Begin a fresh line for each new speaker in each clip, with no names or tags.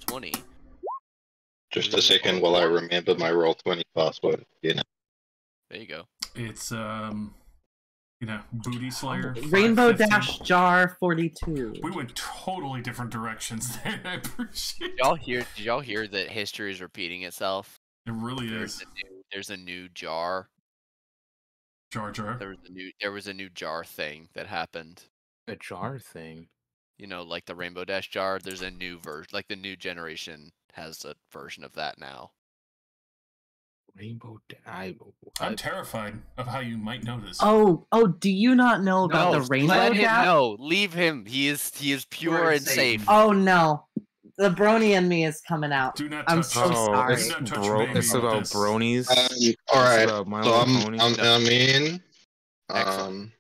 20.
Just a second while I remember my Roll20 password.
There you go.
It's Booty Slayer.
Rainbow Dash Jar 42.
We went totally different directions there. I appreciate.
Did y'all hear that history is repeating itself?
It really is.
There's a new jar.
Jar.
There was a new jar thing that happened.
A jar thing.
You know, like the Rainbow Dash jar. There's a new version. Like the new generation has a version of that now.
Rainbow
I'm terrified of how you might know this.
Oh, do you not know about the Rainbow Dash?
No, leave him. He is pure and safe.
Oh no. The brony in me is coming out.
Do not
I'm
touch
so sorry.
It's about bronies.
All right, so I'm in.
Excellent.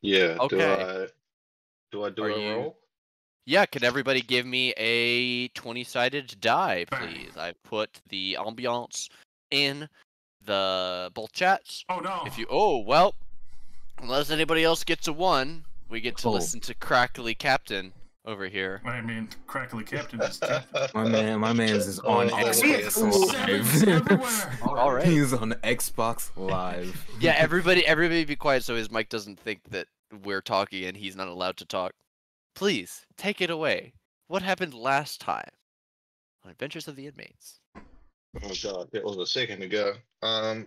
Yeah.
Okay.
Do I do a roll?
Yeah. Can everybody give me a 20-sided die, please? I put the ambiance in the both chats.
Oh no.
Well, unless anybody else gets a 1. We get to listen to Crackly Captain over here.
I mean, Crackly Captain is
my man's is on Xbox Live.
All right.
He's on Xbox Live.
Yeah, everybody be quiet so his mic doesn't think that we're talking and he's not allowed to talk. Please, take it away. What happened last time on Adventures of the Inmates?
Oh god, it was a second ago. All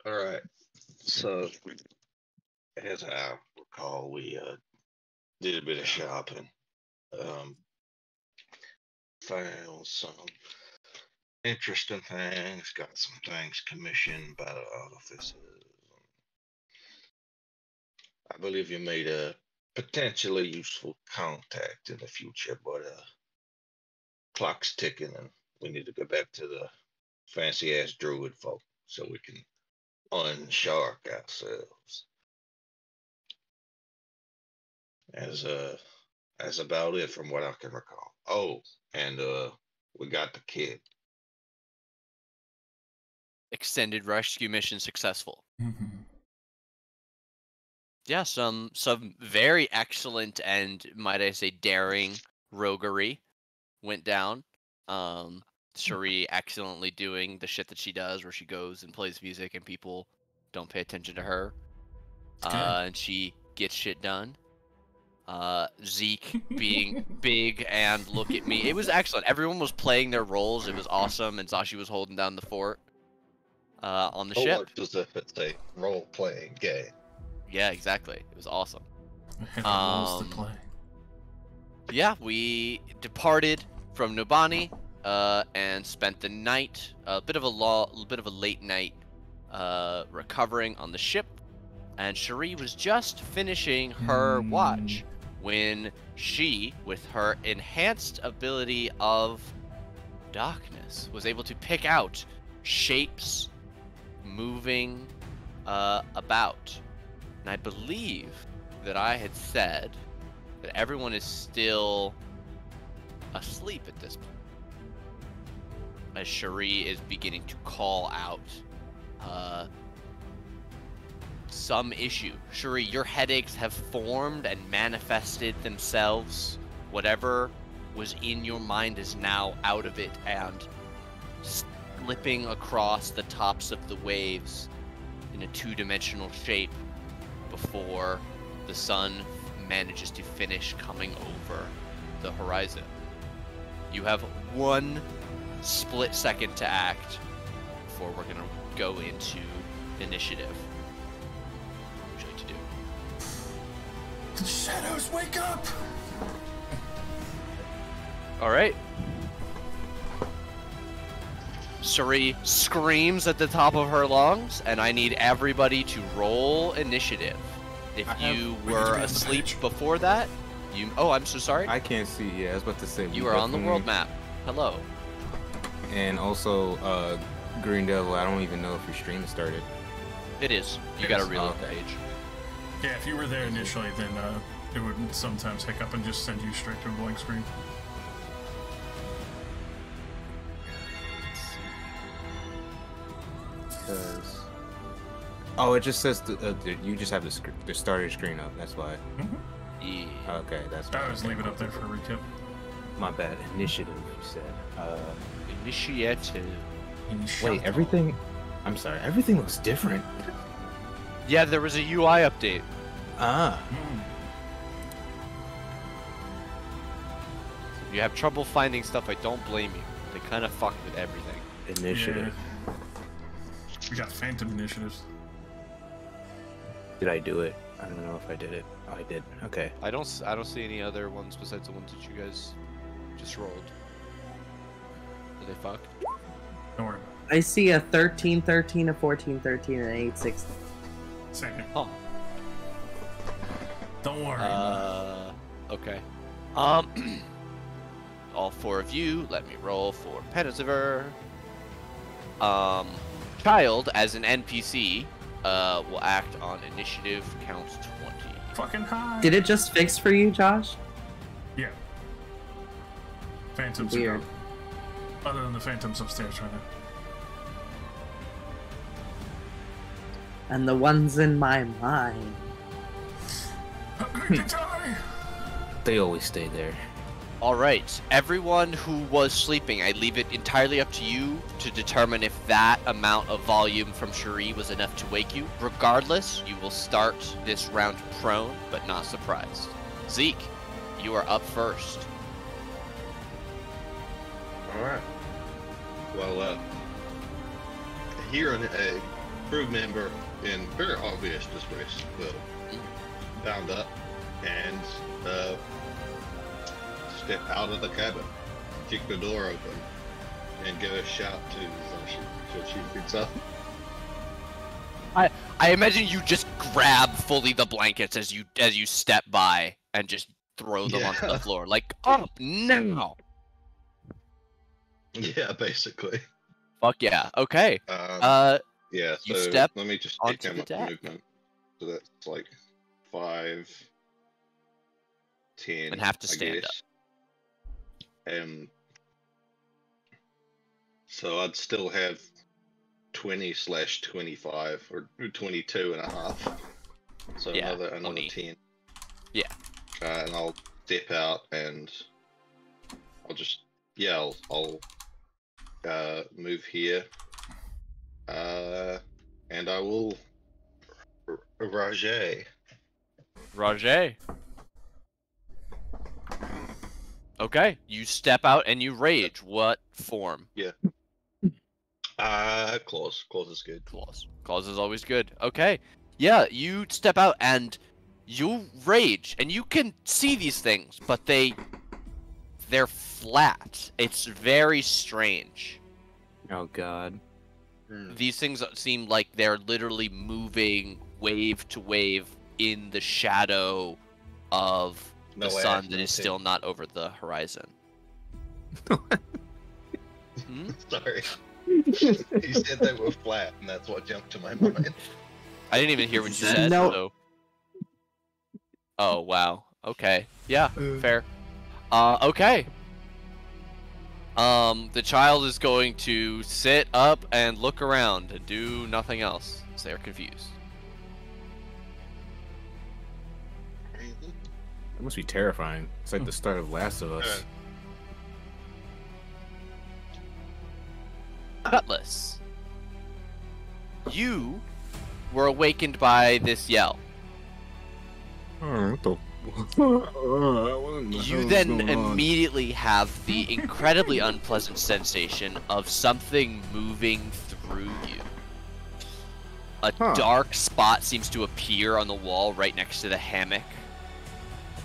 right. So as I recall, we did a bit of shopping. Found some interesting things. Got some things commissioned by the officers. I believe you made a potentially useful contact in the future, but clock's ticking, and we need to go back to the fancy ass druid folk so we can unshark ourselves. That's about it from what I can recall. Oh, and we got the kid.
Extended rescue mission successful. Yeah, some very excellent and, might I say, daring roguery went down. Cherie excellently doing the shit that she does, where she goes and plays music and people don't pay attention to her, and she gets shit done. Zeke being big and look at me. It was excellent. Everyone was playing their roles. It was awesome, and Zashi was holding down the fort on the ship.
Just if it's a role-playing game.
Yeah, exactly. It was awesome.
Roles to play.
Yeah, we departed from Nubani and spent the night, a bit of a late night, recovering on the ship. And Cherie was just finishing her watch when she, with her enhanced ability of darkness, was able to pick out shapes moving about. And I believe that I had said that everyone is still asleep at this point, as Cherie is beginning to call out some issue. Cherie, your headaches have formed and manifested themselves. Whatever was in your mind is now out of it and slipping across the tops of the waves in a two-dimensional shape before the sun manages to finish coming over the horizon. You have 1 split second to act before we're gonna go into initiative. What would you like to do?
The shadows, wake up!
Alright. Cherie screams at the top of her lungs, and I need everybody to roll initiative. If you were asleep before that, you... Oh, I'm so sorry.
I can't see. Yeah, I was about to say.
You are on the world map. Hello.
And also, Green Devil, I don't even know if your stream started.
It is. You gotta reload the page.
Yeah, if you were there initially, then it would sometimes hiccup and just send you straight to a blank screen.
Because... Oh, it just says you just have the starter screen up. That's why.
Yeah.
Okay, that's
I always leave it up there for a recap.
my bad. Initiative, you said.
Initiative.
Wait, everything. I'm sorry. Everything looks different.
Yeah, there was a UI update.
Ah.
If you have trouble finding stuff, I don't blame you. They kind of fucked with everything.
Initiative.
Yeah. We got phantom initiatives.
Did I do it? I don't know if I did it. Oh, I did. Okay.
I don't see any other ones besides the ones that you guys just rolled. Did they fuck?
Don't worry.
I see a 13-13, a 14-13, and an 8-16.
Same here.
Huh.
Don't worry.
Okay. All four of you, let me roll for Pensiver. Child, as an NPC, will act on initiative, count 20.
Fucking high.
Did it just fix for you, Josh?
Yeah. Phantoms
Weird.
are gone. Other than the phantoms upstairs right now.
And the ones in my mind.
Going to die.
They always stay there.
Alright, everyone who was sleeping, I leave it entirely up to you to determine if that amount of volume from Cherie was enough to wake you. Regardless, you will start this round prone, but not surprised. Zeke, you are up first.
Alright. Well, hearing a crew member in very obvious distress will bound up and step out of the cabin, kick the door open, and give a shout to so she picks up.
I imagine you just grab fully the blankets as you step by and just throw them onto the floor. Like, up now!
Yeah, basically.
Fuck yeah. Okay.
Yeah, so
you step
let me just
onto
take
the
down my
deck.
movement. So that's like 5, 10.
And have to
I
stand up.
guess. And so I'd still have 20/25 or 22 and a half. So
Yeah,
another
20.
10.
Yeah.
And I'll step out and I'll just I'll move here. And I will Rajay.
Rajay. Okay, you step out and you rage. What form?
Claws. Claws is good.
Claws. Claws is always good. Okay. Yeah, you step out and you rage, and you can see these things, but they're flat. It's very strange.
Oh god.
These things seem like they're literally moving wave to wave in the shadow of the sun that is still not over the horizon.
Sorry. You said they were flat, and that's what jumped to my mind.
I didn't even hear what you said.
No.
So... Oh, wow. Okay. Yeah, fair. Okay. The child is going to sit up and look around and do nothing else. So they're confused.
That must be terrifying. It's like the start of Last of Us.
Cutlass. You were awakened by this yell.
What the?
You then immediately have the incredibly unpleasant sensation of something moving through you. A dark spot seems to appear on the wall right next to the hammock.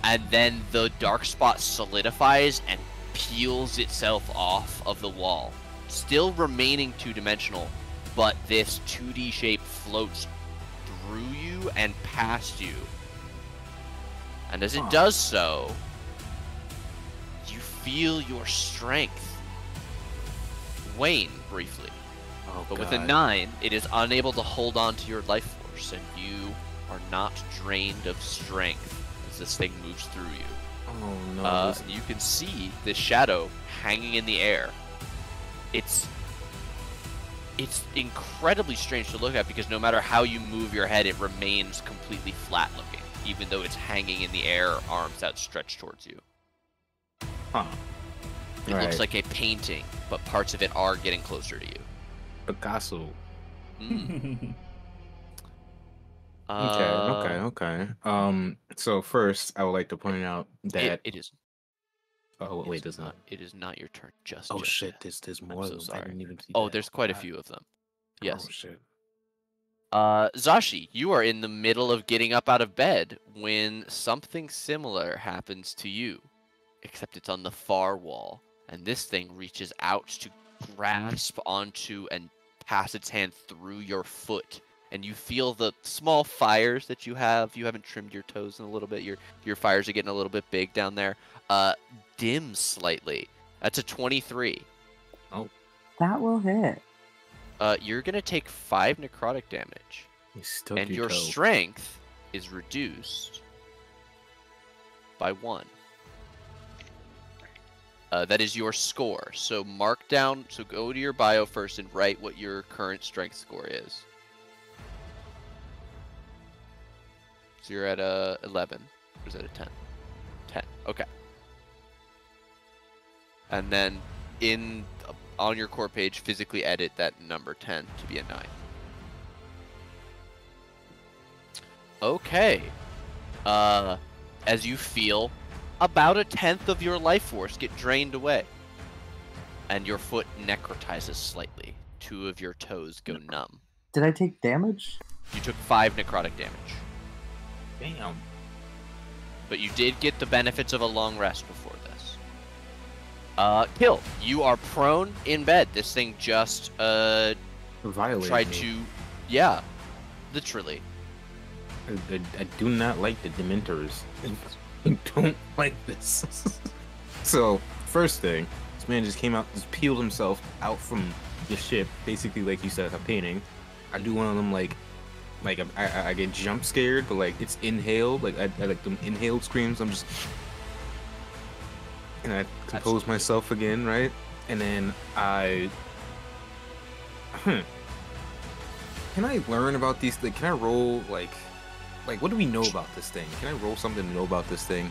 And then the dark spot solidifies and peels itself off of the wall. Still remaining two-dimensional, but this 2D shape floats through you and past you. And as it does so, you feel your strength wane briefly. But with a 9, it is unable to hold on to your life force, and you are not drained of strength as this thing moves through you.
Oh no.
You can see this shadow hanging in the air. It's incredibly strange to look at because no matter how you move your head, it remains completely flat looking. even though it's hanging in the air, arms outstretched towards you.
Huh.
It
Right.
looks like a painting, but parts of it are getting closer to you.
Picasso.
Mm.
Okay. So first, I would like to point out that.
It is.
Oh wait,
It's
there's not.
It is not your turn just.
Oh
just
shit!
yet.
There's
I'm
more
so
of them.
sorry.
I didn't even see
Oh,
that.
there's quite a
God.
few of them. Yes.
Oh shit.
Zashi, you are in the middle of getting up out of bed when something similar happens to you, except it's on the far wall, and this thing reaches out to grasp onto and pass its hand through your foot, and you feel the small fires that you have. You haven't trimmed your toes in a little bit. Your fires are getting a little bit big down there. Dim slightly. That's a 23.
That will hit.
You're gonna take 5 necrotic damage.
You stubbed
And your
toe.
strength is reduced by 1. That is your score. So mark down. So go to your bio first and write what your current strength score is. So you're at 11. Or is that a 10? 10. Okay. And then on your core page, physically edit that number 10 to be a 9. Okay. As you feel about a 10th of your life force get drained away, and your foot necrotizes slightly. 2 of your toes go numb.
Did I take damage?
You took 5 necrotic damage,
Damn.
but you did get the benefits of a long rest before this. Kill. You are prone in bed. This thing just
Violated
tried
me.
to, yeah, literally.
I do not like the Dementors. I don't like this. So, first thing, this man just came out, just peeled himself out from the ship, basically like you said, a painting. I do one of them like I get jump scared, but like it's inhaled, like I like them inhaled screams. I'm just, and I compose myself again, right? And then can I learn about these? Like, can I roll like what do we know about this thing? Can I roll something to know about this thing?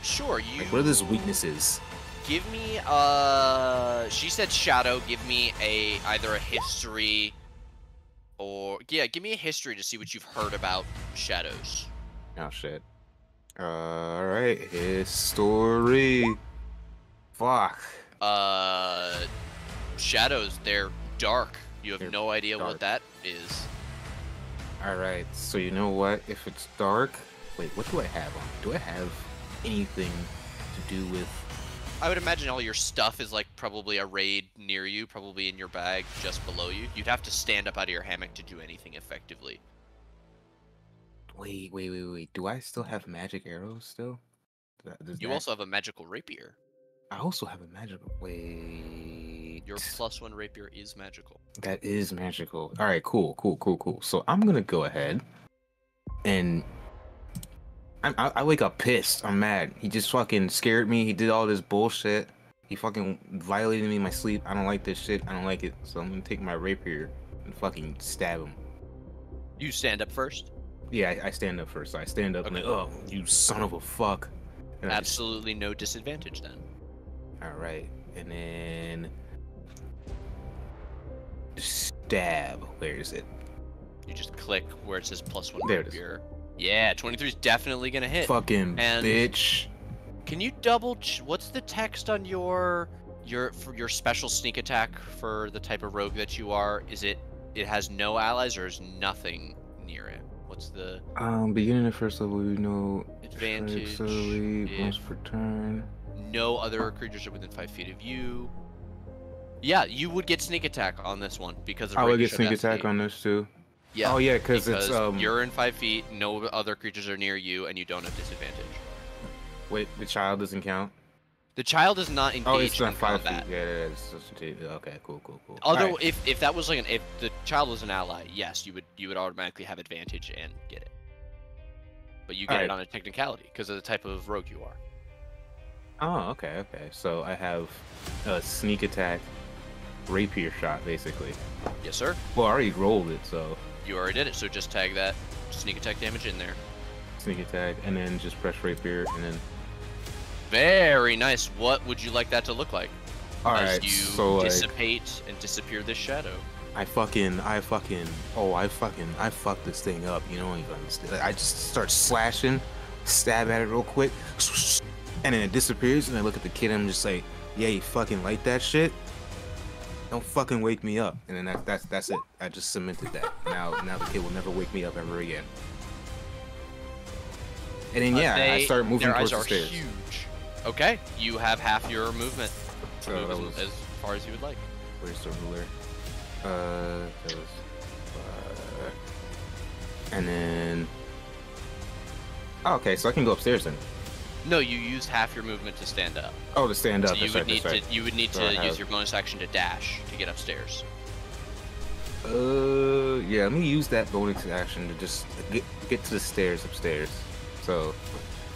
Sure, you.
Like, what are its weaknesses?
Give me she said shadow. Give me either a history or give me a history to see what you've heard about shadows.
Oh shit. Alright, history. Fuck.
Shadows, they're dark. You have
They're
no idea
dark.
what that is.
Alright, so you know what? If it's dark, wait, what do I have on? Do I have anything to do with?
I would imagine all your stuff is like probably arrayed near you, probably in your bag just below you. You'd have to stand up out of your hammock to do anything effectively.
Wait. Do I still have magic arrows still?
You also have a magical rapier.
I also have a magical. Wait.
Your +1 rapier is magical.
That is magical. All right, cool. So I'm gonna go ahead, and I wake up pissed. I'm mad. He just fucking scared me. He did all this bullshit. He fucking violated me in my sleep. I don't like this shit. I don't like it. So I'm gonna take my rapier and fucking stab him.
You stand up first?
Yeah, I stand up first. So I stand up and
Okay.
like, oh, you son of a fuck. And I just-
Absolutely no disadvantage then.
all right, and then stab. Where is it?
You just click where it says +1
There it is.
rapier. Yeah, 23 is definitely gonna hit.
Fucking
And-
bitch.
Can you double? What's the text on your for your special sneak attack for the type of rogue that you are? Is it has no allies or is nothing near it? What's the
Beginning of first level, you know,
advantage?
accelerate once
If
per turn.
no other creatures are within 5 feet of you. Yeah, you would get sneak attack on this one because of
I would get
rapier
sneak
density.
attack on this too.
Yeah.
Oh yeah, because it's
you're in 5 feet, no other creatures are near you, and you don't have disadvantage.
Wait, the child doesn't count.
The child is not engaged
Oh, it's
in
not 5
combat.
feet. Yeah, okay, cool.
Although
Alright.
if that was like if the child was an ally, yes, you would automatically have advantage and get it. But you get it
Alright.
on a technicality because of the type of rogue you are.
Oh, okay. So I have a sneak attack, rapier shot, basically.
Yes, sir.
Well, I already rolled it, so
You already did it, so just tag that sneak attack damage in there.
sneak attack, and then just press rapier, and then.
Very nice. What would you like that to look like?
All
As
right,
you
so
dissipate and disappear this shadow.
I fucked this thing up. You don't even understand. I just start slashing, stab at it real quick, and then it disappears. And I look at the kid, and I'm just like, "Yeah, you fucking like that shit? Don't fucking wake me up." And then that's it. I just cemented that. Now the kid will never wake me up ever again. And then I start moving
their
towards
eyes
the
are
stairs.
huge. Okay, you have half your movement.
So
Move
that was
as far as you would like.
where's the ruler? That was, and then. Oh, okay, so I can go upstairs then.
No, you used half your movement to stand up.
Oh, to stand up.
So you
that's
would
right,
need
that's
to
right.
you would need
So
to
I
use
have-
your bonus action to dash to get upstairs.
Yeah, let me use that bonus action to just get to the stairs upstairs. So,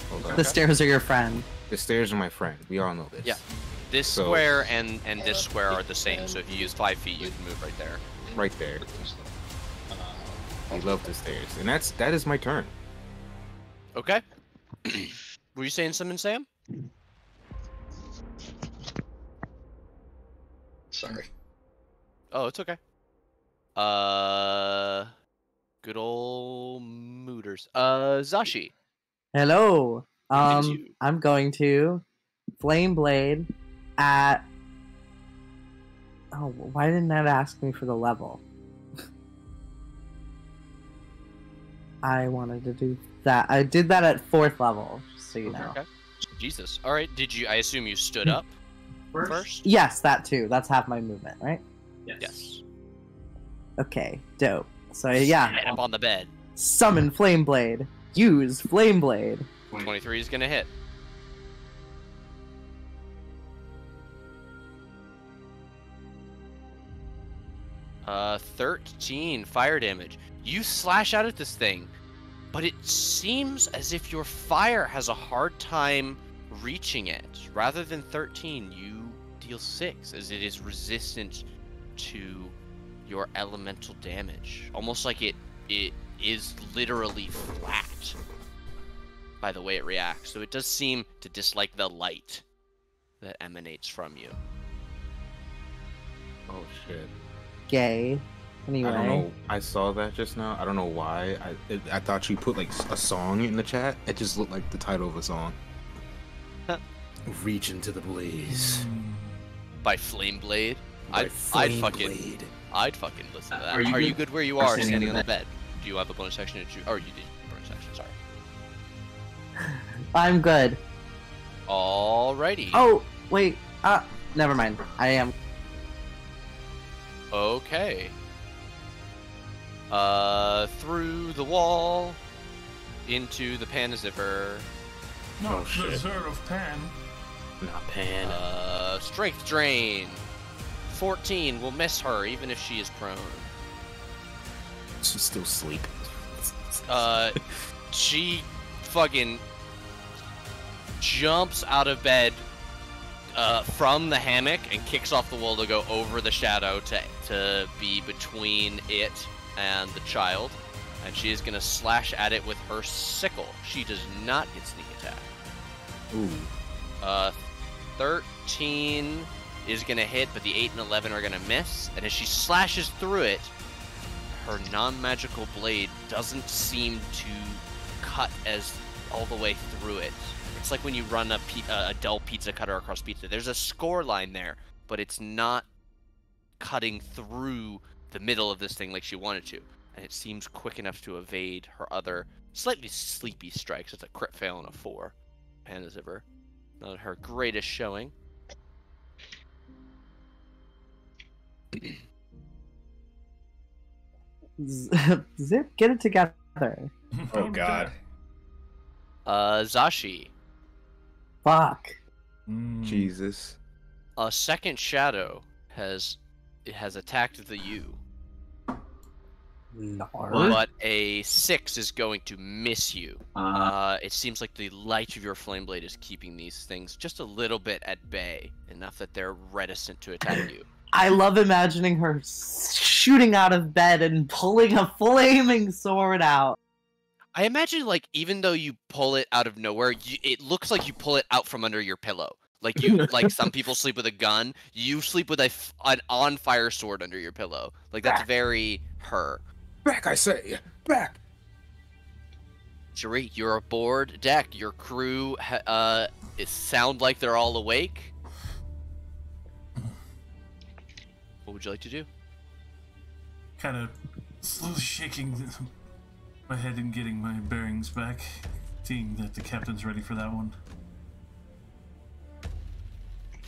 hold on.
The stairs are your friend.
The stairs are my friend. We all know this.
Yeah. This
So-
square and this square are the same. So if you use 5 feet, you can move right there.
Right there. We love the stairs, and that is my turn.
Okay. Were you saying something, Sam?
Sorry.
Oh, it's okay. Good old Mooters. Zashi.
Hello.
It is you.
I'm going to Flame Blade at. Oh, why didn't that ask me for the level? I wanted to do that. I did that at 4th level, just so you know.
Okay. Jesus. All right. Did you? I assume you stood up first.
Yes, that too. That's half my movement, right?
Yes.
Okay, dope. So yeah,
Get up on the bed.
summon Flame Blade. Use Flame Blade.
23 is gonna hit. Uh, 13 fire damage. You slash out at this thing, but it seems as if your fire has a hard time reaching it. Rather than 13, you deal 6, as it is resistant to your elemental damage. Almost like it is literally flat by the way it reacts. So it does seem to dislike the light that emanates from you.
Oh shit.
Gay. Anyway.
I don't know. I saw that just now. I don't know why. I thought you put like a song in the chat. It just looked like the title of a song. Reach into the blaze.
By Flame Blade?
By
I'd
Flame
fucking
Blade.
I'd fucking listen to that.
Are you
you
good
good where you
for
are,
standing
standing
in
on
the
the bed? Do you have a bonus action to choose? Or you did bonus action, sorry.
I'm good.
Alrighty.
Oh, wait. Never mind. I am.
Okay. Through the wall, into the Panazipper.
Not
shit.
the Zerd of Pan.
Not Pan.
Strength drain. 14 will miss her, even if she is prone.
She's still asleep.
She fucking jumps out of bed from the hammock and kicks off the wall to go over the shadow to be between it and the child. And she is going to slash at it with her sickle. She does not get sneak attack.
Ooh.
13 is going to hit, but the 8 and 11 are going to miss. And as she slashes through it, her non-magical blade doesn't seem to cut as all the way through it. It's like when you run a dull pizza cutter across pizza. There's a score line there, but it's not cutting through the middle of this thing like she wanted to. And it seems quick enough to evade her other slightly sleepy strikes. It's a crit fail and a 4. Panazipper. Not her greatest showing.
Zip, get it together.
Oh god.
Zashi.
Fuck.
Jesus.
A second shadow has attacked the U, but a 6 is going to miss you. It seems like the light of your flame blade is keeping these things just a little bit at bay, enough that they're reticent to attack you.
I love imagining her shooting out of bed and pulling a flaming sword out.
I imagine, like, even though you pull it out of nowhere, it looks like you pull it out from under your pillow. Like like some people sleep with a gun, you sleep with an on-fire sword under your pillow. Like, that's very her.
Back, I say! Back!
Shari, you're aboard deck. Your crew sound like they're all awake. What would you like to do?
Kind of slowly shaking my head and getting my bearings back, seeing that the captain's ready for that one.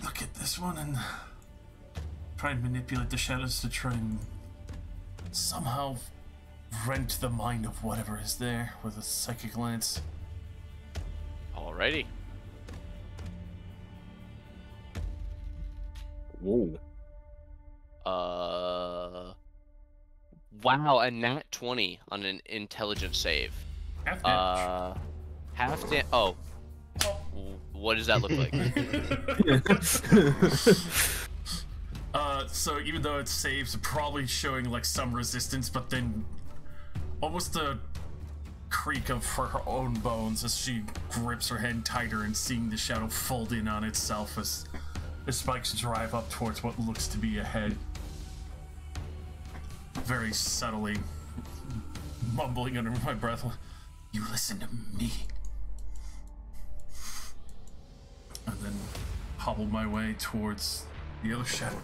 Look at this one and try and manipulate the shadows to try and somehow rent the mind of whatever is there with a psychic glance.
Alrighty.
Whoa.
Wow, a nat 20 on an intelligence save.
Half damage.
Half damage. Oh. What does that look like?
So even though it saves, probably showing like some resistance, but then almost a creak of her own bones as she grips her hand tighter and seeing the shadow fold in on itself as the spikes drive up towards what looks to be a head. Very subtly mumbling under my breath, "You listen to me." And then hobbled my way towards the other shadow.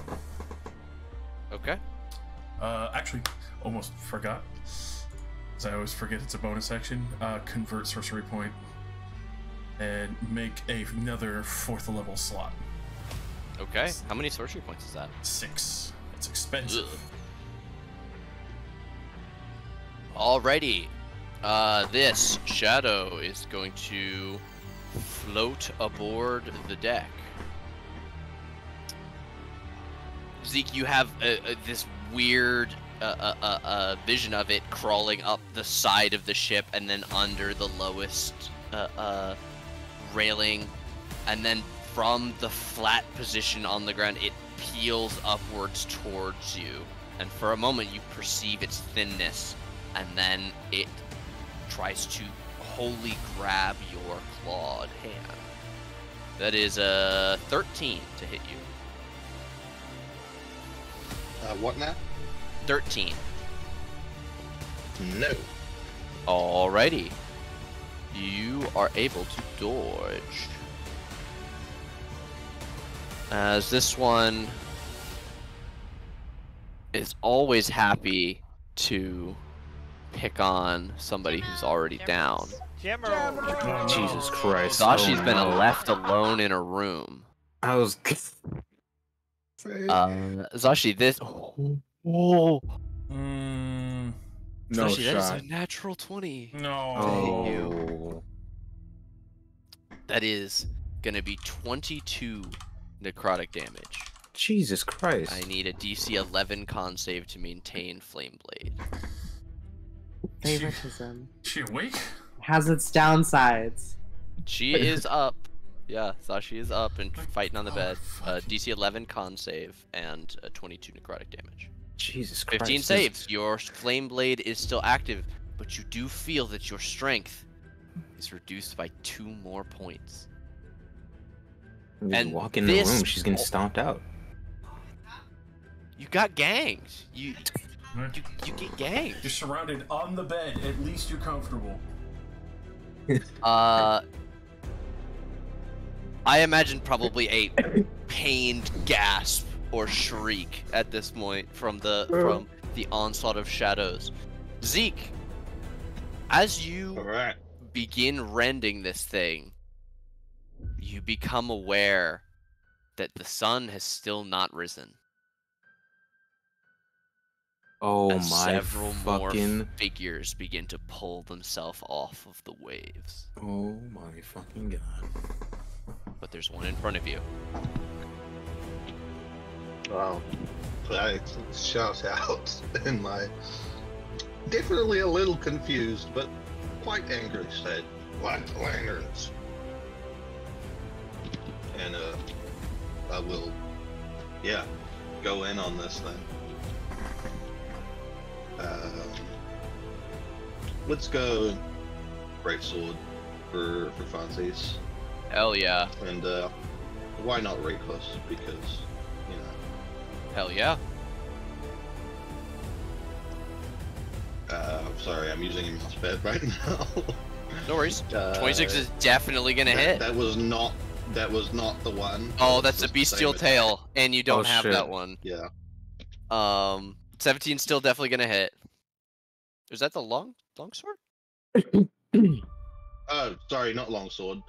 Okay.
Actually, almost forgot. As I always forget it's a bonus action. Convert sorcery point and make another 4th level slot.
Okay. How many sorcery points is that?
6. It's expensive.
Ugh. Alrighty. This shadow is going to float aboard the deck. Zeke, you have this weird vision of it crawling up the side of the ship and then under the lowest railing, and then from the flat position on the ground it peels upwards towards you, and for a moment you perceive its thinness, and then it tries to wholly grab your clawed hand. That is a 13 to hit you.
What now?
13.
No.
Alrighty. You are able to dodge. As this one is always happy to pick on somebody who's already down.
Jesus Christ.
Zashi's been
no.
left alone in a room.
I was.
Zashi, this. Oh,
Mm,
No
Zashi, that is
shot.
a natural 20.
no.
Oh.
That is gonna be 22 necrotic damage.
Jesus Christ.
I need a DC 11 con save to maintain Flame Blade.
Favoritism
She awake?
has its downsides.
She is up. Yeah, Zashi is up and fighting on the
Oh,
bed.
fucking-
DC 11 con save and 22 necrotic damage.
Jesus Christ.
15
this-
saves. Your Flame Blade is still active, but you do feel that your strength is reduced by 2 more points.
Just
and
walk in the
this-
room, she's getting stomped out.
You got ganged. You get ganged.
You're surrounded on the bed. At least you're comfortable.
I imagine probably a pained gasp or shriek at this point from the onslaught of shadows. Zeke, as
All
you
right.
begin rending this thing, you become aware that the sun has still not risen.
Oh
as
my
several more
fucking.
figures begin to pull themselves off of the waves.
Oh my fucking god.
But there's one in front of you.
Wow. I shout out in my definitely a little confused but quite angry state. Light the lanterns. And I will, yeah, go in on this thing. Let's go great sword for fancies,
Hell yeah.
and why not Reckless? Because you know.
Hell yeah.
I'm sorry, I'm using a mouse pad right now.
No worries. 26 is definitely gonna hit.
That was not the one.
Oh,
It
that's
was
a
the
bestial
same attack.
tail, and you don't have
shit.
that one.
Yeah.
17 still definitely gonna hit. Is that the long sword?
Oh, sorry, not longsword.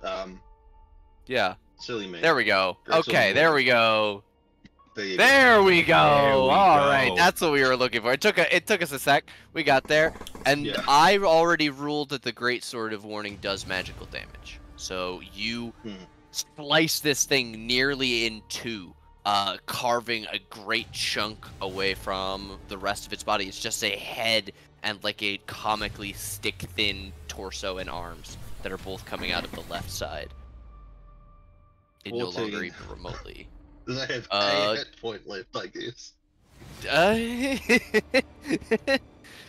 Yeah.
Silly me.
There we go.
Great sword
Okay,
of
there
Morning.
we go.
There you go.
There we
There
go.
we
All right,
go.
that's what we were looking for. It took us a sec. We got there, and
Yeah.
I already ruled that the Great Sword of Warning does magical damage. So you slice this thing nearly in two, carving a great chunk away from the rest of its body. It's just a head and like a comically stick-thin torso and arms that are both coming out of the left side. It no
14.
longer even remotely.
I have a hit point left, I guess.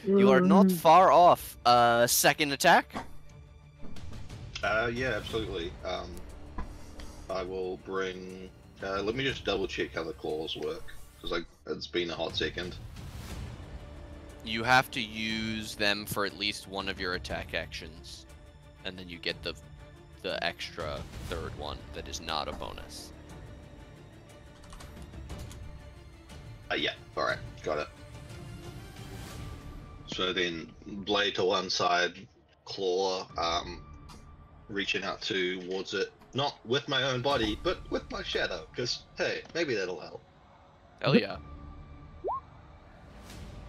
You are not far off. Second attack.
Yeah, absolutely. I will bring. Let me just double check how the claws work, because it's been a hot second.
You have to use them for at least one of your attack actions, and then you get the extra third one that is not a bonus.
Yeah, alright, got it. So then, blade to one side, claw, reaching out towards it, not with my own body, but with my shadow, because, hey, maybe that'll help.
Hell yeah.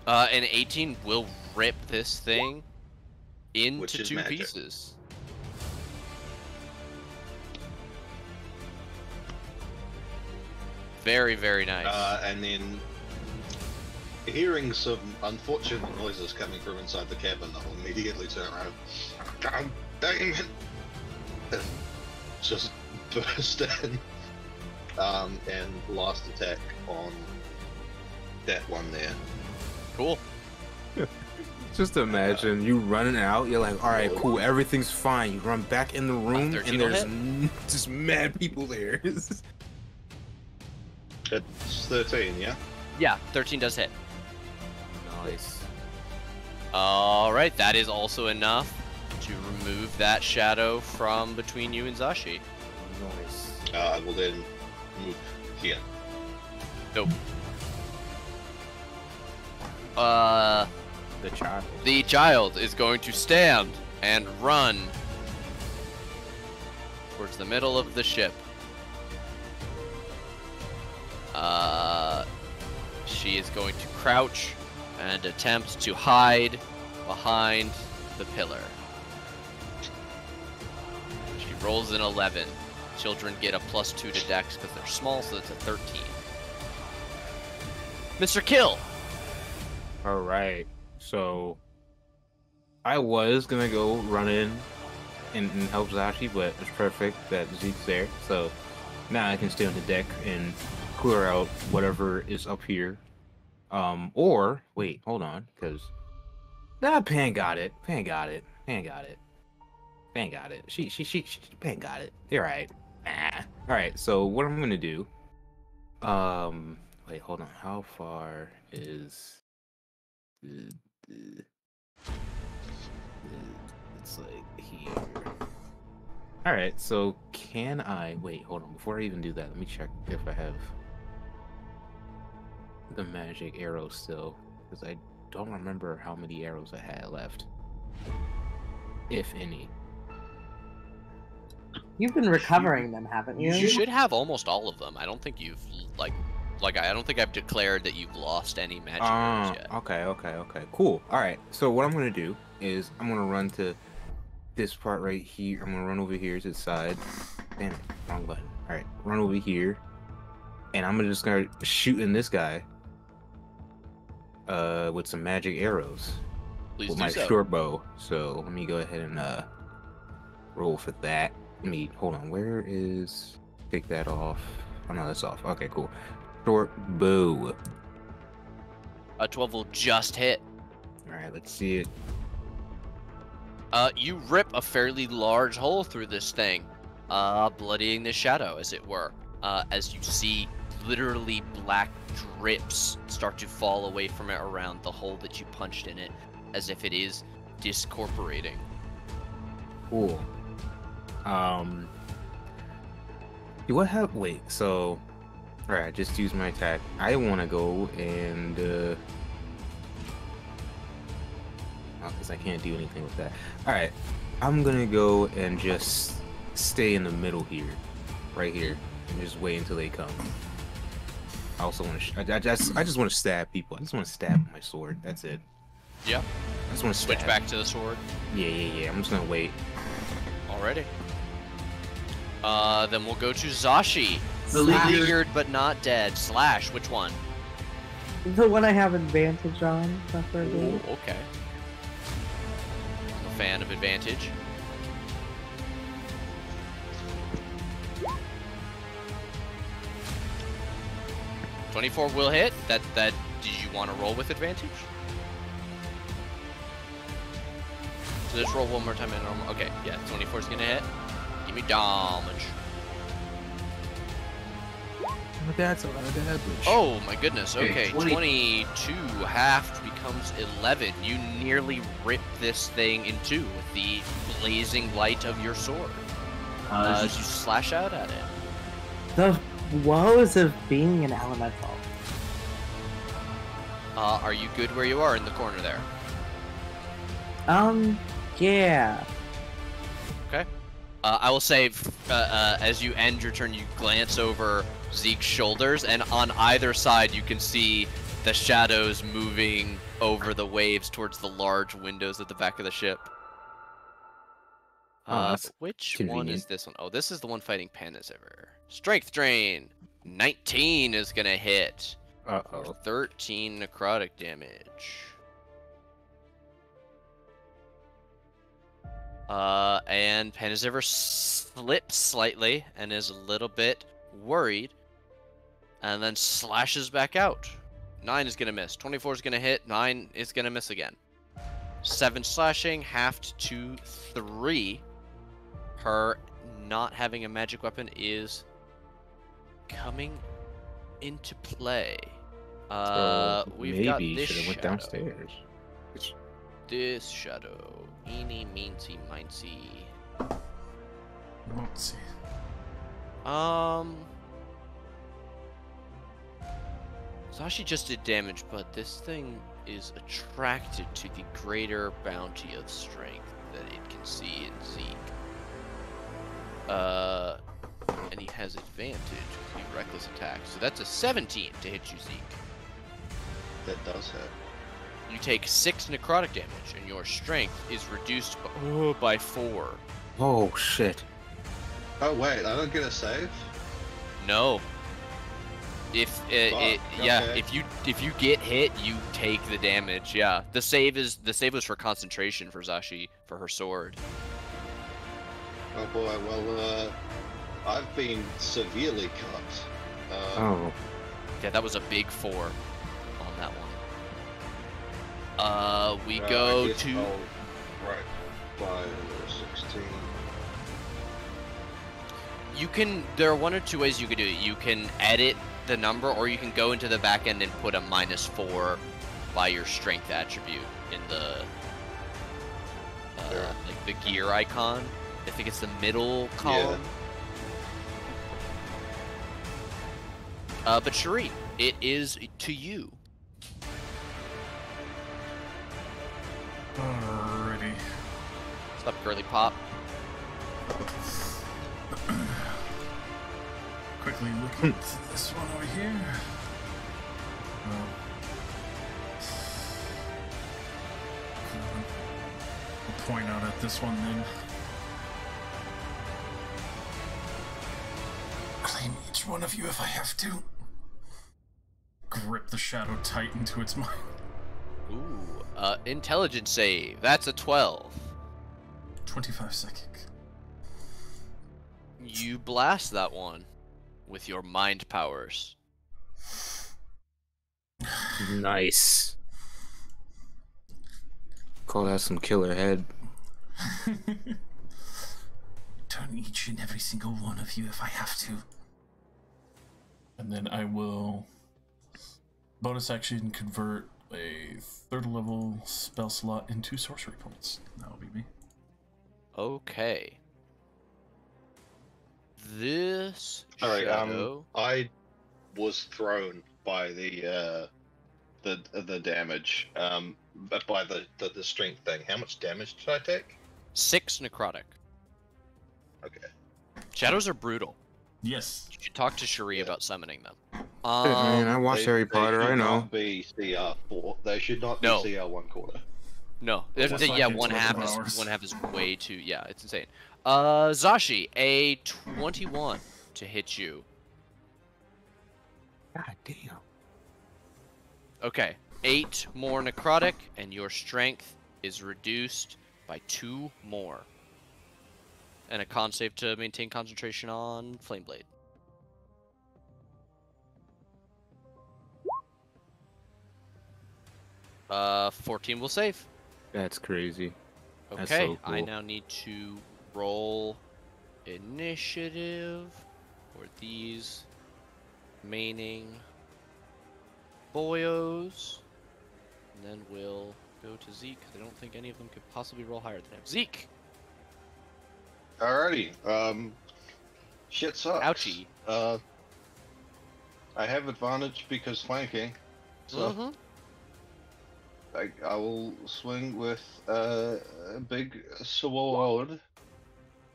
An 18 will rip this thing
Which
into
is
two
magic.
pieces. Very, very nice.
And then, hearing some unfortunate noises coming from inside the cabin, I'll immediately turn around. God damn it! And just burst in. And last attack on that one there.
Cool.
Just imagine you running out. You're like, all right, cool, everything's fine. You run back in the room,
13
and
will
there's
hit.
just mad people there.
It's 13, yeah?
Yeah, 13 does hit.
Nice.
Alright, that is also enough to remove that shadow from between you and Zashi.
Nice.
I will then move here.
Nope.
The child.
The child is going to stand and run towards the middle of the ship. She is going to crouch and attempt to hide behind the pillar. She rolls an 11. Children get a +2 to dex because they're small, so that's a 13. Mr. Kill!
All right. So I was gonna go run in and help Zashi, but it's perfect that Zeke's there. So now I can stay on the deck and clear out whatever is up here. Or wait, hold on, because Pan got it. Pan got it. Pan got it. Pan got it. She Pan got it. You're right. Ah. All right. So what I'm gonna do? Wait, hold on. How far is? It's like here. All right. So can I wait? Hold on. Before I even do that, let me check if I have the magic arrow still, because I don't remember how many arrows I had left, if any.
You've been recovering them, haven't you?
You should have almost all of them. I don't think you've like I don't think I've declared that you've lost any magic arrows yet.
Okay, cool. All right, so what I'm gonna do is I'm gonna run to this part right here. I'm gonna run over here to the side. Damn it, wrong button. All right, run over here, and I'm just gonna shoot in this guy with some magic arrows
Please
with
do
my
so.
short bow. So let me go ahead and roll for that. Let me hold on. Where is? Take that off. Oh no, that's off. Okay, cool. Short bow.
A 12 will just hit.
All right, let's see it.
You rip a fairly large hole through this thing, bloodying the shadow, as it were, as you see literally black drips start to fall away from it around the hole that you punched in it, as if it is discorporating.
Cool. Do I have? Wait. So, all right. Just use my attack. I want to go and. Because I can't do anything with that. All right. I'm gonna go and just stay in the middle here, right here, and just wait until they come. I also want to. I just want to stab people. I just want to stab with my sword. That's it.
Yep.
I just want to
Switch back to the sword.
Yeah. I'm just gonna wait.
Alrighty. Then we'll go to Zashi. Beleaguered but not dead. Slash, which one?
The one I have advantage on, preferably.
Ooh, okay. I'm a fan of advantage. $24 will hit. That. Did you want to roll with advantage? So just roll one more time in normal. Okay, yeah, 24 is gonna hit. Give me damage.
That's a lot of damage.
Oh my goodness. Okay,
20.
22 halved becomes 11. You nearly rip this thing in two with the blazing light of your sword as you slash out at it.
The woes of being an elemental.
Are you good where you are in the corner there?
Yeah.
Okay. I will say, as you end your turn, you glance over Zeke's shoulders, and on either side you can see the shadows moving over the waves towards the large windows at the back of the ship.
That's
Which one
convenient.
is this one? Oh, this is the one fighting Panaziver. Strength drain. 19 is gonna hit.
Uh-oh.
13 necrotic damage. And Panaziver slips slightly and is a little bit worried, and then slashes back out. 9 is gonna miss. 24 is gonna hit. 9 is gonna miss again. 7 slashing, halved to 3. Her not having a magic weapon is coming into play. We've got
maybe
this
should have went
shadow.
downstairs.
This shadow. Eeny, meensy, mindsy.
Let's see.
Zashi just did damage, but this thing is attracted to the greater bounty of strength that it can see in Zeke. And he has advantage with the reckless attack. So that's a 17 to hit you, Zeke.
That does hit.
You take 6 necrotic damage, and your strength is reduced by 4.
Oh shit.
Oh wait, I don't get a save.
No. If yeah,
okay.
if you get hit, you take the damage. Yeah, the save was for concentration for Zashi for her sword.
Oh boy, well, I've been severely cut.
Oh.
Yeah, that was a big 4 on that one. We
I
go
guess
to.
I'll- right, 5, 16.
You can. There are one or two ways you could do it. You can edit the number, or you can go into the back end and put a -4 by your strength attribute in the
Yeah.
like the gear icon. I think it's the middle column. But Cherie, it is to you.
Alrighty.
What's up, girly pop?
Quickly look at this one over here. Oh. I'll point out at this one then. Claim each one of you if I have to. Grip the shadow tight into its mind.
Ooh, intelligence save. That's a 12.
25 psychic.
You blast that one with your mind powers.
Nice. Call that some killer head.
Turn each and every single one of you if I have to. And then I will bonus action convert a 3rd level spell slot into sorcery points. That'll be me.
Okay. This
All right.
shadow.
I was thrown by the damage. But by the strength thing. How much damage did I take?
6 necrotic.
Okay.
Shadows are brutal.
Yes.
You should talk to Cherie
Yeah.
about summoning them.
Shit, man, I watched Harry Potter. I
should
know.
not be CR4. They should not be
No.
CR1/4.
No,
Just like
yeah,
in
one half
24
is
hours.
way too. Yeah, it's insane. Zashi, a 21 to hit you.
God damn.
Okay, 8 more necrotic, and your strength is reduced by 2 more. And a con save to maintain concentration on Flame Blade. Uh, 14 will save.
That's crazy.
Okay,
That's so
I
cool.
now need to roll initiative for these remaining boyos. And then we'll go to Zeke, because I don't think any of them could possibly roll higher than him. Zeke!
Alrighty. Shit sucks.
Ouchie.
I have advantage because flanking, so
Mhm.
I will swing with a big sword.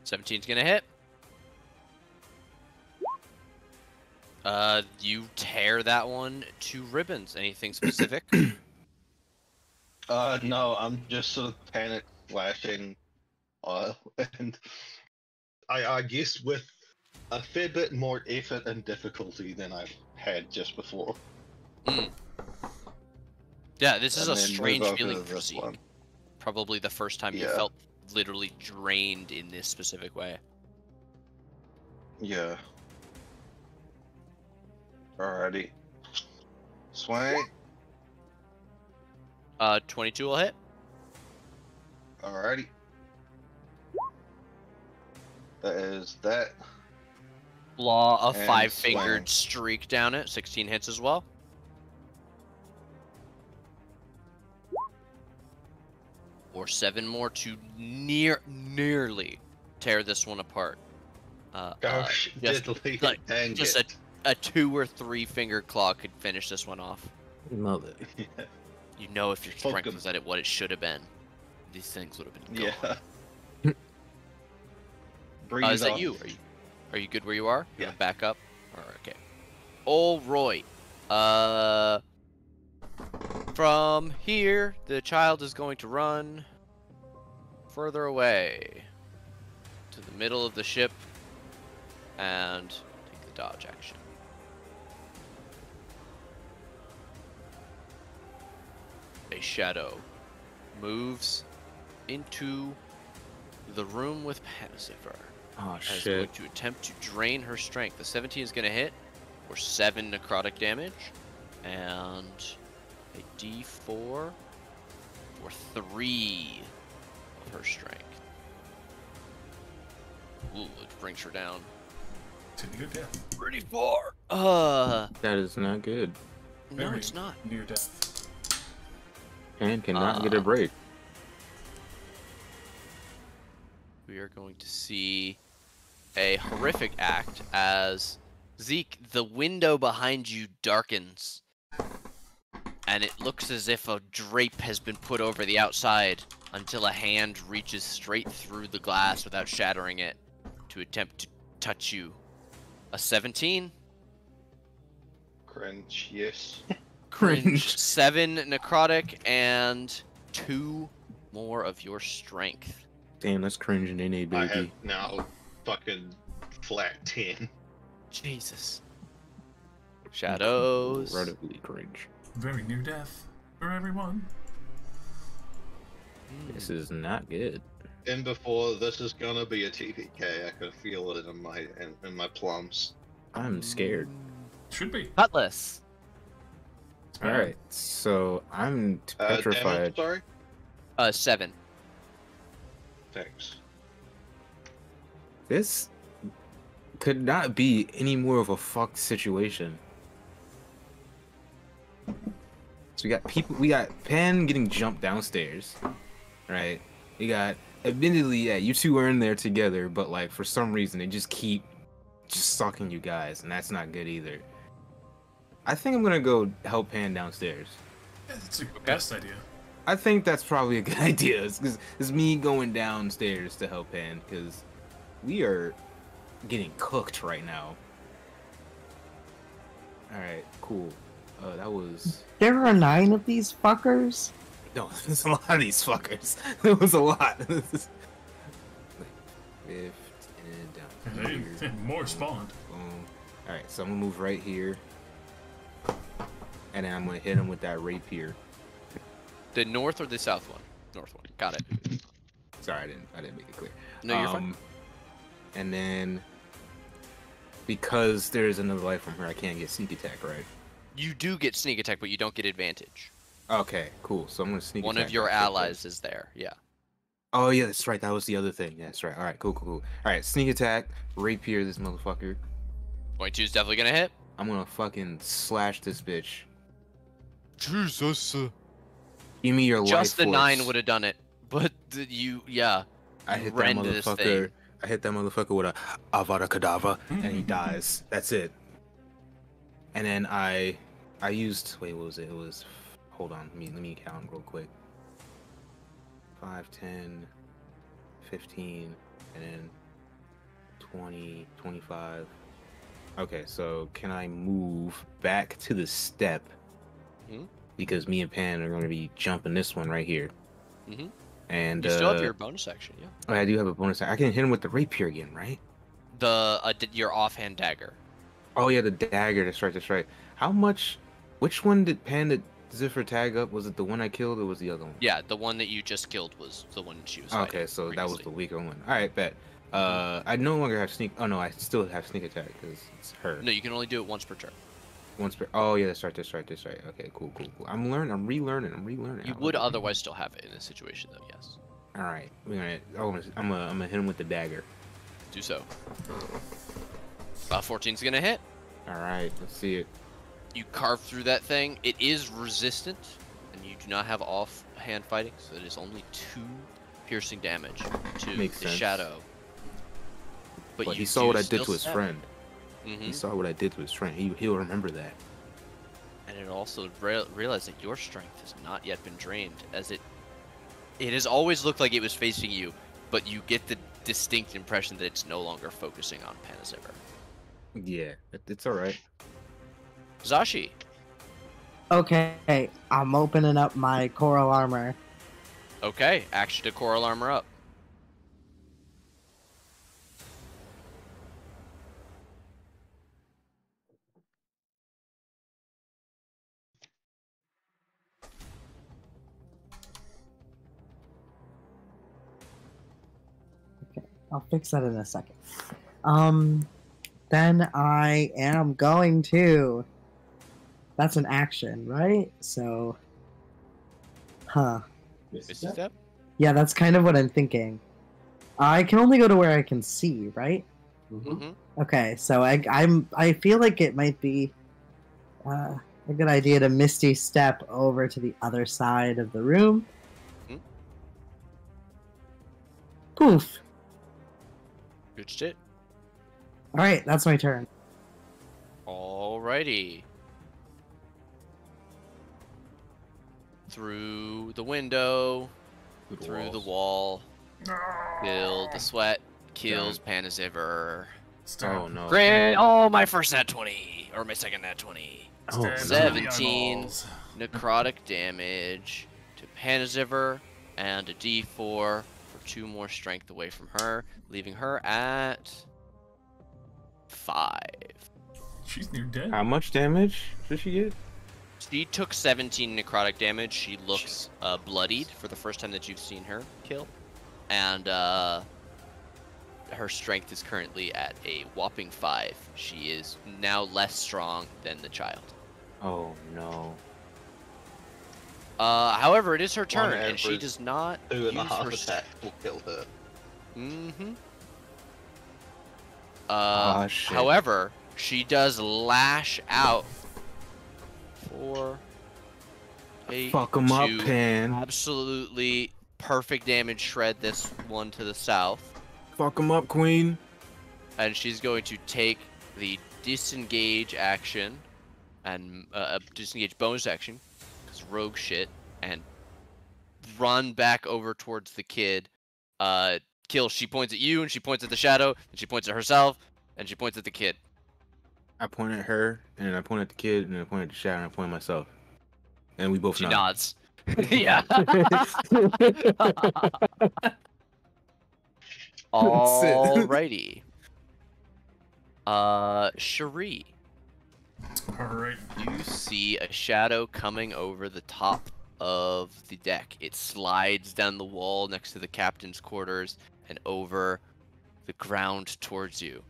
17's gonna hit. You tear that one to ribbons. Anything specific?
No, I'm just sort of panic flashing, and I guess with a fair bit more effort and difficulty than I've had just before.
Yeah, this is
And
a
then move
strange
over
feeling
to
for
this
Zeke.
one.
Probably the first time you
Yeah.
felt literally drained in this specific way.
Yeah. Alrighty. Swing.
22 will hit.
Alrighty. That is that.
Law a
And
5-fingered
swing.
streak down it. 16 hits as well. Or 7 more to nearly tear this one apart.
Gosh,
just
diddly,
like-
dang
just
it.
a 2 or 3 finger claw could finish this one off.
Mother.
You know, if your
Fuck
strength
'em.
was at it what it should have been, these things would have been gone.
Yeah. Bring
Is
it
that
on.
you? Are you good where you are? You
Yeah.
wanna back up? Alright, okay. All right. From here, the child is going to run further away to the middle of the ship and take the dodge action. A shadow moves into the room with Panacipher.
Oh
And is going
shit.
to attempt to drain her strength. The 17 is going to hit for 7 necrotic damage and a d4 for 3 of her strength. Ooh, it brings her down
To near death.
pretty far.
That is not good.
No,
Very
it's not.
Near death.
And cannot get a break.
We are going to see a horrific act as Zeke, the window behind you darkens, and it looks as if a drape has been put over the outside until a hand reaches straight through the glass without shattering it to attempt to touch you. A 17?
Cringe, yes.
Cringe. 7 necrotic and 2 more of your strength.
Damn, that's cringing in a
I have
baby.
now fucking flat 10.
Jesus. Shadows.
Incredibly cringe.
Very near death for everyone.
This is not good.
And before this is gonna be a TPK, I can feel it in my plums.
I'm scared.
Should be.
Cutlass.
Alright, so I'm
Damage,
petrified.
sorry?
7.
Thanks.
This could not be any more of a fucked situation. So we got people. We got Pan getting jumped downstairs, right? We got. Admittedly, yeah, you two are in there together, but like for some reason they just keep sucking you guys, and that's not good either. I think I'm gonna go help Pan downstairs.
Yeah, that's the best idea.
I think that's probably a good idea. It's me going downstairs to help Pan because we are getting cooked right now. All right, cool. That was.
There are 9 of these fuckers.
No, there's a lot of these fuckers. There was a lot. 15 down
Hey,
here.
more spawned.
Boom. All right, so I'm gonna move right here, and then I'm gonna hit him with that rapier.
The north or the south one? North one. Got it.
Sorry, I didn't make it clear.
No, you're fine.
And then because there's another life from her, I can't get sneak attack, right?
You do get sneak attack, but you don't get advantage.
Okay, cool. So I'm gonna sneak
One
attack
of your
that quick.
allies is there. Yeah.
Oh yeah, that's right. That was the other thing. Yeah, that's right. All right, cool. All right, sneak attack, rapier this motherfucker.
22 is definitely gonna hit.
I'm gonna fucking slash this bitch.
Jesus.
Give me your
Just
life
the
force.
9 would have done it, but yeah.
I hit that
rend this
motherfucker.
thing.
I hit that motherfucker with a Avada Kedavra, and he dies. That's it. And then I used. Wait, what was it? It was. Hold on. Let me count real quick. 5, 10, 15, and then 20, 25. Okay, so can I move back to the step?
Hmm?
Because me and Pan are going to be jumping this one right here.
Mhm.
And
You still have your bonus action, yeah.
oh, I do have a bonus. I can hit him with the rapier again, right?
Your offhand dagger.
Oh yeah, the dagger. That's right. How much? Which one did Pan Ziffer tag up? Was it the one I killed, or was the other one?
Yeah, the one that you just killed was the one she was fighting
Okay, so that was the
previously.
weaker one. All right, bet. I no longer have sneak. Oh no, I still have sneak attack because it's her.
No, you can only do it once per turn.
Once per. Oh yeah, that's right. Okay, cool. I'm learning. I'm relearning.
You would otherwise still have it in this situation, though. Yes.
All right, we're gonna. I'm gonna hit him with the dagger.
Do so. 14's gonna hit.
All right, let's see it.
You carve through that thing. It is resistant, and you do not have offhand fighting, so it is only 2 piercing damage to
Makes
the
sense.
shadow.
But
you
he saw
do
what I did
still
to his
stab.
friend.
Mhm.
He saw what I did to his friend. He'll remember that.
And it also realized that your strength has not yet been drained, as it has always looked like it was facing you, but you get the distinct impression that it's no longer focusing on Panaziver.
Yeah, it's all right.
Zashi,
Okay, I'm opening up my coral armor.
okay, action to coral armor up.
I'll fix that in a second. Then I am going to. That's an action, right? So,
Misty step.
yeah, that's kind of what I'm thinking. I can only go to where I can see, right?
Mm-hmm.
Okay, so I feel like it might be a good idea to misty step over to the other side of the room.
Hmm.
Poof.
Good shit.
All right, that's my turn.
Alrighty. Through the window, through the wall, kill the sweat, kills Panaziver.
Oh no.
Great! Oh, my first nat 20, or my second nat 20.
Oh, no.
17 necrotic damage to Panaziver, and a D4 for 2 more strength away from her, leaving her at 5.
She's near dead.
How much damage did she get?
She took 17 necrotic damage. She looks bloodied for the first time that you've seen her kill. And her strength is currently at a whopping 5. She is now less strong than the child.
Oh no.
However, it is her turn,
On
and she
average,
does not
2.5
use her
attacks will kill her.
Mm-hmm.
Shit.
However, she does lash out for 8
Fuck 'em up,
to
Pan.
absolutely perfect damage, shred this one to the south.
Fuck 'em up, Queen.
And she's going to take the disengage action and disengage bonus action, because rogue shit, and run back over towards the kid. Kill. She points at you, and she points at the shadow, and she points at herself, and she points at the kid.
I point at her, and I point at the kid, and I point at the shadow, and I point at myself. And we both
She
nod.
nods. Yeah. Alrighty. Cherie,
Alright.
you see a shadow coming over the top of the deck. It slides down the wall next to the captain's quarters and over the ground towards you.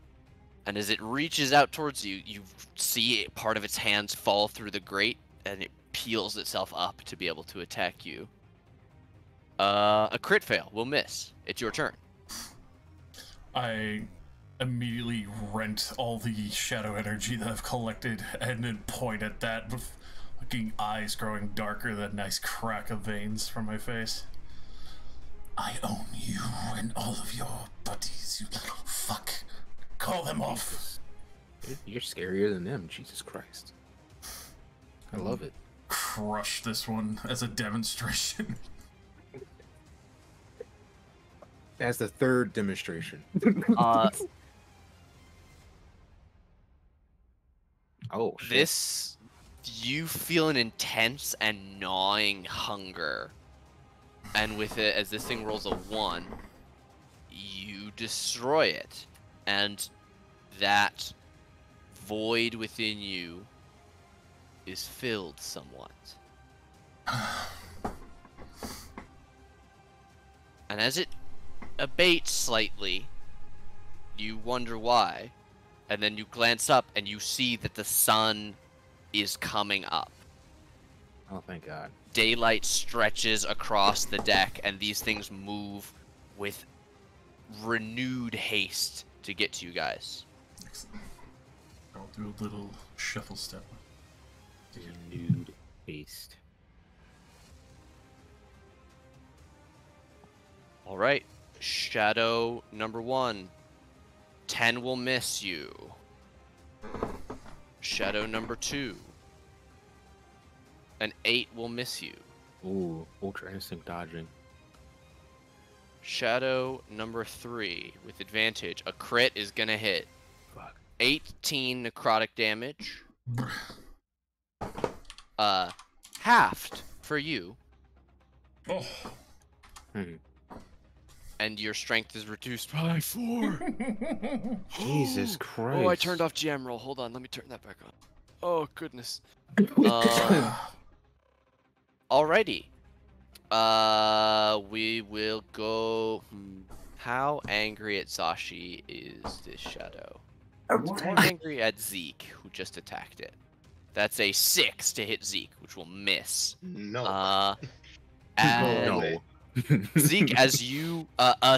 And as it reaches out towards you, you see part of its hands fall through the grate, and it peels itself up to be able to attack you. A crit fail will miss. It's your turn.
I immediately rent all the shadow energy that I've collected and then point at that with fucking eyes growing darker, that nice crack of veins from my face. I own you and all of your buddies, you little fuck. Call them off.
You're scarier than them, Jesus Christ. I love it.
Crush this one as a demonstration.
That's the third demonstration. Oh, shit.
This, you feel an intense and gnawing hunger. And with it, as this thing rolls a 1, you destroy it. And that void within you is filled somewhat. And as it abates slightly, you wonder why. And then you glance up and you see that the sun is coming up.
Oh, thank God.
Daylight stretches across the deck, and these things move with renewed haste to get to you guys.
Excellent. I'll do a little shuffle step.
Nude beast.
All right, shadow number 1. 10 will miss you. Shadow number 2. An 8 will miss you.
Ooh, ultra instinct dodging.
Shadow number 3 with advantage. A crit is gonna hit.
Fuck.
18 necrotic damage. Halved for you.
Oh.
And your strength is reduced by 4.
Jesus Christ.
Oh, I turned off jam roll. Hold on, let me turn that back on. Oh, goodness. Alrighty. We will go... How angry at Zashi is this shadow? It's more angry at Zeke, who just attacked it. That's a 6 to hit Zeke, which will miss.
No.
And
No.
Zeke, as you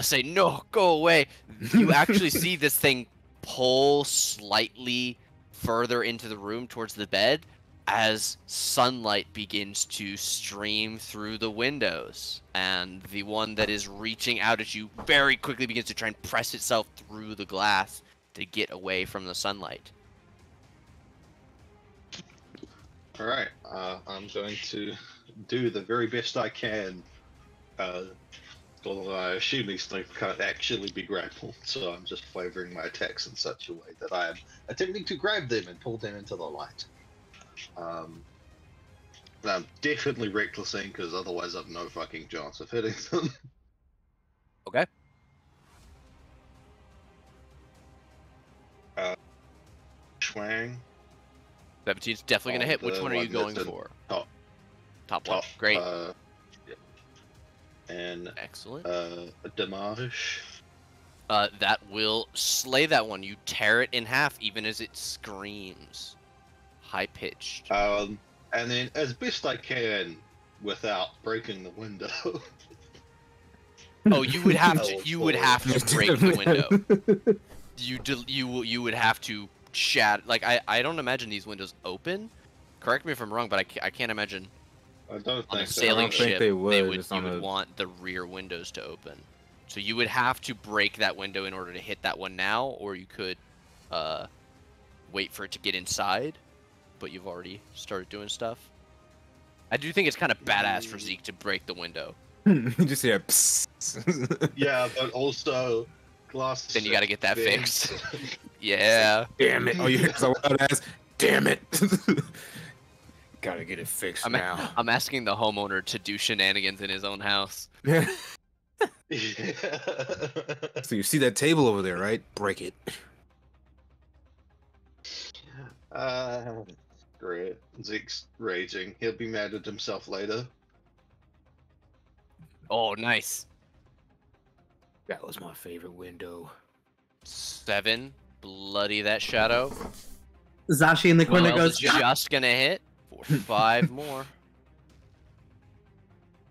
say, no, go away, you actually see this thing pull slightly further into the room towards the bed as sunlight begins to stream through the windows. And the one that is reaching out at you very quickly begins to try and press itself through the glass to get away from the sunlight.
Alright, I'm going to do the very best I can. Although I assume these things can't actually be grappled, so I'm just flavoring my attacks in such a way that I am attempting to grab them and pull them into the light. I'm definitely recklessing, because otherwise I've no fucking chance of hitting them.
Okay.
Schwang.
17's definitely going to hit. Which
The
one are you
one
going
that's in
for?
top.
Top one. Great.
Yeah. And
Excellent.
Damage.
That will slay that one. You tear it in half, even as it screams. High pitched.
And then, as best I can, without breaking the window,
Oh, you would have to.
Oh,
You would
boy.
have to break the window. You would have to shatter. Like I don't imagine these windows open. Correct me if I'm wrong, but I can't imagine
I don't
on a
think so.
sailing
I don't think
ship
they would, just
you
on
would
a-
want the rear windows to open. So you would have to break that window in order to hit that one now, or you could wait for it to get inside. But you've already started doing stuff. I do think it's kind of badass for Zeke to break the window.
You just hear psst.
Yeah, but also glass.
Then you got to get that
vents.
fixed. Yeah.
Damn it! Oh, you hear so loud ass. Damn it! Gotta get it fixed now.
I'm asking the homeowner to do shenanigans in his own house.
Yeah.
So you see that table over there, right? Break it.
Great. Zeke's raging. He'll be mad at himself later.
Oh, nice.
That was my favorite window.
7. Bloody that shadow.
Zashi in the corner
Well,
goes,
just gonna hit for 5 more.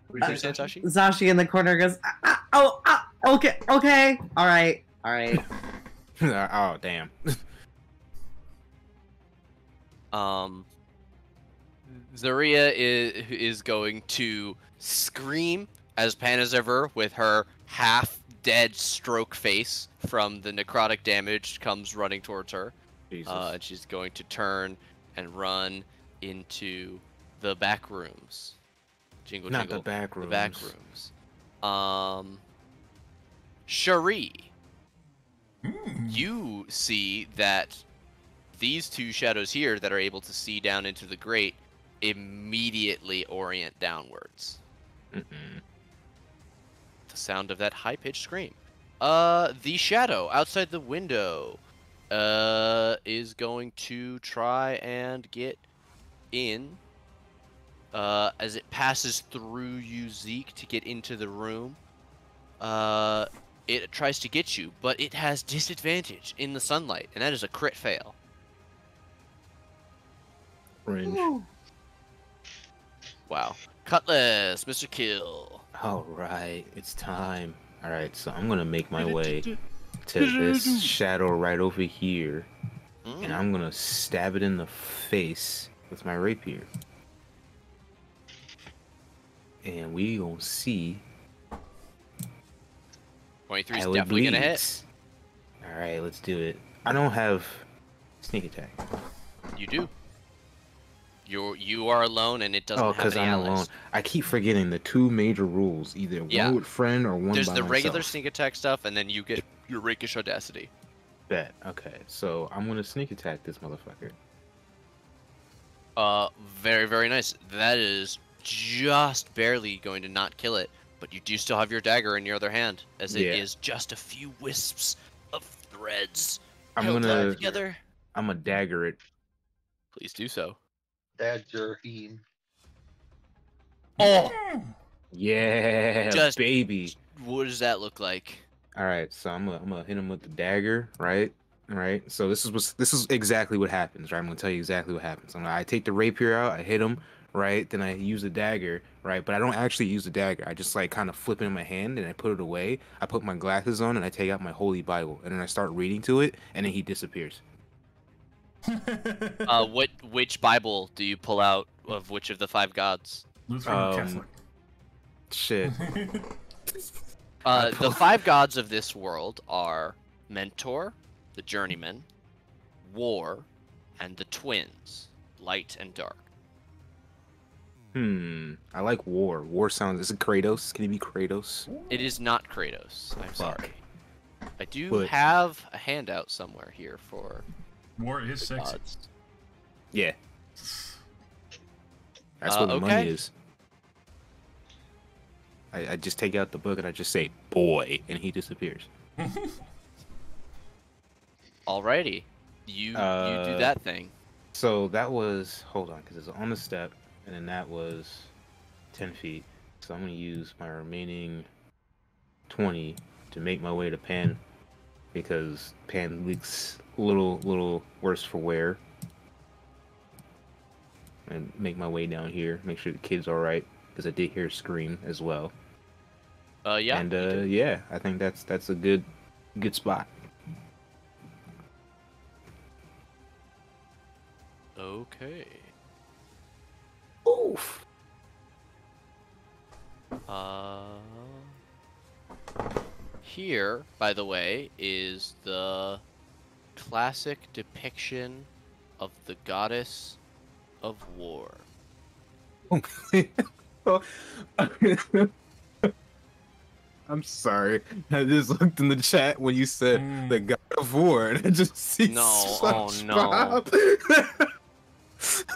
What did you say, Tashi?
Zashi in the corner goes, okay, all right.
Oh damn.
Zaria is going to scream as Panazever, with her half-dead stroke face from the necrotic damage, comes running towards her.
Jesus.
And she's going to turn and run into the back rooms. Jingle,
Not
jingle.
the back rooms.
The back rooms. Cherie, you see that these two shadows here that are able to see down into the grate immediately orient downwards.
Mm-mm.
The sound of that high-pitched scream. The shadow outside the window is going to try and get in as it passes through you, Zeke, to get into the room. It tries to get you, but it has disadvantage in the sunlight, and that is a crit fail.
Cringe.
Wow. Cutlass, Mr. Kill.
All right, it's time. All right, so I'm gonna make my way to this shadow right over here, and I'm gonna stab it in the face with my rapier. And we gonna see
23 is
how it
definitely gonna hit.
bleeds. All right, let's do it. I don't have sneak attack.
You do. You are alone, and it doesn't
Oh,
have
because
any
I'm
allies.
alone. I keep forgetting the two major rules: either
Yeah.
one with friend or one
There's
by
the regular
myself.
sneak attack stuff, and then you get your rakish audacity.
Bet. Okay, so I'm gonna sneak attack this motherfucker.
Very, very nice. That is just barely going to not kill it, but you do still have your dagger in your other hand, as it
Yeah.
is just a few wisps of threads
I'm
held
gonna
together.
I'm a dagger it.
Please do so.
Dagger him.
Oh,
Yeah,
Just-
baby.
what does that look like?
All right, so I'm gonna hit him with the dagger, right? All right. So this is exactly what happens, right? I'm gonna tell you exactly what happens. I take the rapier out, I hit him, right? Then I use the dagger, right? But I don't actually use the dagger. I just like kind of flip it in my hand and I put it away. I put my glasses on and I take out my holy Bible and then I start reading to it and then he disappears.
Which Bible do you pull out of which of the 5 gods?
Lutheran or Catholic?
Shit.
The 5 gods of this world are Mentor, the Journeyman, War, and the Twins, Light and Dark.
I like war. War sounds. Is it Kratos? Can it be Kratos?
It is not Kratos. I'm
Fuck.
sorry. I do
But-
have a handout somewhere here for
War is
the
sexy.
gods.
Yeah. That's where the money
okay.
is. I just take out the book and I just say boy and he disappears.
Alrighty, you do that thing.
So that was, hold on, because it's on the step, and then that was 10 feet. So I'm going to use my remaining 20 to make my way to Pan, because Pan looks a little worse for wear. And make my way down here, make sure the kid's alright, because I did hear a scream as well.
Yeah.
And
you do.
yeah, I think that's a good spot.
Okay.
Oof.
Here, by the way, is the classic depiction of the goddess of war.
I'm sorry. I just looked in the chat when you said the God of War, and I just see
No, oh no.
SpongeBob.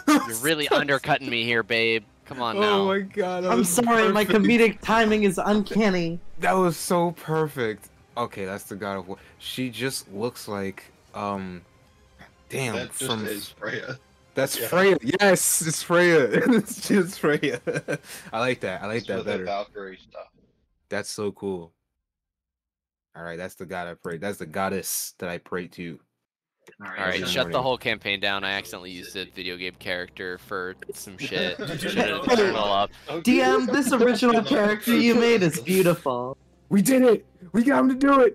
You're really undercutting me here, babe. Come on now.
Oh my god. that
I'm
was
sorry, my
perfect.
comedic timing is uncanny.
That was so perfect. Okay, that's the God of War. She just looks like damn
That just
from
is Freya.
that's
Yeah.
Freya. Yes, it's Freya. It's just Freya. I like that. I like
Just
that
with the
better.
Valkyrie stuff.
That's so cool. All right, that's the god I pray. That's the goddess that I pray to.
Alright,
Every
shut the
morning.
whole campaign down. I accidentally used a video game character for some shit.
Did you
Should've
know
turned it
that?
all up.
Okay.
DM, this original character you made is beautiful.
We did it. We got him to do it.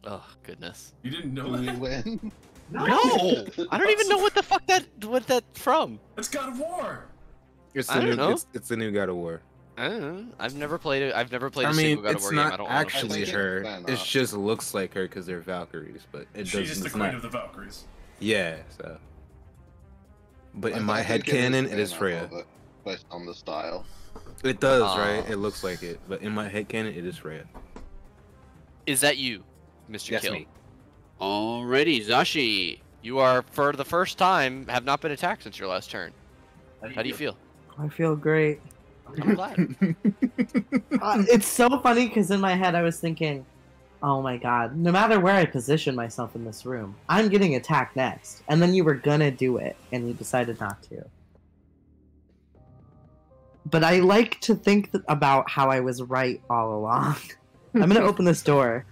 Oh, goodness.
You didn't know
Do we
that?
win?
No! I don't even know what the fuck what that's from.
It's God of War.
It's
I
the
don't
new.
know.
It's the new God of War.
I don't know. I've never played it. I've never played
I
a
mean,
single God of
it's
War game. I
not
don't want to
actually
think it's
her.
fan
It
art.
just looks like her because they're Valkyries, but it
She's
doesn't.
just the
It's
queen
not.
of the Valkyries.
Yeah. So. But in
I
my head
think
canon,
is
it is
fan
Freya.
art of it, based on the style.
It does, right?
Ah.
It looks like it, but in my head canon, it is Freya.
Is that you, Mr.
Yes,
Kill?
me.
Alrighty, Zashi. You are, for the first time, have not been attacked since your last turn. How do you feel?
I feel great.
I'm glad.
It's so funny because in my head I was thinking, oh my god, no matter where I position myself in this room, I'm getting attacked next. And then you were gonna do it, and you decided not to. But I like to think about how I was right all along. I'm gonna open this door.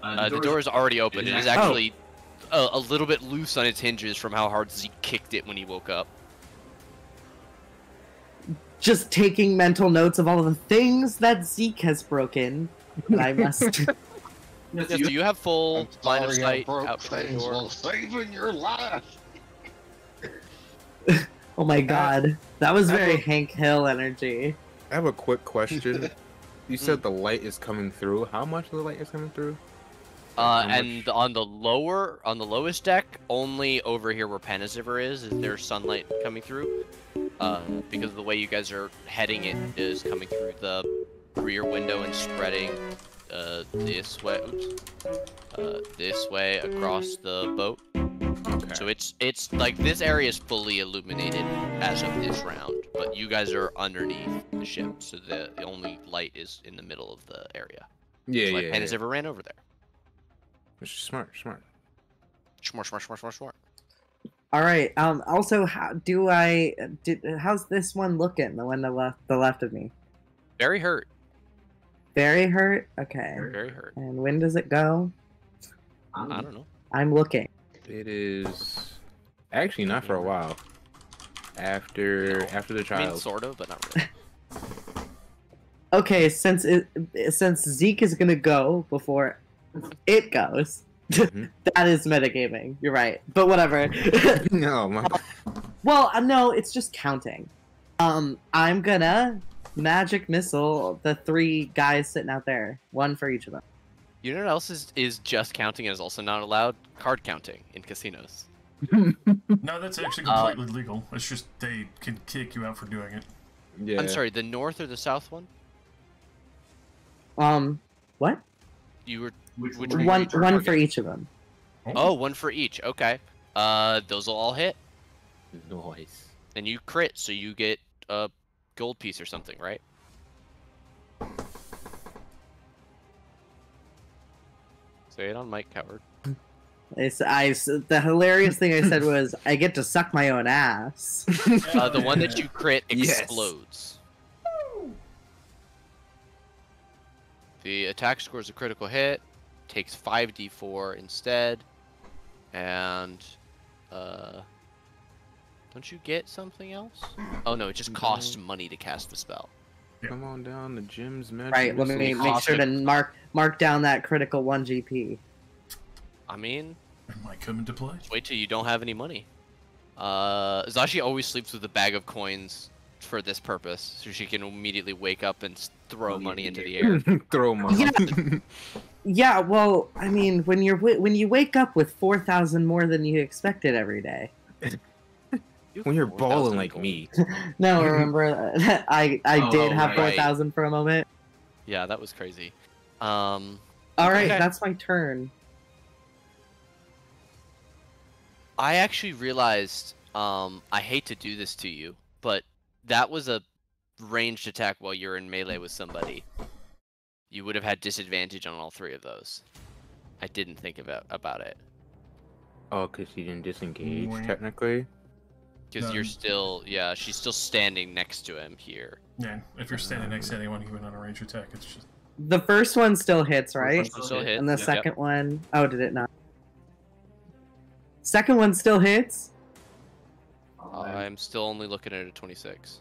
The door is already open. It is actually a little bit loose on its hinges from how hard Zeke kicked it when he woke up.
Just taking mental notes of all of the things that Zeke has broken. And I must.
Yes, do you have full
I'm
line of
sorry I
sight
broke
out from the
things
door?
while saving your life.
Oh my god. That was very
I-
Hank Hill energy.
I have a quick question. You said the light is coming through. How much of the light is coming through? How
And
much?
on the lowest deck, only over here where Panaziver is there sunlight coming through. Because of the way you guys are heading, it is coming through the rear window and spreading this way. Oops. This way across the boat.
Okay.
So it's like this area is fully illuminated as of this round, but you guys are underneath the ship, so the only light is in the middle of the area.
Yeah,
That's why
yeah.
Panaziver ran over there.
Which is smart.
Smart.
Alright, also, how's this one looking? The one the left of me?
Very hurt.
Very hurt? Okay.
Very hurt.
And when does it go?
I don't know.
I'm looking.
It is actually not for a while. After the
I mean,
trials.
sort of, but not really.
Okay, since Zeke is gonna go before it goes,
Mhm.
that is metagaming. You're right, but whatever.
No, my.
Well, no, it's just counting. I'm gonna magic missile the 3 guys sitting out there, 1 for each of them.
You know what else is just counting and is also not allowed? Card counting in casinos.
No, that's actually completely legal. It's just they can kick you out for doing it.
Yeah.
I'm sorry, the north or the south one?
What?
You were which
One for each of them.
Oh, 1 for each. Okay. Those will all hit,
Noise.
and you crit, so you get a gold piece or something, right? Say it on mic, coward.
The hilarious thing I said was, I get to suck my own ass.
The one that you crit
Yes.
explodes. The attack scores a critical hit, takes 5d4 instead, and Don't you get something else? Oh no, it just costs money to cast the spell.
Come on down to Jim's magic.
Right, let me
It
make
costs
sure
a-
to mark down that critical 1 GP.
I mean,
It might come into play.
wait till you don't have any money. Zashi always sleeps with a bag of coins for this purpose, so she can immediately wake up and throw money into the air.
Throw money.
Yeah. Yeah, well, I mean, when you wake up with 4,000 more than you expected every day.
When you're
4,000
balling like
gold.
me.
No, remember I did have
right.
4,000 for a moment.
Yeah, that was crazy.
All right,
Okay.
that's my turn.
I actually realized, I hate to do this to you, but that was a ranged attack while you're in melee with somebody. You would have had disadvantage on all 3 of those. I didn't think about it.
Oh, because she didn't disengage,
Wait.
technically?
Because you're
None.
still, yeah, she's still standing next to him here.
Yeah, if you're standing next to anyone even on a range attack, it's just
The first one still hits, right?
First one still hit.
And the
Yep.
second one, oh, did it not? Second one still hits.
I'm still only looking at a 26.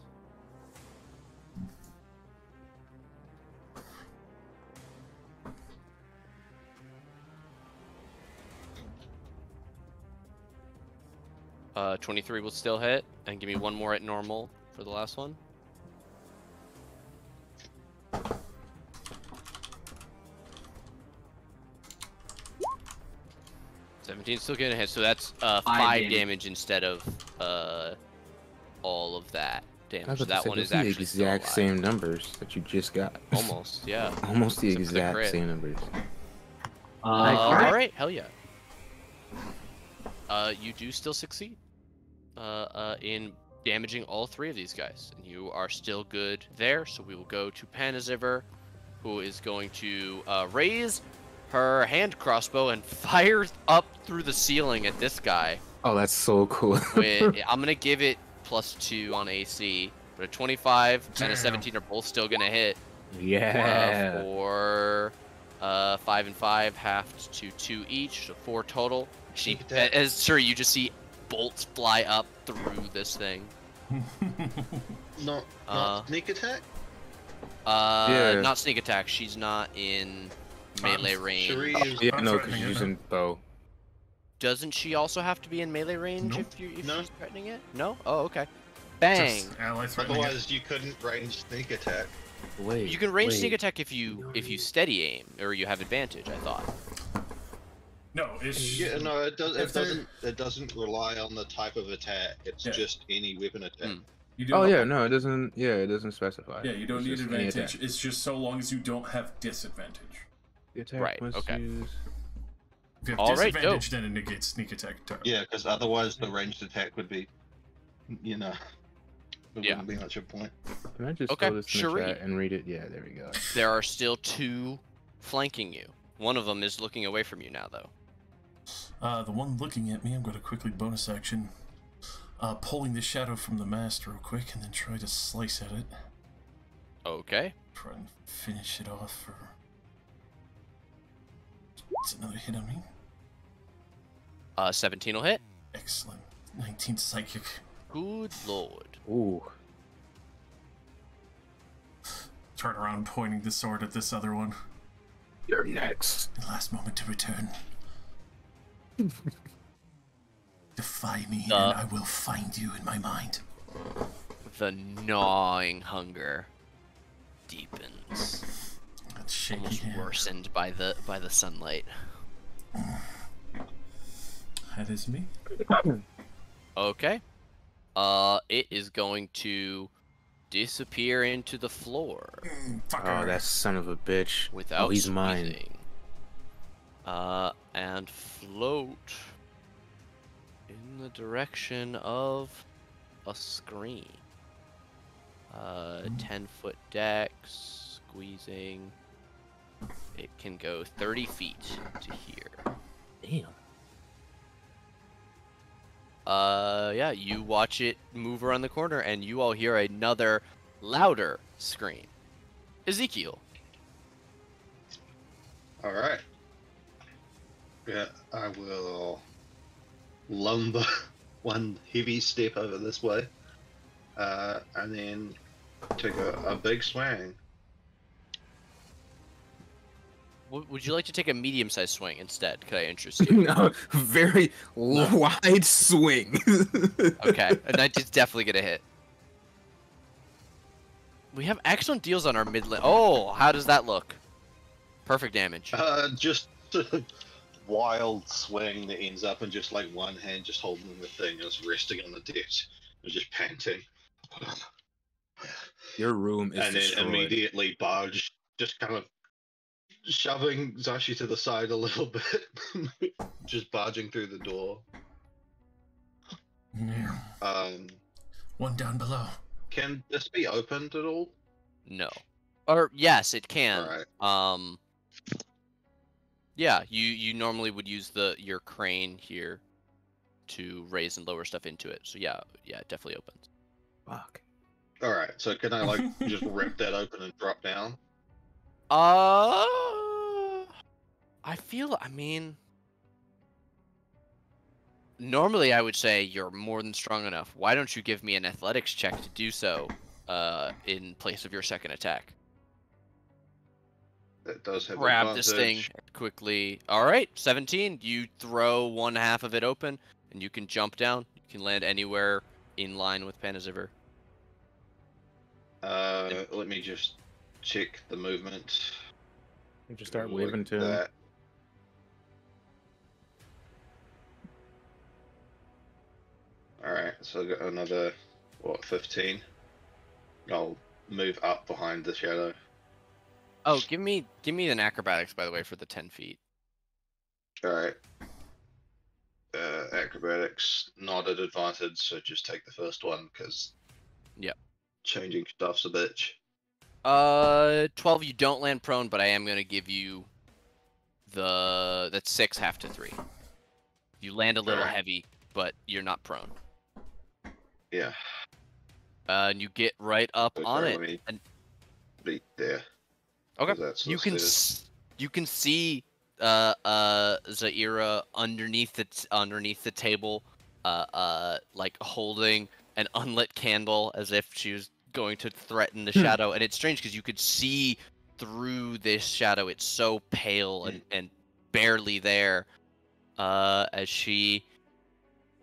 Uh, 23 will still hit, and give me one more at normal for the last one. Seventeen's still gonna hit, so that's 5
damage.
damage instead of all of that
I
damage.
was
So
about to
that
say,
one
those
is
are the
actually still
exact
alive.
same numbers that you just got.
Almost, yeah.
Almost the
Except for the
exact
crit.
same numbers.
Alright.
Alright, hell yeah. You do still succeed in damaging all 3 of these guys. And you are still good there, so we will go to Panaziver, who is going to raise her hand crossbow and fire up through the ceiling at this guy.
Oh, that's so cool.
I'm going to give it +2 on AC, but a 25 and a
Damn.
17 are both still going to hit.
Yeah.
For 5 and 5, halved to 2 each, so 4 total.
Sneak attack.
As sure, you just see bolts fly up through this thing.
Not
Uh,
sneak attack.
Yeah.
Not sneak attack. She's not in melee range.
Cherie is
Yeah,
I'm
no,
threatening
because
it,
you're
no.
using bow.
Doesn't she also have to be in melee range
Nope.
if
No.
she's threatening it? No. Oh, okay. Bang.
just ally threatening it.
otherwise you couldn't range sneak attack.
Wait.
You can range
wait.
sneak attack if you steady aim or you have advantage. I thought.
No, it's
Yeah, no, it does.
If
It
they're-
doesn't. It doesn't rely on the type of attack. It's
Yeah.
just any weapon attack.
Hmm.
you do.
Oh yeah, no, it doesn't. Yeah, it doesn't specify.
Yeah, you don't
It's
need
just any
advantage.
attack.
It's just so long as you don't have disadvantage.
The attack
Right,
must
okay.
use-
If you have
All right,
disadvantage, then it negates sneak attack.
Yeah, because otherwise the ranged attack would be, you know, it
Yeah.
wouldn't be much of a point.
Can I just
Okay,
throw this in
Cherie.
the chat and read it? Yeah, there we go.
There are still 2 flanking you. One of them is looking away from you now, though.
The one looking at me, I'm going to quickly bonus action, pulling the shadow from the mast real quick, and then try to slice at it.
Okay.
Try and finish it off. For it's another hit on me.
17 will hit.
Excellent. 19 psychic.
Good lord.
Ooh.
Turn around, pointing the sword at this other one.
You're next.
The last moment to return. Defy me,
Uh.
and I will find you in my mind.
The gnawing hunger deepens,
That shaky
almost
hand.
worsened by the sunlight.
That is me.
Okay. It is going to disappear into the floor
Fucker.
Oh, that son of a bitch.
without
Oh, he's mine.
squeezing. And float in the direction of a screen. 10-foot dex, squeezing. It can go 30 feet to here.
Damn.
Yeah, you watch it move around the corner, and you all hear another louder scream. Ezekiel.
All right. Yeah, I will lumber one heavy step over this way, and then take a big swing.
Would you like to take a medium-sized swing instead? Could I interest you?
No, very wide swing.
Okay, a 19's definitely gonna hit. We have excellent deals on our mid lane. Oh, how does that look? Perfect damage.
Just wild swing that ends up in just like one hand just holding the thing and it's resting on the desk. It's just panting.
Your room is
And then
destroyed.
immediately barge, just kind of shoving Zashi to the side a little bit, just barging through the door.
One down below.
Can this be opened at all?
No. Or yes, it can.
Alright.
Yeah, you normally would use your crane here to raise and lower stuff into it. So yeah, it definitely opens.
Fuck.
Alright, so can I like just rip that open and drop down?
I mean, normally I would say you're more than strong enough. Why don't you give me an athletics check to do so, in place of your second attack?
That does have
Grab this thing
advantage.
quickly. All right, 17. You throw one half of it open, and you can jump down. You can land anywhere in line with Panazivir.
Let me just check the movement.
You just start
Like
waving to him.
that. Alright, so I got another, 15? I'll move up behind the shadow.
Oh, give me an acrobatics, by the way, for the 10 feet.
Alright. Acrobatics, not at advantage, so just take the first one, because...
Yep.
Changing stuff's a bitch.
12. You don't land prone, but I am gonna give you that's 6 half to 3. You land a little
Alright.
heavy, but you're not prone.
Yeah.
And you get right up
Okay,
on
let
it.
me
And
be there.
okay,
'cause that's
you can
listed as-
you can see Zaira underneath the table, like holding an unlit candle as if she was going to threaten the shadow. And it's strange because you could see through this shadow. It's so pale and barely there. As she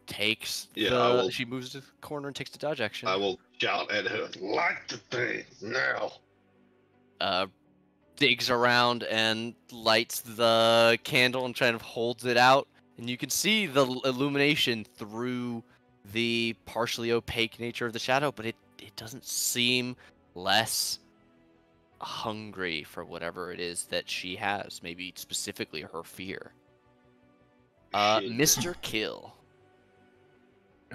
takes she moves to the corner and takes the dodge action.
I will shout at her, light the thing, now!
Digs around and lights the candle and kind of holds it out, and you can see the illumination through the partially opaque nature of the shadow, but it doesn't seem less hungry for whatever it is that she has, maybe specifically her fear.
Shit.
Mr. Kill,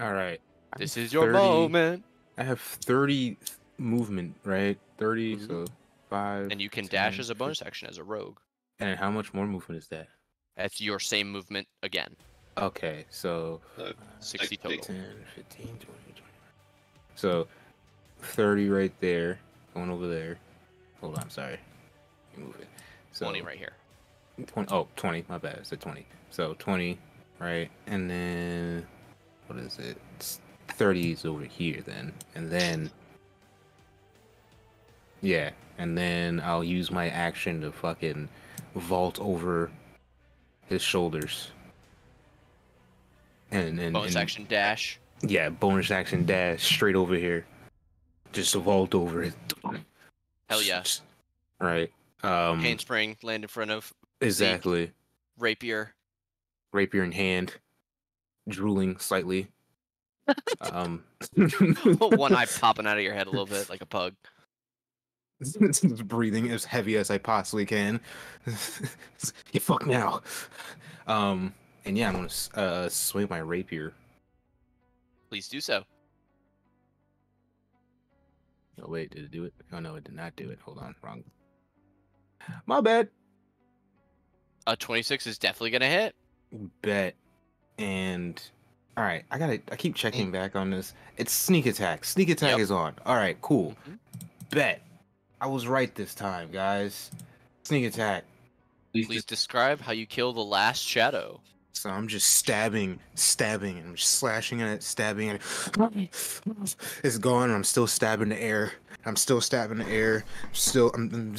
All right.
this is your moment.
I have 30 movement, right? 30,
Mhm.
so 5.
And you can
10,
dash as a
15.
bonus action as a rogue.
And how much more movement is that?
That's your same movement again.
Okay, so
60 total.
10, 15, 20, 20. So 30 right there, going over there. Hold on, sorry. Let me move it. So
20 right here.
20, 20, my bad. I said 20. So 20, right? And then, what is it? It's 30 is over here then. And then, yeah. And then I'll use my action to fucking vault over his shoulders. And
Bonus action dash.
Yeah, bonus action dash straight over here. Just vault over it.
Hell yeah.
Right.
Handspring, land in front of
Exactly.
rapier.
Rapier in hand. Drooling slightly.
One eye popping out of your head a little bit like a pug.
Breathing as heavy as I possibly can. You fuck now. And yeah, I'm gonna swing my rapier.
Please do so.
Oh wait, did it do it? Oh no, it did not do it. Hold on, wrong. My bad.
A 26 is definitely gonna hit.
Bet. And all right, I keep checking back on this. It's sneak attack. Sneak attack
Yep.
is on. All right, cool.
Mhm.
Bet. I was right this time, guys. Sneak attack.
Please describe how you kill the last shadow.
So I'm just stabbing, and I'm just slashing at it, stabbing at it. It's gone, and I'm still stabbing the air. I'm just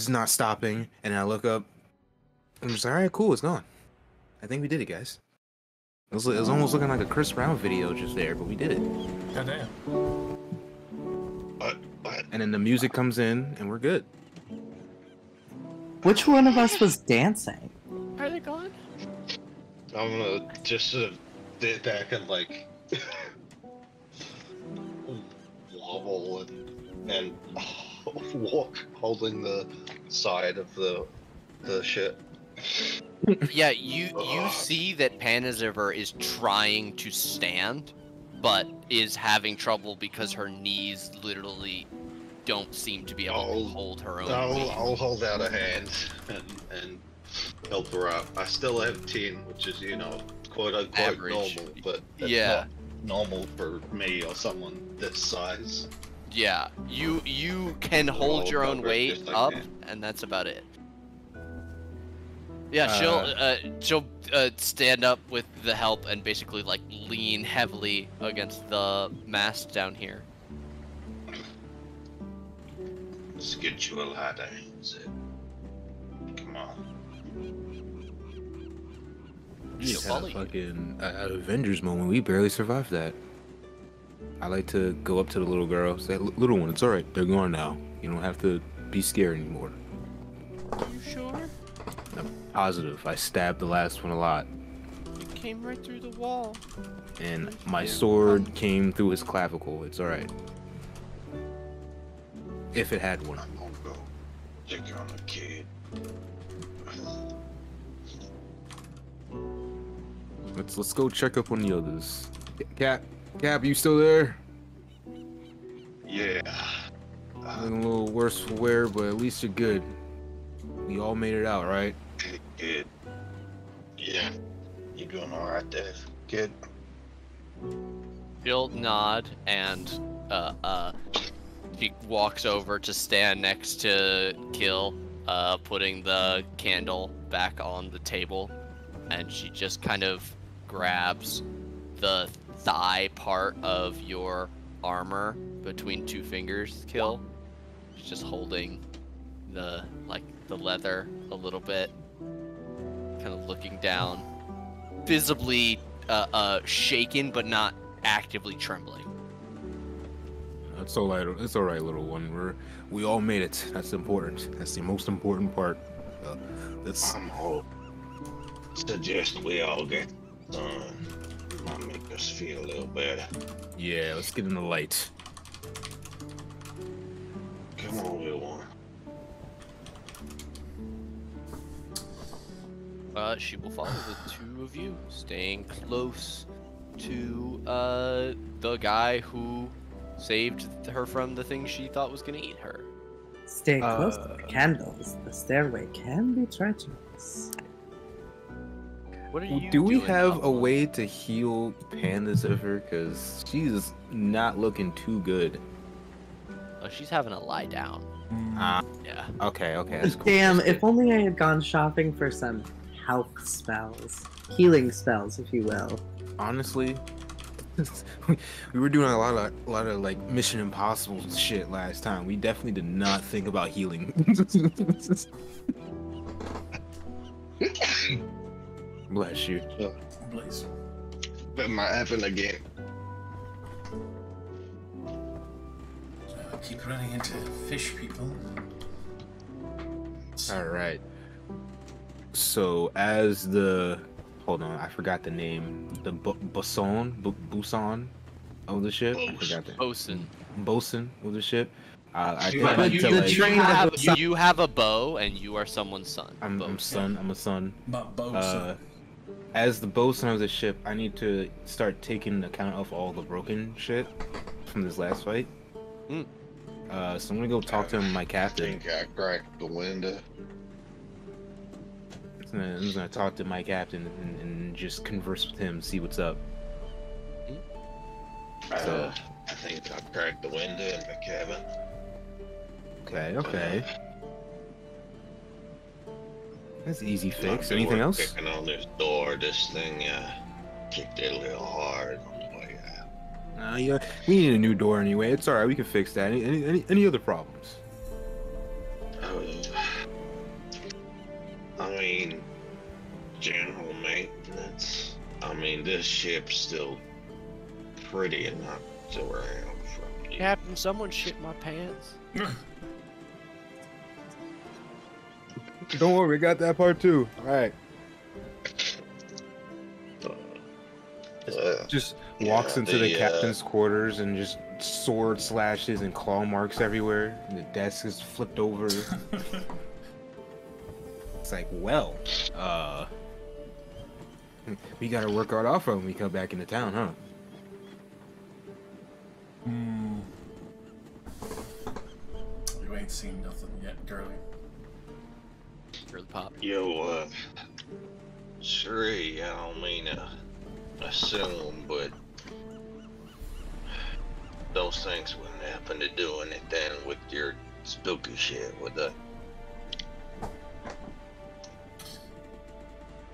not stopping. And I look up. I'm just like, all right, cool, it's gone. I think we did it, guys. It was almost looking like a Chris Brown video just there, but we did it.
Goddamn.
What?
And then the music comes in, and we're good.
Which one of us was dancing?
Are they gone?
I'm gonna just sort of sit back and like wobble and walk, holding the side of the ship.
Yeah, you see that Panaziver is trying to stand, but is having trouble because her knees literally don't seem to be able to hold her own weight.
I'll hold out a hand and help her up. I still have 10, which is, quote unquote
Average.
normal, but it's
Yeah.
not normal for me or someone this size.
Yeah, you can hold your own
over
weight
just like
up,
that.
and that's about it. Yeah, she'll stand up with the help and basically like lean heavily against the mast down here.
Let's get you a ladder. Come on.
She'll
Just
follow
had
you.
a fucking Avengers moment. We barely survived that. I like to go up to the little girl, say, "Little one, it's all right. They're gone now. You don't have to be scared anymore."
You sure?
I'm positive. I stabbed the last one a lot,
You came right through the wall.
and my sword came through his clavicle. It's all right. If it had one.
I'm gonna go check on the kid.
Let's go check up on the others. Cap, you still there?
Yeah.
Looking a little worse for wear, but at least you're good. We all made it out, right?
Good. Yeah. You doing all right there, kid?
She'll nod and she walks over to stand next to Kill, putting the candle back on the table, and she just kind of grabs the thigh part of your armor between two fingers, Kill. She's just holding the leather a little bit, kind of looking down, visibly shaken but not actively trembling.
It's all right. It's all right, little one. We all made it. That's important. That's the most important part. Let's.
I'm hope. Suggest we all get sun. Might make us feel a little better.
Yeah, let's get in the light.
Come on, little one.
She will follow the two of you, staying close to the guy who saved her from the thing she thought was gonna eat her.
Stay close to the candles. The stairway can be treacherous.
What are you
Do we
doing,
have a
Pablo?
way to heal Panaziver? Because she's not looking too good.
Oh, she's having a lie down.
Ah,
Yeah.
okay, that's cool.
Damn, if only I had gone shopping for some health spells. Healing spells, if you will.
Honestly, we were doing a lot of like Mission Impossible shit last time. We definitely did not think about healing. Bless you.
Blaze.
That might happen again.
Keep running into fish people.
All right. So as hold on, I forgot the name. The bosun of the ship. I forgot that. Bosun of the ship. I think
But
I
you,
tell, like,
you have a bow, and you are someone's son.
I'm a son.
Not boats.
As the bosun of the ship, I need to start taking account of all the broken shit from this last fight.
Mm.
So I'm gonna go talk to my
I
captain.
think I cracked the window.
I'm just gonna talk to my captain and just converse with him, see what's up. So-
I think I cracked the window in the cabin.
Okay. That's easy
I've
fix.
been
Anything else?
Kicking on this door, this thing kicked it a little hard on the way out.
Yeah, we need a new door anyway. It's alright, we can fix that. Any other problems?
I mean, general maintenance. I mean, this ship's still pretty knocked around from you.
Captain, someone shit my pants.
Don't worry, we got that part too. Alright. Just walks into the captain's quarters and just sword slashes and claw marks everywhere. And the desk is flipped over. It's like, well, we gotta work out off when we come back into town, huh?
You ain't seen nothing yet, girlie.
Girly pop.
Yo, Sheree, I don't mean to assume, but those things wouldn't happen to do anything with your spooky shit, would they?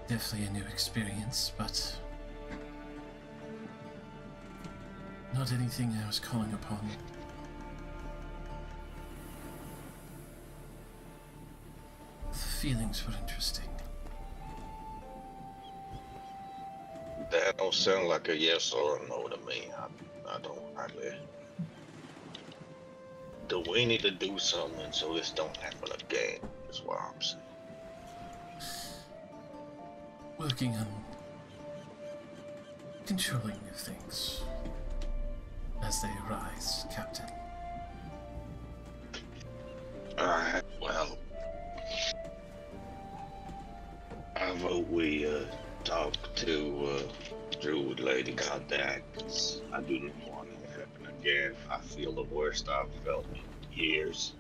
Definitely a new experience, but not anything I was calling upon. The feelings were interesting.
That don't sound like a yes or a no to me. I don't really. Do we need to do something so this don't happen again? Is what I'm saying.
Working on controlling new things as they arise, Captain.
Alright, well, I vote we talk to Druid Lady about that, 'cause I do not want it to happen again. I feel the worst I've felt in years.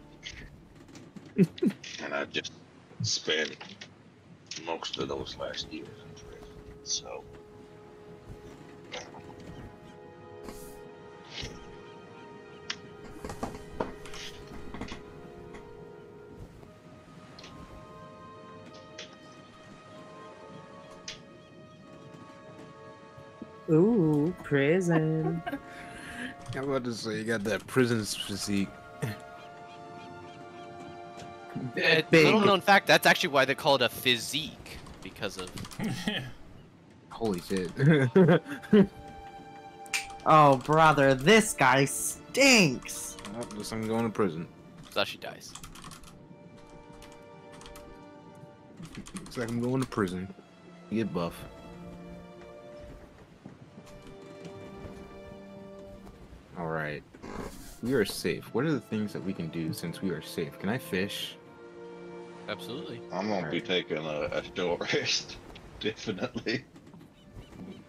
And I just spent most of those last years in prison, so.
Ooh, prison.
I'm about to say, you got that prison physique.
Big.
Little known fact, that's actually why they call it a physique, because of...
Holy shit.
Oh, brother, this guy stinks.
Well, guess I'm going to prison.
So she dies.
Looks like I'm going to prison. Get buff. Alright. We are safe. What are the things that we can do since we are safe? Can I fish?
Absolutely.
I'm gonna be taking a short rest, definitely.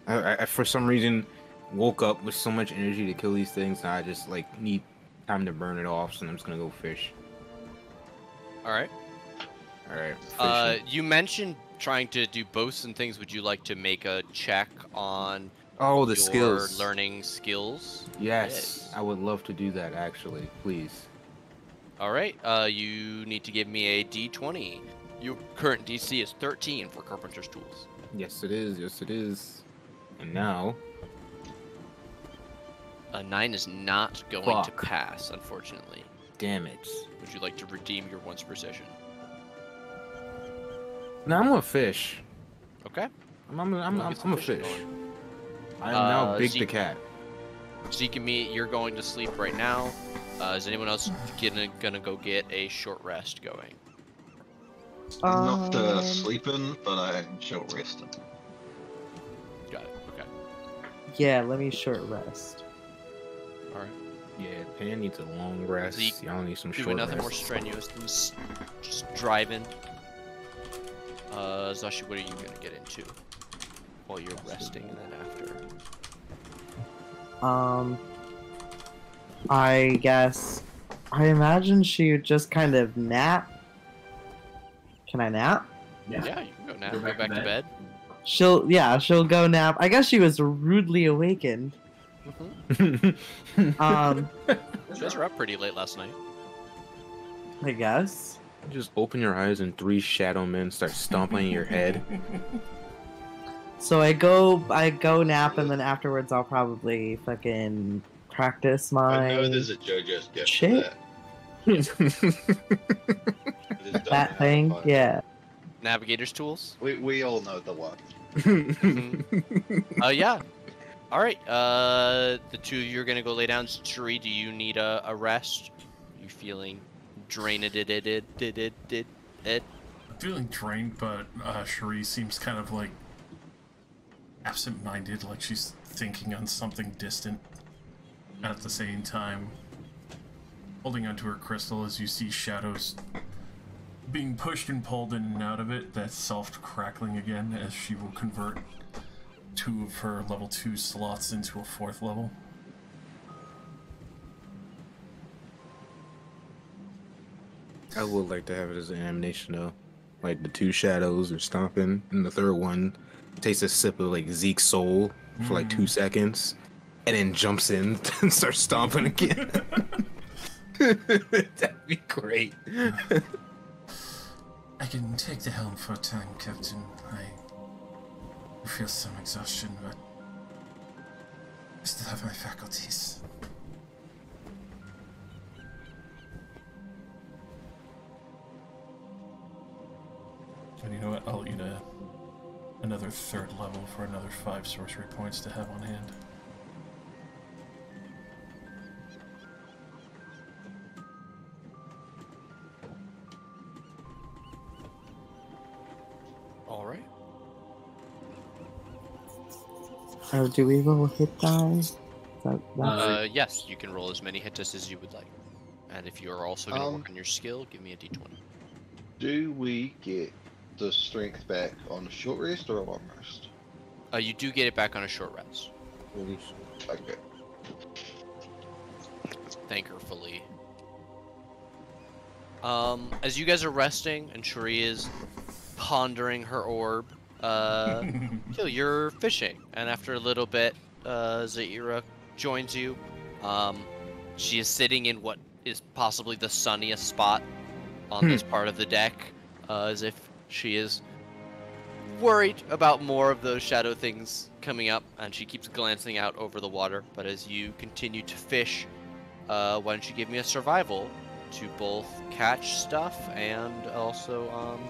I for some reason woke up with so much energy to kill these things and I just like need time to burn it off, so I'm just gonna go fish.
Alright.
Alright.
You mentioned trying to do boasts and things. Would you like to make a check on
Oh, the
your
skills.
learning skills?
Yes, I would love to do that actually. Please.
Alright, you need to give me a d20. Your current DC is 13 for Carpenter's Tools.
Yes, it is. Yes, it is. And now,
A 9 is not going to
Fuck.
pass, unfortunately.
damn it.
Would you like to redeem your once precision?
Now I'm gonna fish.
Okay.
I'm
We'll get some
a
fishing
fish.
going.
I am now Big the
Zeke-
cat.
Zeke and me, you're going to sleep right now. Is anyone else gonna go get a short rest going?
Not
Um,
sleeping, but I'm short resting.
Got it. Okay.
Yeah, let me short rest.
All right.
Yeah, Pan needs a long rest.
Zeke,
Y'all need some short
Doing nothing more
rest.
strenuous than just driving. Zashi, what are you gonna get into while you're resting, and then after?
I guess. I imagine she would just kind of nap. Can I nap?
Yeah, you can go now.
Go
Go
back
back
to
to
bed.
bed.
She'll go nap. I guess she was rudely awakened.
You
Um,
guys were up pretty late last night.
I guess.
Just open your eyes and 3 shadow men start stomping your head.
So I go nap, and then afterwards I'll probably fucking practice
I know
my
there's a JoJo's gift for
shit.
that. It is done
That
now.
thing,
fine.
yeah.
Navigator's tools.
We all know the one.
Yeah. All right. The two of you are gonna go lay down. Shuri, do you need a rest? You feeling drained? It.
I'm feeling drained, but Cherie seems kind of like absent-minded, like she's thinking on something distant. And at the same time, holding onto her crystal as you see shadows being pushed and pulled in and out of it, that soft crackling again as she will convert 2 of her level 2 slots into a 4th level.
I would like to have it as an animation though. Like the 2 shadows are stomping, and the third one takes a sip of like Zeke's soul for like 2 seconds, and then jumps in and starts stomping again. That'd be great.
I can take the helm for a time, Captain. I feel some exhaustion, but I still have my faculties. And you know what? I'll eat another 3rd level for another 5 sorcery points to have on hand.
All right.
Do we roll hit die?
Yes, you can roll as many hit dice as you would like. And if you are also going to work on your skill, give me a d20.
Do we get the strength back on a short rest or a long rest?
You do get it back on a short rest.
Okay.
Thankfully. As you guys are resting and Shuri is pondering her orb, Kill, you're fishing, and after a little bit, Zaira joins you. She is sitting in what is possibly the sunniest spot on this part of the deck, as if she is worried about more of those shadow things coming up, and she keeps glancing out over the water. But as you continue to fish, why don't you give me a survival to both catch stuff and also,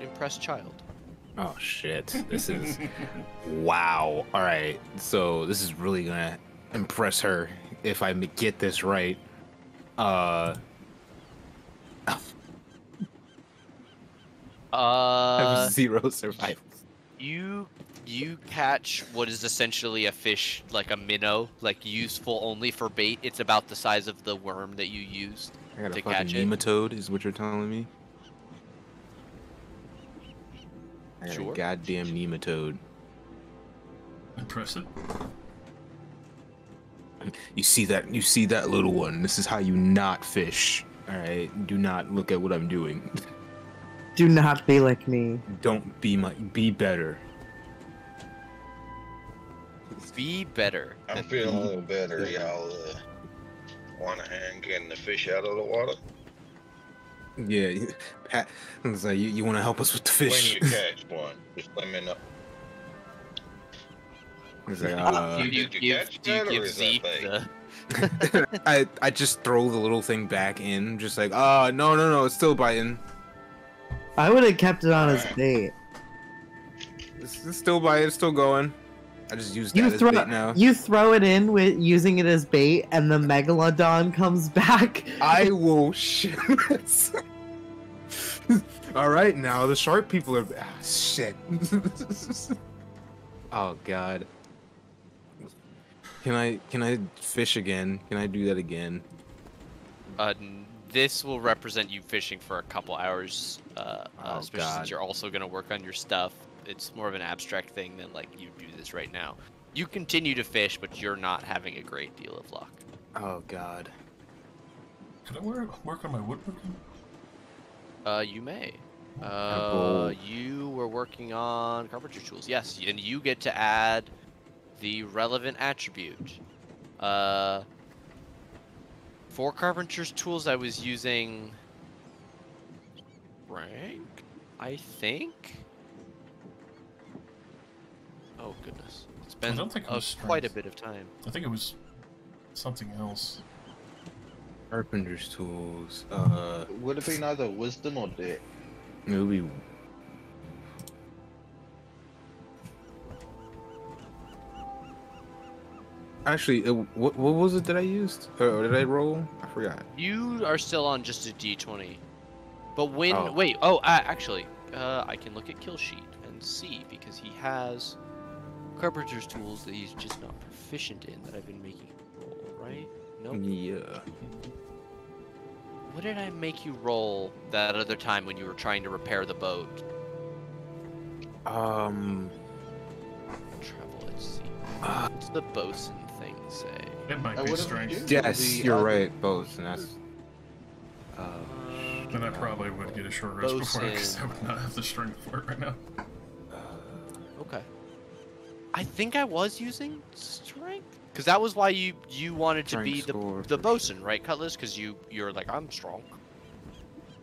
impress child.
Oh shit, this is wow. All right, so this is really gonna impress her if I get this right. I have 0 survival.
You catch what is essentially a fish, like a minnow, like useful only for bait. It's about the size of the worm that you used
I got a
to
fucking
catch it.
nematode, is what you're telling me? I got
Sure.
a goddamn nematode.
Impressive.
You see that? You see that little one? This is how you not fish. All right, do not look at what I'm doing.
Do not be like me.
Don't be be better.
Be better.
I'm feeling a little better. Y'all want a hand getting the fish out of the water?
Yeah, Pat. It's like, you want to help us with the
When
fish?
you catch one, just let me know.
It's like,
Do you
Did you
give
catch that, or is that
Zeke
bait?
the...
I just throw the little thing back in, just like, no, it's still biting.
I would have kept it on as
Alright.
bait.
It's still biting, it's still going. I just use that
You
as
throw
bait now.
you throw it in with using it as bait, and the megalodon comes back.
I will shit. All right, now the shark people are. Shit. Oh god. Can I fish again? Can I do that again?
This will represent you fishing for a couple hours, especially
God.
since you're also going to work on your stuff. It's more of an abstract thing than like you do this right now. You continue to fish, but you're not having a great deal of luck.
Oh god.
Can I work on my woodworking?
You may.
roll.
You were working on carpentry tools, yes, and you get to add the relevant attribute. For carpenter's tools, I was using rank, I think. Oh goodness, it's been
don't think it was
quite a
strength.
bit of time.
I think it was something else.
Carpenter's tools.
Would it be either wisdom or dex?
It would be. Actually, what was it that I used? Or did I roll? I forgot.
You are still on just a D20, but when
Oh.
wait, actually, I can look at kill sheet and see because he has carpenter's tools that he's just not proficient in that I've been making him roll, right? Nope.
Yeah.
What did I make you roll that other time when you were trying to repair the boat?
Um.
Travel at sea. What's the bosun thing say?
It might
I
be
would've
strength.
used-
Yes,
The
you're
other-
right. Both, and that's.
Then I probably would get a short rest before because I would not have the strength for it right now.
Okay. I think I was using strength because that was why you wanted to be
Strength score
the
for
bosun, right, Cutlass? Because you're like I'm strong.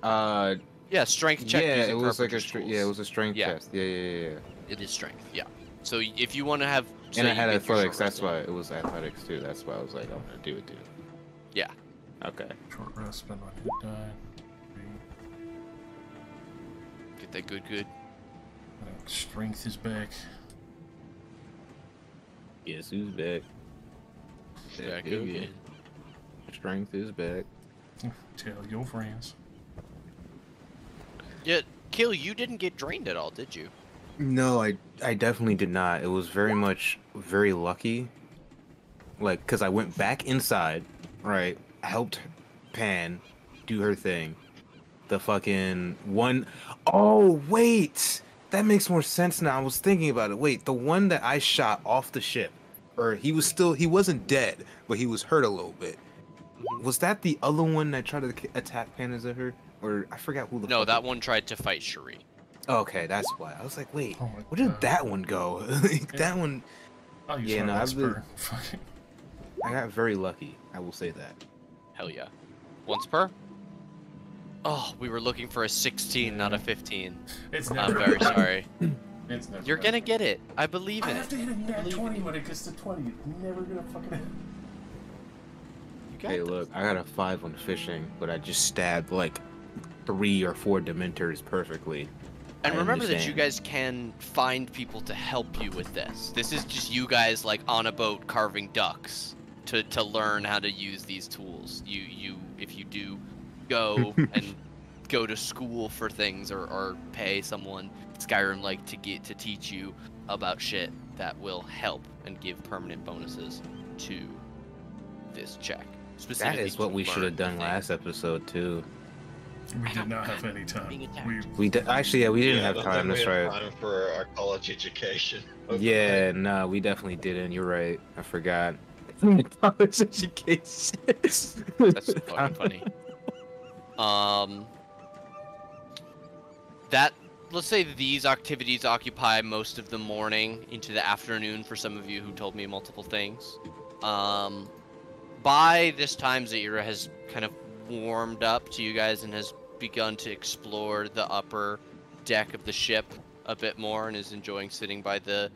Uh.
Yeah, strength check.
Yeah,
using
it was like a
carpenter's tools.
yeah, it was a strength
Yeah.
test. Yeah.
It is strength. Yeah. So if you want to have say
And I
you
had
get your
athletics.
short
That's
rest in.
why it was athletics too. That's why I was like, I'm gonna do it, dude.
Yeah.
Okay.
Short rest, spend one hit die.
Get that good.
Strength is back.
Guess who's back?
Back
Yeah.
again.
Strength is back.
Tell your friends.
Yeah, Kill, you didn't get drained at all, did you?
No, I definitely did not. It was very much very lucky. Like, cause I went back inside, right? Helped Pan do her thing. The fucking one oh wait! That makes more sense now. I was thinking about it. Wait, the one that I shot off the ship, or he wasn't dead, but he was hurt a little bit. Was that the other one that tried to attack Pan as her? Or I forgot who the
No,
fuck
that
it-
one tried to fight Cherie.
Okay, that's why. I was like, wait,
Oh my
where did
God.
that one go? Like,
Yeah.
that one,
I'll use
Yeah,
my
no,
once
I've been-
per fucking.
I got very lucky. I will say that.
Hell yeah. Once per? Oh, we were looking for a 16, not a
Yeah.
15.
It's
I'm
never.
very sorry.
It's never.
You're gonna get it. I believe
I
in
have
it.
to hit a nat
Believe
20
in
when it gets to 20. It's never gonna fucking hit.
You got
Hey,
this.
look, I got a 5 on fishing, but I just stabbed like 3 or 4 Dementors perfectly.
And
I
remember that you
understand.
guys can find people to help you with this. This is just you guys like on a boat carving ducks to learn how to use these tools. You if you do go and go to school for things or pay someone Skyrim like to teach you about shit that will help and give permanent bonuses to this check.
That
Specifically
is what
to
we should
learn
have done
things.
last episode too.
We
I
did
don't-
not have any
Being
time.
attacked.
We
Actually, yeah, we didn't
Yeah, I
have
don't
time.
think we
That's
had
right.
time for our college education.
Yeah, no, we definitely didn't. You're right. I forgot. College education.
That's fucking funny. That let's say these activities occupy most of the morning into the afternoon for some of you who told me multiple things. By this time, Zaira has kind of warmed up to you guys and has begun to explore the upper deck of the ship a bit more and is enjoying sitting by the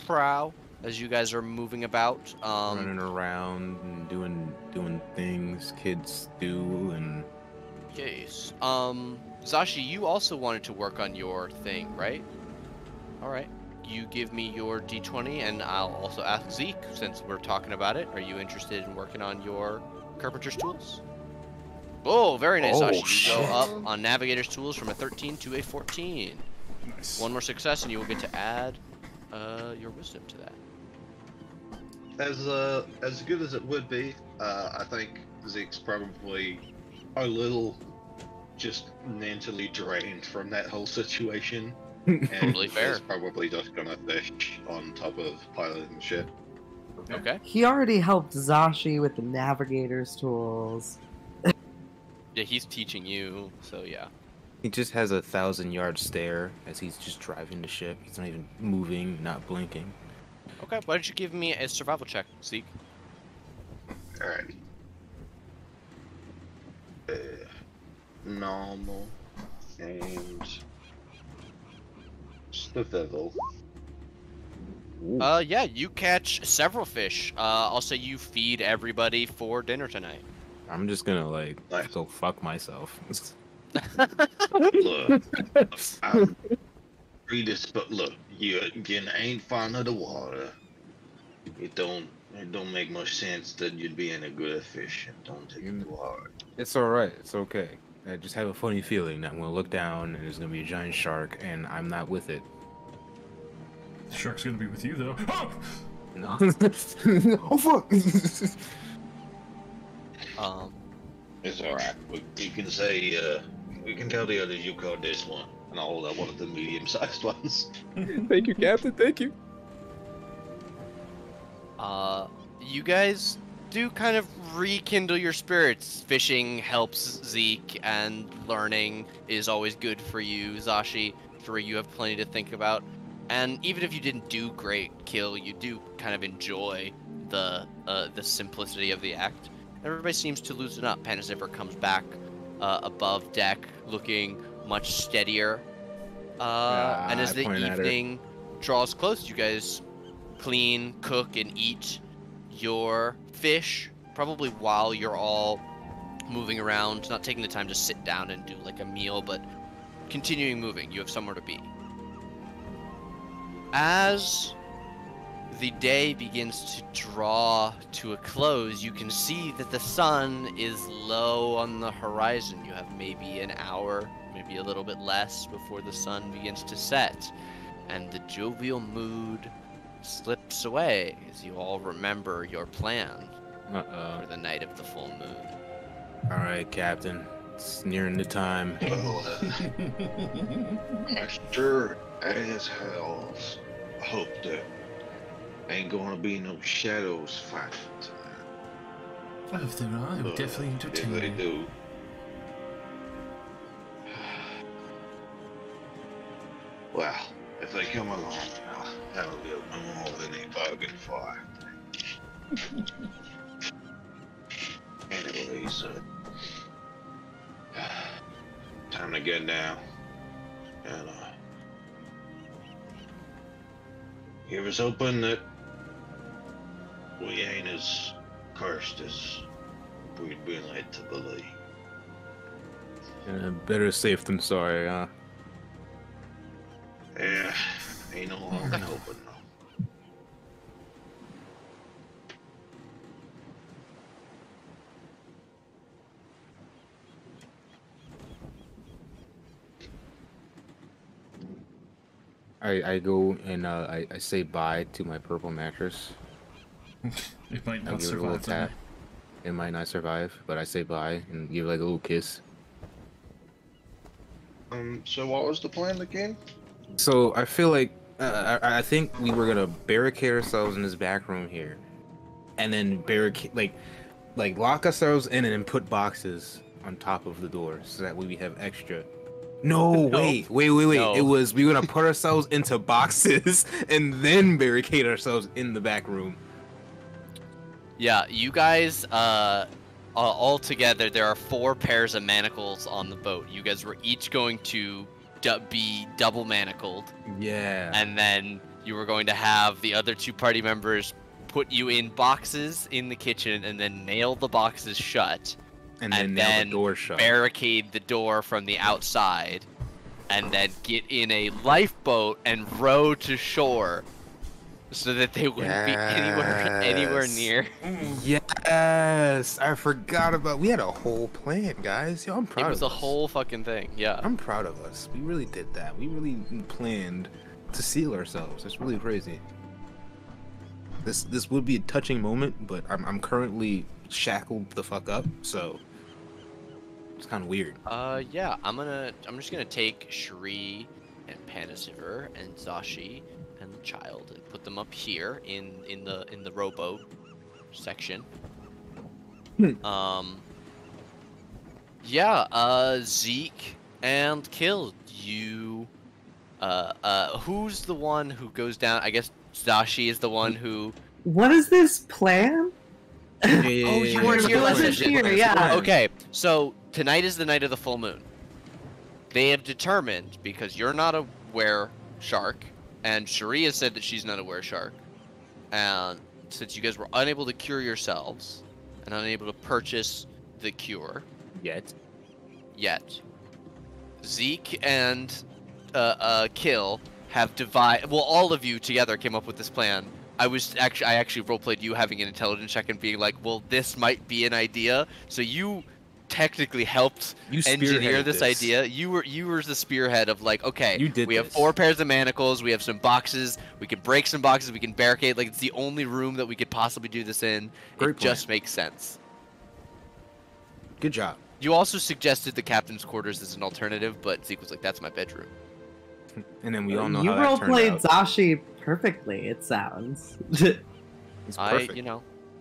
prow as you guys are moving about.
Running around and doing things kids do, and
Yes. Zashi, you also wanted to work on your thing, right? All right. You give me your D20, and I'll also ask Zeke, since we're talking about it. Are you interested in working on your carpenter's tools? Oh, very nice,
Oh,
Zashi. You
shit.
go up on navigator's tools from a 13 to a 14.
nice.
One more success, and you will get to add your wisdom to that.
As good as it would be, I think Zeke's probably a little just mentally drained from that whole situation. And
Totally fair.
He's probably just gonna fish on top of piloting the ship.
Okay.
He already helped Zashi with the navigator's tools.
Yeah, he's teaching you, so yeah.
he just has a 1,000-yard stare as he's just driving the ship. He's not even moving, not blinking.
Okay, why don't you give me a survival check, Zeke?
Alright. Normal and survival.
Yeah, you catch several fish. I'll say you feed everybody for dinner tonight.
I'm just gonna like
Nice.
go fuck myself.
Look, I'm predisposed. Look, you ain't fond of the water. It don't make much sense that you'd be any good at fishing. Don't take it too hard.
It's all right. It's okay. I just have a funny feeling that I'm gonna look down and there's gonna be a giant shark, and I'm not with it.
The shark's gonna be with you though. Oh!
No. Oh fuck.
It's alright. You can say, we can tell the others you caught this one, and I'll hold out one of the medium-sized ones.
Thank you, Captain. Thank you.
You guys do kind of rekindle your spirits. Fishing helps Zeke, and learning is always good for you, Zashi. Sure, you have plenty to think about. And even if you didn't do great kill, you do kind of enjoy the simplicity of the act. Everybody seems to loosen up. Panazipper comes back above deck, looking much steadier. And as the evening draws close, you guys clean, cook, and eat your fish, probably while you're all moving around, not taking the time to sit down and do like a meal, but continuing moving. You have somewhere to be. As the day begins to draw to a close, you can see that the sun is low on the horizon. You have maybe an hour, maybe a little bit less, before the sun begins to set, and the jovial mood slips away as you all remember your plan for the night of the full moon.
All right, Captain. It's nearing the time.
Well, I sure as hells hope there ain't gonna be no shadows fighting tonight.
Well, if there are, I would definitely
If
entertain
they
you.
do, well, if they come along, that'll be more than a bargain for. Anyways, time to get down. And here's hoping that we ain't as cursed as we'd been led to believe.
Better safe than sorry, huh?
Yeah, ain't no longer hoping though.
I go and I say bye to my purple mattress.
It might
I
not
give it a little
survive that.
tap. It might not survive, but I say bye and give it like a little kiss.
So what was the plan again?
So I feel like I think we were gonna barricade ourselves in this back room here, and then barricade like lock ourselves in and then put boxes on top of the door so that way we have extra. No, wait.
No.
It was we were gonna put ourselves into boxes and then barricade ourselves in the back room.
Yeah, you guys, all together, there are 4 pairs of manacles on the boat. You guys were each going to be double manacled,
Yeah.
and then you were going to have the other 2 party members put you in boxes in the kitchen, and then nail the boxes shut,
and then nail the door shut.
barricade the door from the outside, and then get in a lifeboat and row to shore, so that they wouldn't be anywhere near.
Yes, I forgot about. We had a whole plan, guys. Yo, I'm proud.
It was
of
a
us.
whole fucking thing. Yeah.
I'm proud of us. We really did that. We really planned to seal ourselves. That's really crazy. This would be a touching moment, but I'm currently shackled the fuck up, so it's kind of weird.
Yeah. I'm just gonna take Shri and Panasiver and Zashi and the child and put them up here in the rowboat section. Yeah, Zeke and Kill, you who's the one who goes down? I guess Zashi is the one who.
What is this plan?
Oh, you weren't here last
wasn't
session.
here, yeah.
Okay, so tonight is the night of the full moon. They have determined, because you're not a were shark, and Sharia said that she's not a were shark, and since you guys were unable to cure yourselves and unable to purchase the cure
Yet.
Zeke and Kill have divided. Well, all of you together came up with this plan. I actually roleplayed you having an intelligence check and being like, well, this might be an idea. So you technically helped engineer this idea. You were the spearhead of like, okay, we have 4 pairs of manacles, we have some boxes, we can break some boxes, we can barricade. Like, it's the only room that we could possibly do this in. It just makes sense.
Good job.
You also suggested the captain's quarters as an alternative, but Zeke was like, that's my bedroom.
And then we all know
you
how that turned out.
You role-played Zashi perfectly, it sounds.
He's perfect.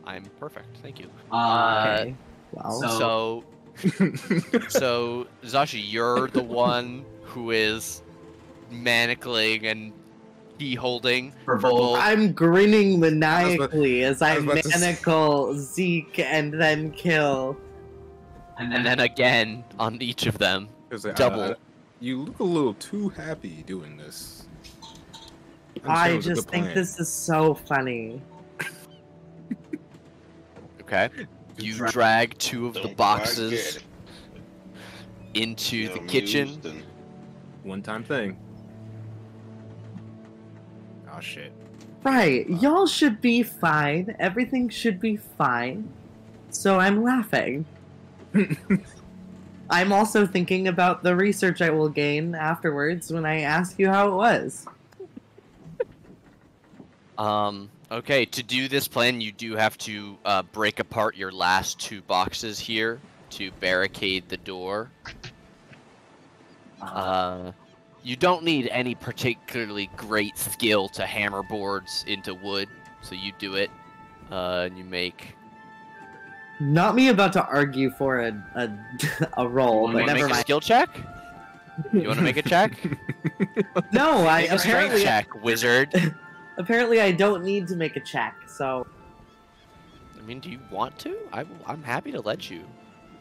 I'm perfect. Thank you.
Okay. Well,
So Zashi, you're the one who is manacling and key holding for both.
I'm grinning maniacally as I manacle Zeke and then Kill.
And then again on each of them. Double.
You look a little too happy doing this.
I just think this is so funny.
Okay. You drag 2 of the boxes into the kitchen.
One-time thing. Oh shit.
Right, y'all should be fine. Everything should be fine. So I'm laughing. I'm also thinking about the research I will gain afterwards when I ask you how it was.
Okay, to do this plan, you do have to break apart your last 2 boxes here to barricade the door. You don't need any particularly great skill to hammer boards into wood, so you do it, and you make...
Not me about to argue for a roll, but never
mind.
mind.
A skill check? You want to make a check?
No,
make a strength check, wizard.
Apparently, I don't need to make a check. So,
I mean, do you want to? I'm happy to let you.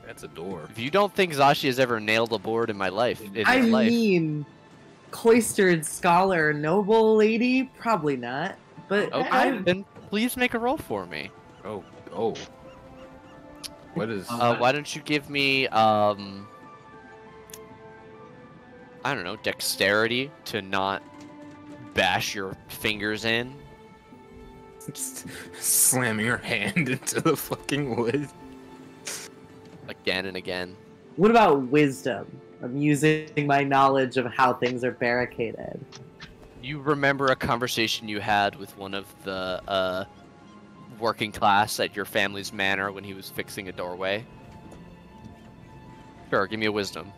That's a door.
If you don't think Zashi has ever nailed a board in my life,
I mean, cloistered scholar, noble lady, probably not. But
okay, then please make a roll for me.
Oh. What is?
Why don't you give me I don't know, dexterity to not bash your fingers in.
Slamming her hand into the fucking wood.
Again and again.
What about wisdom? I'm using my knowledge of how things are barricaded.
You remember a conversation you had with one of the working class at your family's manor when he was fixing a doorway? Sure, give me a wisdom.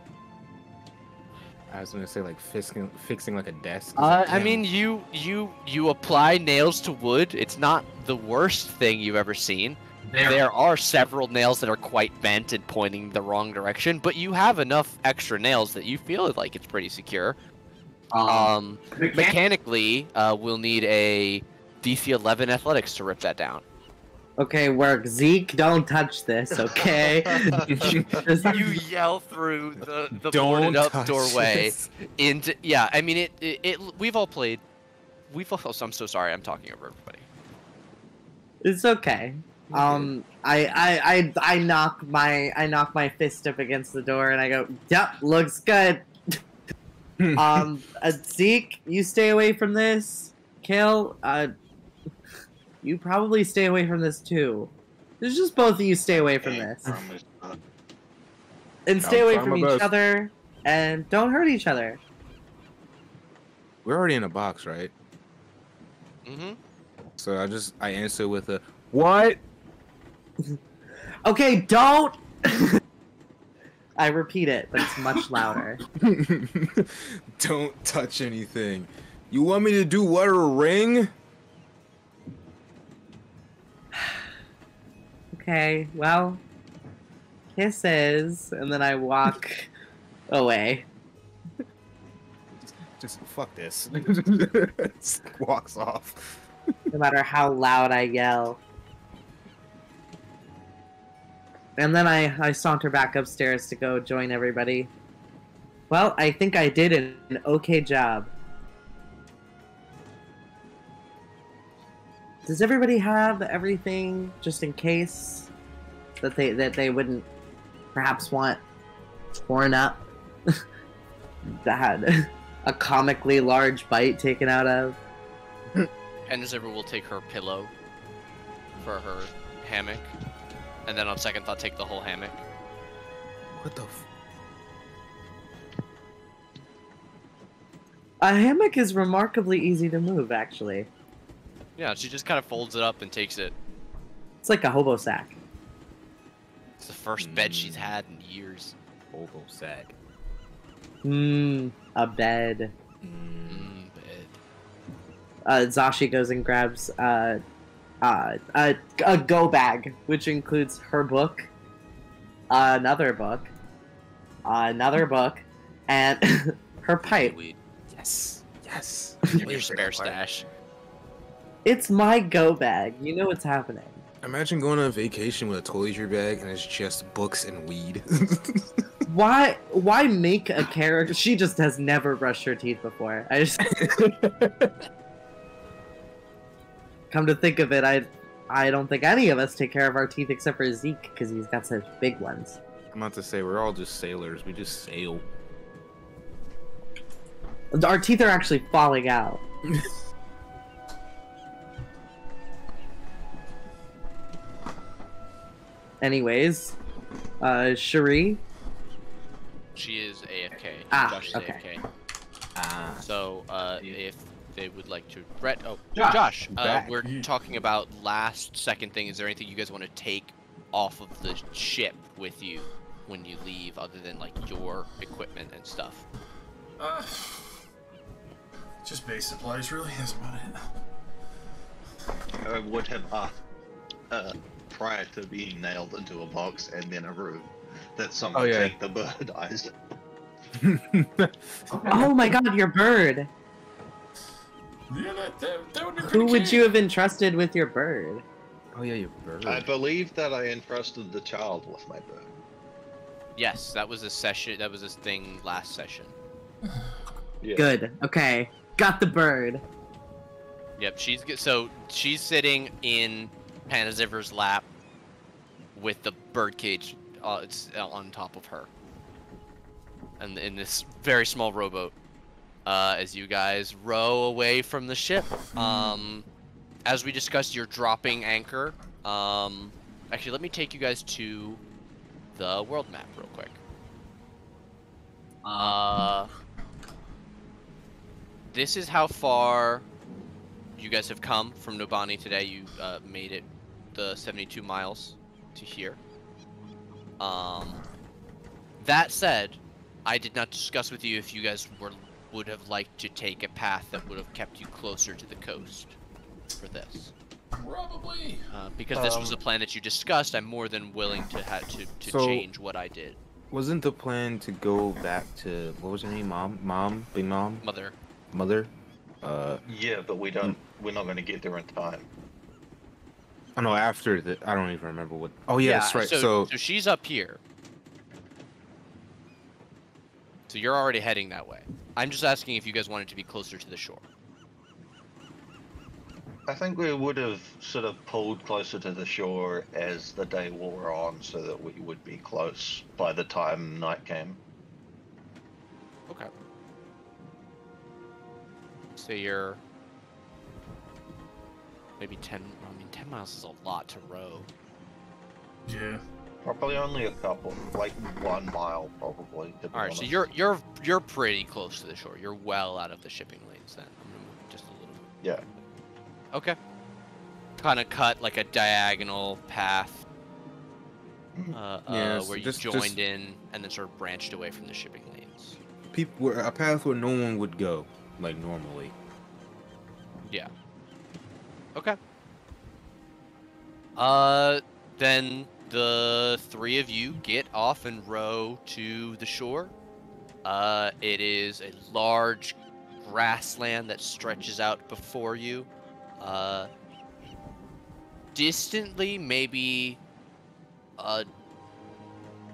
I was gonna say like fixing like a desk.
I mean, you apply nails to wood. It's not the worst thing you've ever seen. There are several nails that are quite bent and pointing the wrong direction, but you have enough extra nails that you feel like it's pretty secure. Mechanically, we'll need a DC 11 athletics to rip that down.
Okay, work. Zeke, don't touch this, okay?
You yell through the boarded up doorway into... Yeah, I mean, we've all played... I'm so sorry, I'm talking over everybody.
It's okay. I knock my fist up against the door and I go, yep, looks good. Zeke, you stay away from this. Kill, you probably stay away from this too. There's just both of you stay away from this. And stay away from each other, and don't hurt each other.
We're already in a box, right?
Mm-hmm.
So I answer with a, what?
Okay, don't! I repeat it, but it's much louder.
Don't touch anything. You want me to do what, a ring?
Okay, well, kisses, and then I walk away.
Just fuck this. Walks off.
No matter how loud I yell. And then I saunter back upstairs to go join everybody. Well, I think I did an okay job. Does everybody have everything just in case that they wouldn't perhaps want torn up? That had a comically large bite taken out of.
And Zipper will take her pillow for her hammock, and then on second thought, take the whole hammock.
What the f-
A hammock is remarkably easy to move, actually.
Yeah, she just kind of folds it up and takes it.
It's like a hobo sack.
It's the first bed she's had in years.
Hobo sack.
A bed.
Bed.
Zashi goes and grabs a go bag, which includes her book, another book, and her pipe.
Weed.
Yes. Yes.
Your spare stash.
It's my go bag. You know what's happening.
Imagine going on vacation with a toiletry bag and it's just books and weed.
Why make a character? She just has never brushed her teeth before. I just come to think of it, I don't think any of us take care of our teeth except for Zeke because he's got such big ones.
I'm about to say we're all just sailors. We just sail.
Our teeth are actually falling out. Anyways, Cherie.
She is AFK.
Ah,
Josh is
okay.
AFK. So, if they would like to...
Josh,
Josh,
back.
we're talking about last second thing. Is there anything you guys want to take off of the ship with you when you leave, other than, like, your equipment and stuff?
Just base supplies, really. That's about it.
I would have prior to being nailed into a box and then a room that someone take the bird eyes.
Oh my god, your bird!
Yeah, that would be
Who
pretty
would
cute.
you have entrusted with your bird?
Oh yeah, your bird.
I believe that I entrusted the child with my bird.
Yes, that was a session. That was a thing last session.
Yeah.
Good. Okay. Got the bird.
Yep, she's sitting in Panaziver's lap with the birdcage it's on top of her, and in this very small rowboat. As you guys row away from the ship, as we discussed, you're dropping anchor. Actually, let me take you guys to the world map real quick. This is how far you guys have come from Nobani today. You made it the 72 miles to here. That said, I did not discuss with you if you guys would have liked to take a path that would have kept you closer to the coast for this.
Probably.
Because this was a plan that you discussed, I'm more than willing to
So-
change what I did.
Wasn't the plan to go back to what was her name? Big Mom?
Mother.
Yeah, but we're not going to get there in time.
Oh no, after the I don't even remember what. Oh yeah, that's right.
So she's up here. So you're already heading that way. I'm just asking if you guys wanted to be closer to the shore.
I think we would have sort of pulled closer to the shore as the day wore on so that we would be close by the time night came.
Okay. So you're maybe 10. I mean, 10 miles is a lot to row.
Yeah.
Probably only a couple, like 1 mile probably. To be
All right, so
honest.
you're pretty close to the shore. You're well out of the shipping lanes then. I'm gonna move just a little bit.
Yeah.
Okay. Kind of cut like a diagonal path.
Yeah,
where you
just-
joined in and then sort of branched away from the shipping lanes.
a path where no one would go, like normally.
Yeah. Okay. Then the three of you get off and row to the shore. It is a large grassland that stretches out before you. Distantly, maybe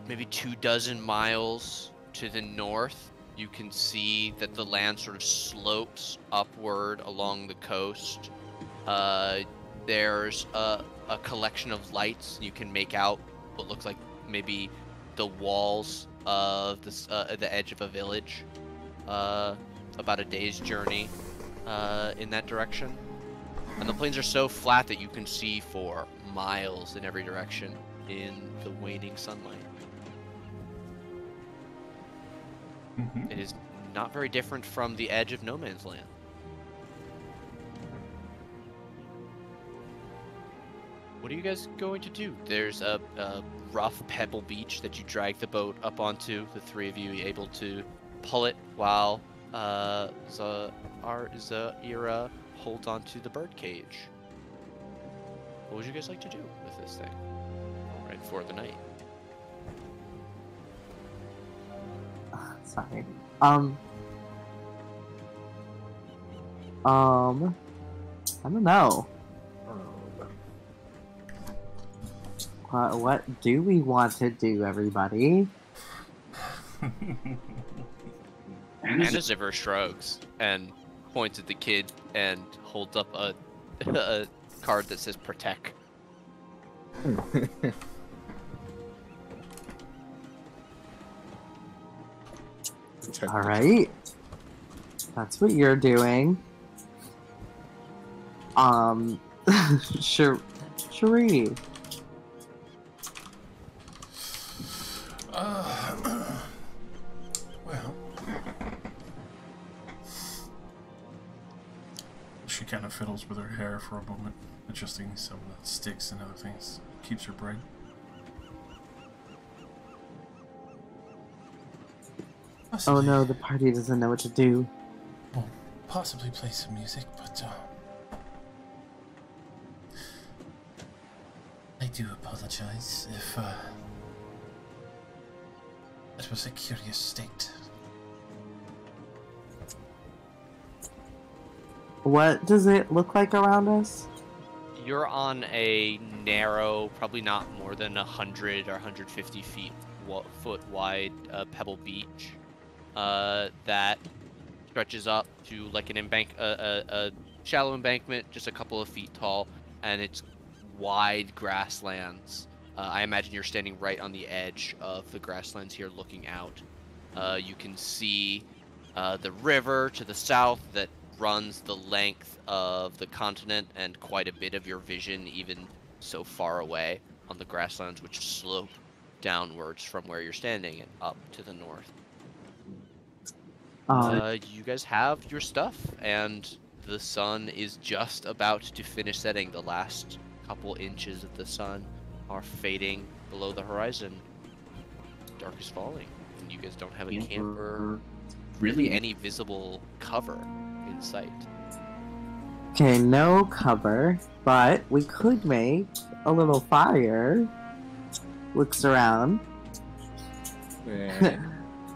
maybe 24 miles to the north, you can see that the land sort of slopes upward along the coast. There's a collection of lights. You can make out what looks like maybe the walls of the edge of a village. About a day's journey in that direction. And the plains are so flat that you can see for miles in every direction in the waning sunlight. It is not very different from the edge of no man's land. What are you guys going to do? There's a rough pebble beach that you drag the boat up onto. The three of you are able to pull it while Zaira holds onto the bird cage. What would you guys like to do with this thing? Right for the night.
Sorry. I don't know. What do we want to do, everybody?
Anaziver shrugs and points at the kid and holds up a card that says protect.
All right. That's what you're doing. Cherie.
Well, she kind of fiddles with her hair for a moment, adjusting some of the sticks and other things. Keeps her bright.
Oh no, the party doesn't know what to do.
Well, possibly play some music, but I do apologize if it was a curious state.
What does it look like around us?
You're on a narrow, probably not more than 100 or 150 foot wide pebble beach that stretches up to like an a shallow embankment, just a couple of feet tall, and it's wide grasslands. I imagine you're standing right on the edge of the grasslands here looking out. You can see the river to the south that runs the length of the continent, and quite a bit of your vision even so far away on the grasslands, which slope downwards from where you're standing and up to the north. You guys have your stuff, and the sun is just about to finish setting. The last couple inches of the sun are fading below the horizon. Dark is falling, and you guys don't have a camper, really any visible cover in sight.
Okay, no cover, but we could make a little fire. Looks around.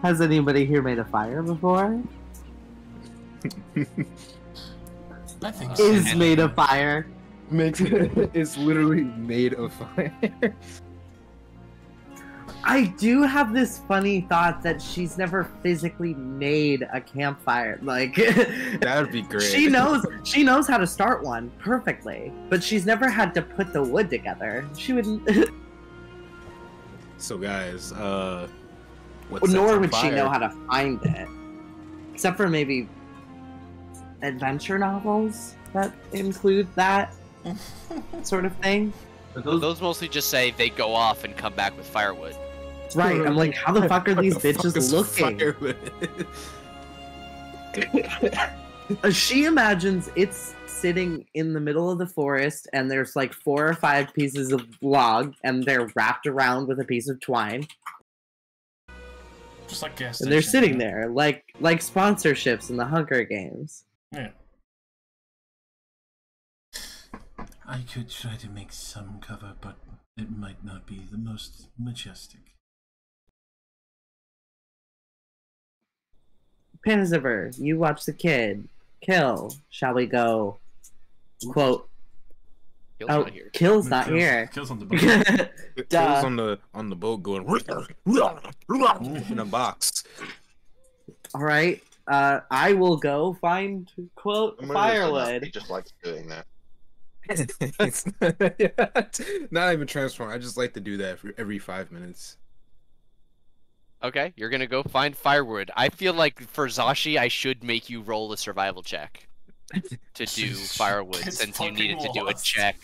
Has anybody here made a fire before?
I think so.
Is made of fire.
It's literally made of fire.
I do have this funny thought that she's never physically made a campfire. Like
That would be great.
she knows how to start one perfectly, but she's never had to put the wood together. She wouldn't.
So guys,
nor would she know how to find it, except for maybe adventure novels that include that sort of thing.
But
Those mostly just say they go off and come back with firewood.
Right, I'm like, how the fuck are these
What the fuck
bitches
is
looking?
firewood?
She imagines it's sitting in the middle of the forest, and there's like 4 or 5 pieces of log, and they're wrapped around with a piece of twine,
Just like gas
and they're
station,
sitting
yeah.
there like sponsorships in the Hunger Games.
Yeah. I could try to make some cover, but it might not be the most majestic.
Pinziver, you watch the kid. Kill. Shall we go? Quote.
Kill's
Oh,
not here.
Kill's not here.
Kills on the boat.
Kills
Duh.
on the boat going in a box.
All right. I will go find quote firewood.
He just likes doing that.
It's not even transform. I just like to do that for every 5 minutes.
Okay, you're gonna go find firewood. I feel like for Zashi, I should make you roll a survival check to do firewood
It's
since you needed to
fucking
do a
lost.
check.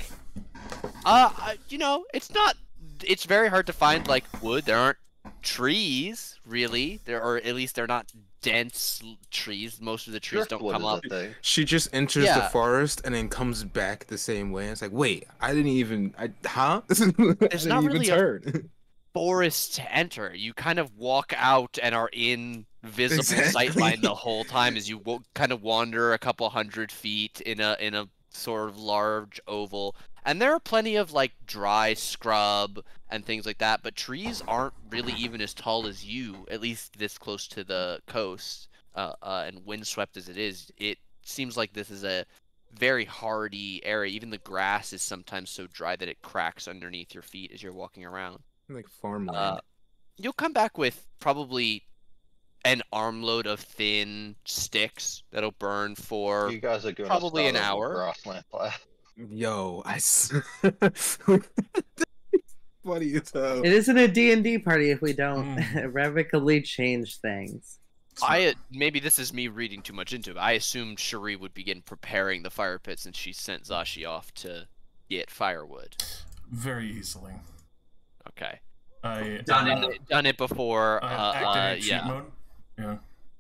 You know, it's not. It's very hard to find like wood. There aren't trees really. Or at least they're not dense trees. Most of the trees don't
Driftwood
come
is
up.
a thing.
She just enters the
Yeah.
forest and then comes back the same way. It's like, wait, I didn't even. Huh? I didn't
not
even
really a-
turn.
Forest to enter. You kind of walk out and are in visible
Exactly.
sightline the whole time as you kind of wander a couple 100 feet in a sort of large oval. And there are plenty of like dry scrub and things like that, but trees aren't really even as tall as you, at least this close to the coast, and windswept as it is. It seems like this is a very hardy area. Even the grass is sometimes so dry that it cracks underneath your feet as you're walking around.
Like farmland.
You'll come back with probably an armload of thin sticks that'll burn for
You guys are going
probably
to
an hour.
Grassland fire.
Yo, funny as hell.
It isn't a D&D party if we don't
Mm.
irrevocably change things.
Maybe this is me reading too much into it. I assumed Cherie would begin preparing the fire pit since she sent Zashi off to get firewood.
Very easily.
Okay.
I
Done it before.
activate cheat
Yeah.
mode.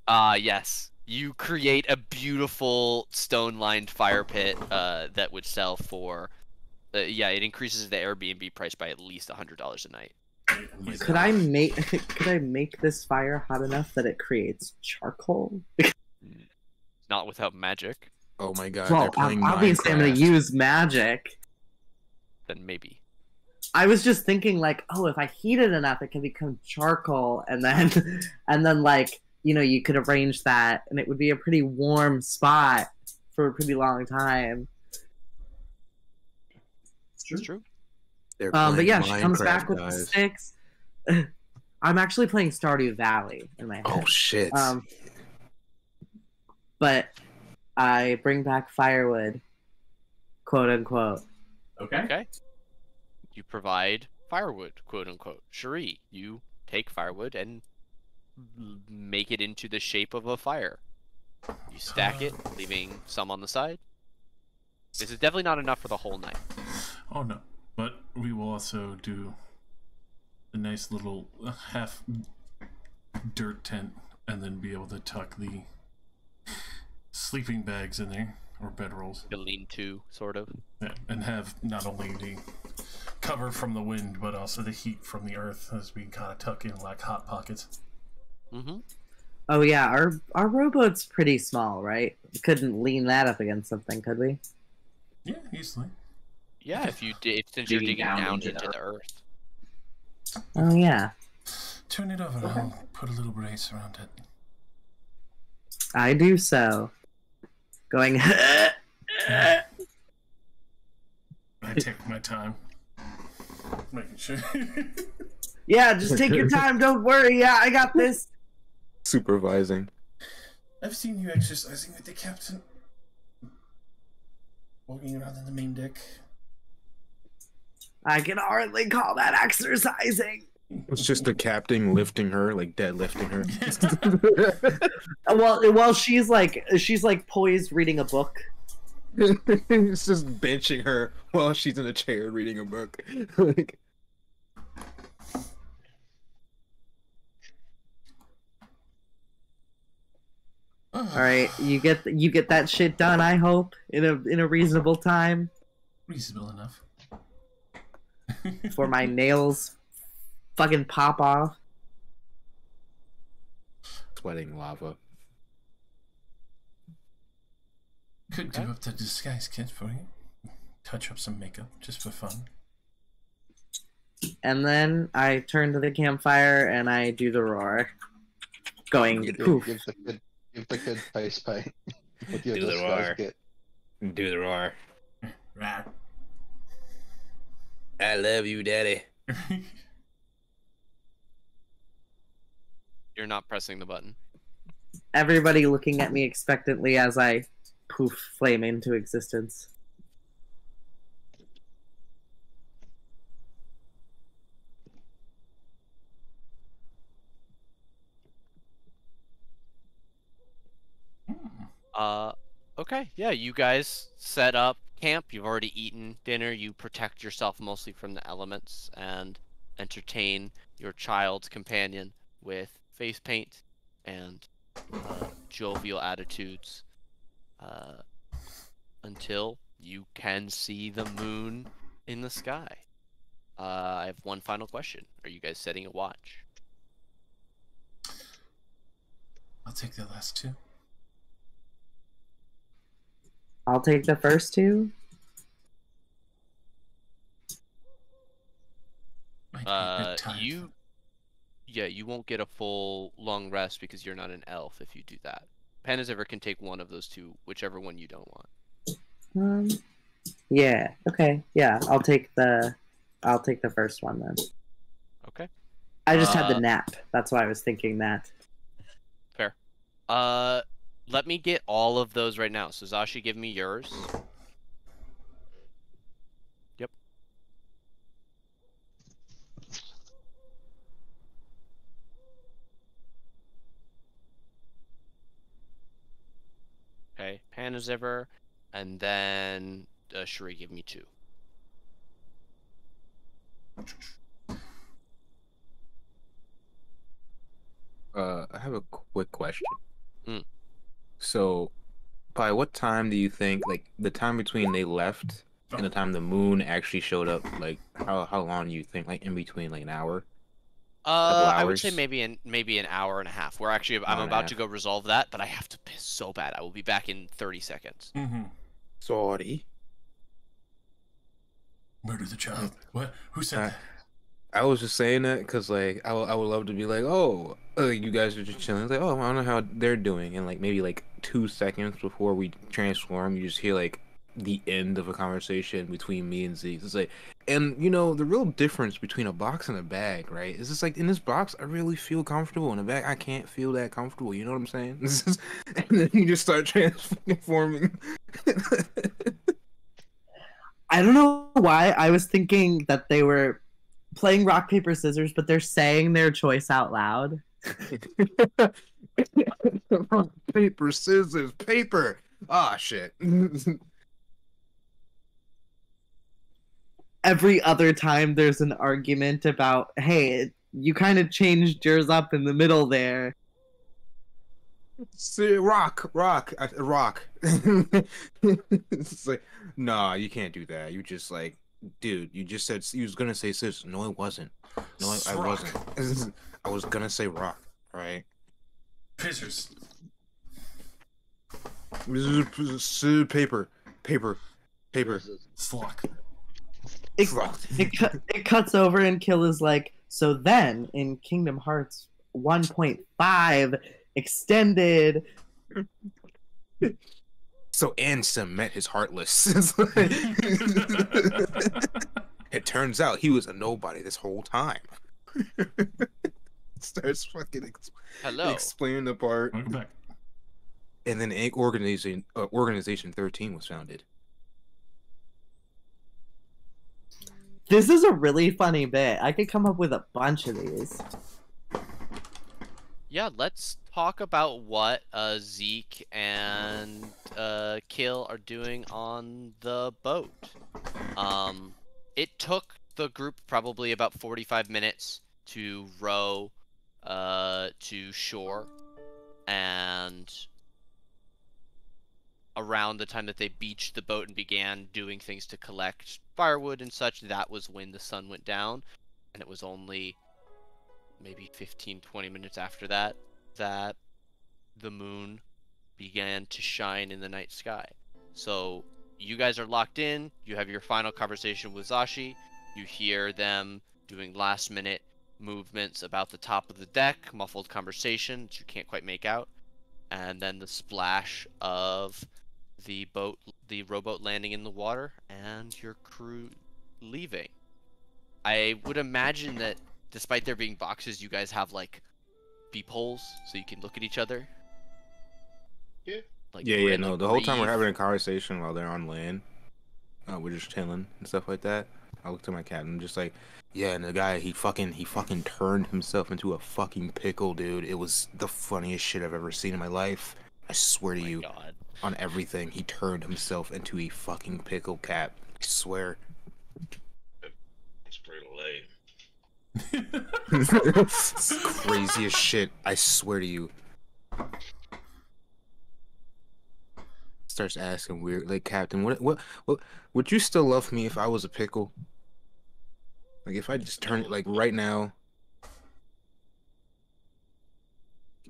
Yeah.
Yes. You create a beautiful stone-lined fire pit that would sell for. Yeah, it increases the Airbnb price by at least $100 a night.
Could I make this fire hot enough that it creates charcoal?
Not without magic,
Oh my god,
Well,
they're playing
obviously I'm gonna
Minecraft.
use magic.
then maybe.
I was just thinking like, oh, if I heat it enough, it can become charcoal, and then, and then like, you know, you could arrange that, and it would be a pretty warm spot for a pretty long time.
It's true.
They're
But
playing
yeah, she comes
Minecraft,
back with the
guys.
sticks. I'm actually playing Stardew Valley in my head.
Oh shit.
But I bring back firewood, quote unquote.
Okay.
Okay. You provide firewood, quote unquote. Cherie, you take firewood and make it into the shape of a fire. You stack it, leaving some on the side. This is definitely not enough for the whole night.
Oh no. But we will also do a nice little half dirt tent and then be able to tuck the sleeping bags in there, or bedrolls.
A lean-to, sort of.
Yeah, and have not only the cover from the wind, but also the heat from the earth as we kind of tuck in like hot pockets.
Mm-hmm.
Oh yeah, our rowboat's pretty small, right? We couldn't lean that up against something, could we?
Yeah, easily.
Yeah, if you did, since you're
Digging
digging
down
down
into
into
the
the earth.
Oh yeah,
Turn it over. I'll put a little brace around it.
I do so. Going.
I take my time, making sure.
Yeah, just take your time. Don't worry. Yeah, I got this.
Supervising.
I've seen you exercising with the captain, walking around in the main deck.
I can hardly call that exercising.
It's just the captain lifting her, like deadlifting her.
Well, she's like poised reading a book.
It's just benching her while she's in a chair reading a book. Like,
All right, you get that shit done. I hope in a reasonable time
Reasonable enough.
before my nails fucking pop off.
sweating lava.
Could do up the disguise kit for you. Touch up some makeup just for fun.
And then I turn to the campfire and I do the roar, going poof.
Give the kid face paint with your
Do the
disguise
roar.
kit.
Do the roar.
Right.
I love you, Daddy.
You're not pressing the button.
Everybody looking at me expectantly as I poof flame into existence.
Okay, yeah, you guys set up camp. You've already eaten dinner. You protect yourself mostly from the elements and entertain your child's companion with face paint and jovial attitudes uh, until you can see the moon in the sky. I have one final question. Are you guys setting a watch?
I'll take the last two.
I'll take the first two.
Might be a bit tired.
You won't get a full long rest because you're not an elf if you do that. Panaziver can take one of those two, whichever one you don't want.
Yeah. Okay. Yeah. I'll take the first one then.
Okay.
I just had the nap. That's why I was thinking that.
Fair. Let me get all of those right now. So Zashi, give me yours. Yep. Okay, Panaziver, and then Shuri, give me 2.
I have a quick question.
Mm.
So, by what time do you think, like, the time between they left and the time the moon actually showed up, like, how long do you think, like, in between, like, an hour? Couple
I would say
hours?
maybe an hour and a half. We're actually I'm
Hour and a
about to
half.
go resolve that, but I have to piss so bad. I will be back in 30 seconds.
Mm-hmm.
Sorry.
Murder the child. What? Who said that?
I was just saying that because, like, I would love to be like, oh, you guys are just chilling. It's like, oh, I don't know how they're doing. And, like, maybe, like, 2 seconds before we transform, you just hear, like, the end of a conversation between me and Zeke. It's like, and, you know, the real difference between a box and a bag, right? Is just like, in this box, I really feel comfortable. In a bag, I can't feel that comfortable. You know what I'm saying? And then you just start transforming.
I don't know why I was thinking that they were playing rock paper scissors, but they're saying their choice out loud.
Paper, scissors, paper. Ah, shit.
Every other time there's an argument about, hey, you kind of changed yours up in the middle there.
See, rock. It's like, nah, you can't do that. You just like, dude, you just said you was gonna say scissors. No, it wasn't. No, I wasn't. I was gonna say rock, right?
Scissors.
Paper.
Slock.
It cuts over and Kill is like, so then in Kingdom Hearts 1.5 extended.
So Ansem met his heartless. It turns out he was a nobody this whole time. Starts fucking
Hello.
explaining the part.
Welcome back.
And then Organization 13 was founded.
This is a really funny bit. I could come up with a bunch of these.
Yeah, let's talk about what Zeke and Kill are doing on the boat. It took the group probably about 45 minutes to row to shore, and around the time that they beached the boat and began doing things to collect firewood and such, that was when the sun went down, and it was only maybe 15-20 minutes after that that the moon began to shine in the night sky. So you guys are locked in. You have your final conversation with Zashi. You hear them doing last minute movements about the top of the deck, muffled conversation that you can't quite make out, and then the splash of the rowboat landing in the water, and your crew leaving. I would imagine that despite there being boxes, you guys have like peepholes so you can look at each other.
Yeah.
Like
Yeah, no. The whole time we're
breathe.
having a conversation while they're on land, we're just chilling and stuff like that. I looked at my cat and I'm just like, yeah, and the guy he fucking turned himself into a fucking pickle, dude. It was the funniest shit I've ever seen in my life. I swear to
Oh my
you,
God.
on everything, he turned himself into a fucking pickle cat. I swear.
It's pretty lame.
It's crazy as shit. I swear to you. Starts asking weird, like, Captain, what, would you still love me if I was a pickle? Like, if I just turn it, like, right now,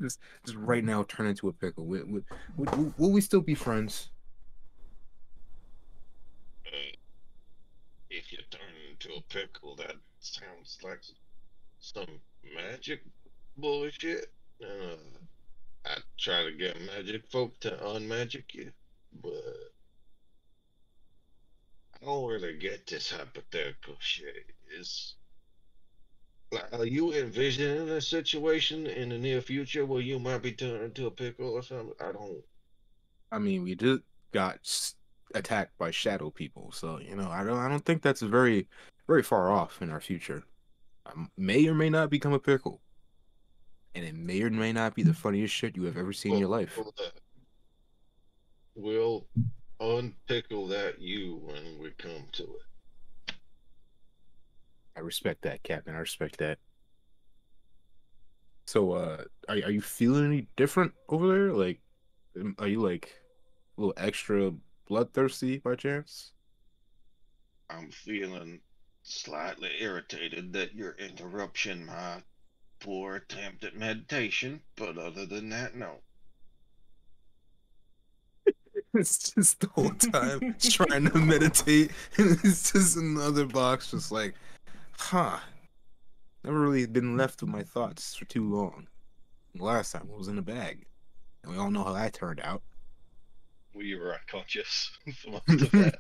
just right now, turn into a pickle, will we still be friends?
If you turn into a pickle, that sounds like some magic bullshit. I try to get magic folk to unmagic you, but I don't really get this hypothetical shit. Is like, are you envisioning a situation in the near future where you might be turned into a pickle or something? I don't.
I mean, we just got attacked by shadow people, so, I don't think that's very, very far off in our future. I may or may not become a pickle, and it may or may not be the funniest shit you have ever seen in your life.
We'll unpickle that you when we come to it.
I respect that, Captain. I respect that. So, are you feeling any different over there? Like, are you like a little extra bloodthirsty by chance?
I'm feeling slightly irritated that you're interrupting my poor attempt at meditation, but other than that, no.
It's just the whole time trying to meditate, and it's just another box, just like, huh. Never really been left with my thoughts for too long. Last time it was in a bag, and we all know how that turned out.
We were unconscious for most of that.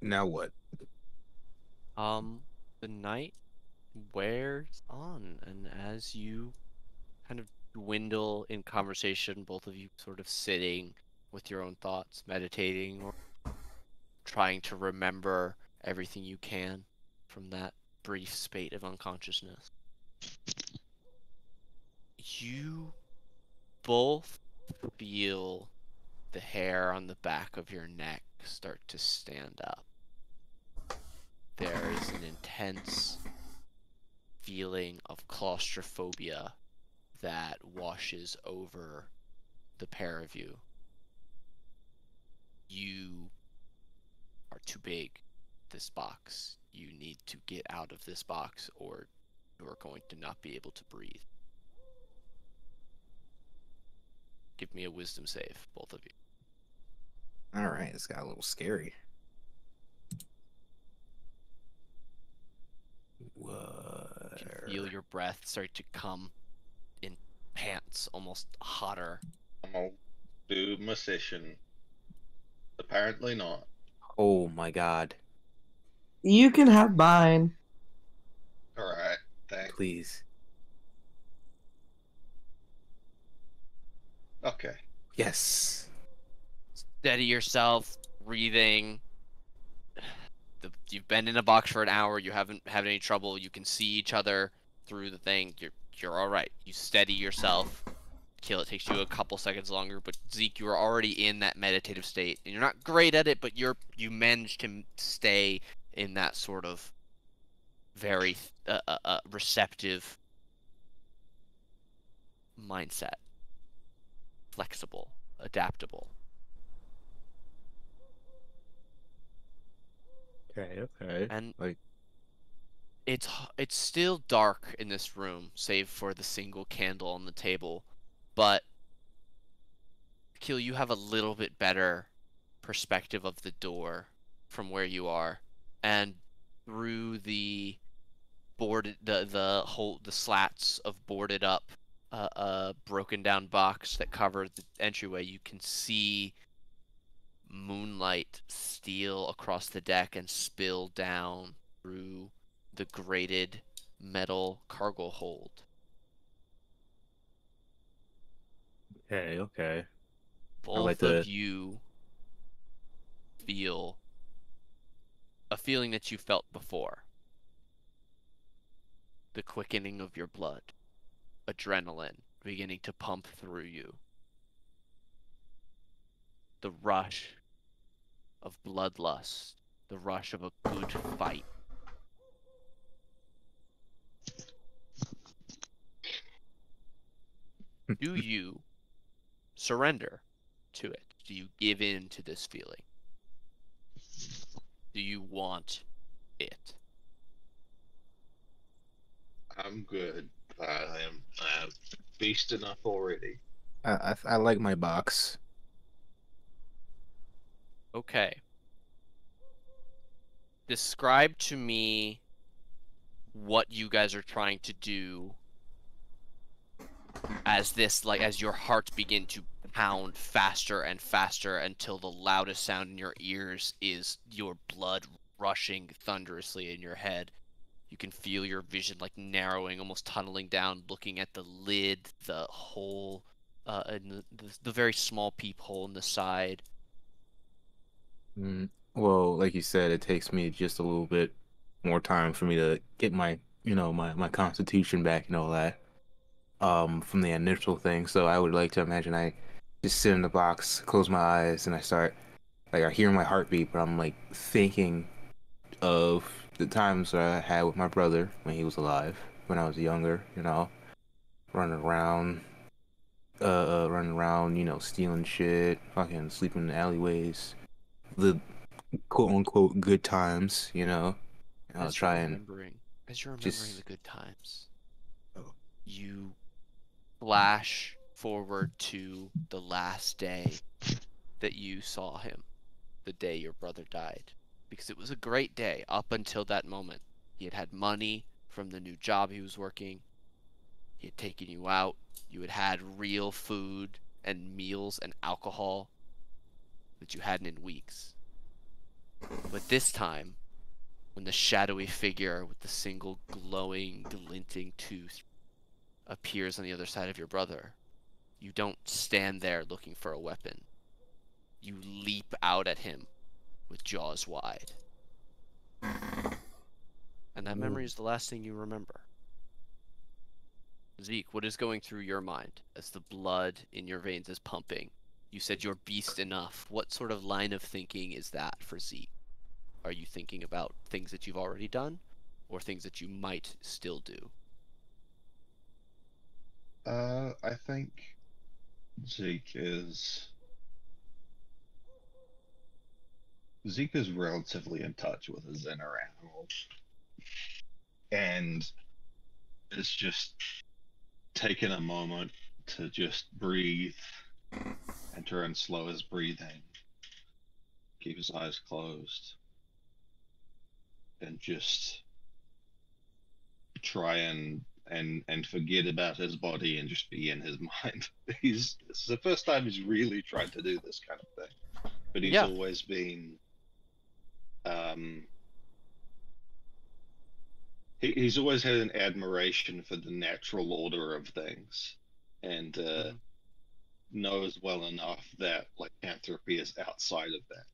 Now what?
The night wears on, and as you kind of dwindle in conversation, both of you sort of sitting with your own thoughts, meditating, or trying to remember everything you can from that brief spate of unconsciousness. You both feel the hair on the back of your neck start to stand up. There is an intense feeling of claustrophobia that washes over the pair of you. You are too big, this box. You need to get out of this box or you're going to not be able to breathe. Give me a wisdom save, both of you.
All right, it's got a little scary. What?
You can feel your breath start to come in pants, almost hotter.
I'm gonna do my session. Apparently not.
Oh my god!
You can have mine.
Alright, thanks.
Please.
Okay.
Yes.
Steady yourself, breathing. You've been in a box for an hour. You haven't had any trouble. You can see each other through the thing. You're all right. You steady yourself. Kill. It takes you a couple seconds longer, but Zeke, you are already in that meditative state, and you're not great at it, but you managed to stay in that sort of very receptive mindset, flexible, adaptable.
Okay.
And
like,
it's still dark in this room, save for the single candle on the table. But Kill, you have a little bit better perspective of the door from where you are, and through the boarded the slats of boarded up broken down box that cover the entryway, you can see moonlight steal across the deck and spill down through the grated metal cargo hold.
Okay. I like
Both of
to.
you feel a feeling that you felt before. The quickening of your blood, adrenaline beginning to pump through you, the rush of bloodlust, the rush of a good fight. Do you surrender to it? Do you give in to this feeling? Do you want it?
I'm good. I'm beast enough already.
I like my box.
Okay. Describe to me what you guys are trying to do as this, like, as your hearts begin to pound faster and faster until the loudest sound in your ears is your blood rushing thunderously in your head. You can feel your vision like narrowing, almost tunneling down, looking at the lid, the hole, and the very small peephole in the side.
Well, like you said, it takes me just a little bit more time for me to get my, my constitution back and all that. From the initial thing. So I would like to imagine I just sit in the box, close my eyes, and I start, like, I hear my heartbeat, but I'm like thinking of the times that I had with my brother when he was alive, when I was younger, running around, stealing shit, fucking sleeping in the alleyways, the quote unquote good times, I'll
As you're
try and
remembering, as you're remembering the
just.
good times,
Oh.
you flash forward to the last day that you saw him, the day your brother died. Because it was a great day up until that moment. He had had money from the new job he was working. He had taken you out. You had had real food and meals and alcohol that you hadn't in weeks. But this time, when the shadowy figure with the single glowing, glinting tooth appears on the other side of your brother, you don't stand there looking for a weapon. You leap out at him with jaws wide. And that memory is the last thing you remember. Zeke, what is going through your mind as the blood in your veins is pumping? You said you're beast enough. What sort of line of thinking is that for Zeke? Are you thinking about things that you've already done, or things that you might still do?
I think Zeke is Zeke is relatively in touch with his inner animals, and it's just taking a moment to just breathe and try and slow his breathing, keep his eyes closed, and just try and forget about his body and just be in his mind. This is the first time he's really tried to do this kind of thing, but he's
Yeah.
always been he's always had an admiration for the natural order of things, and knows well enough that lycanthropy is outside of that,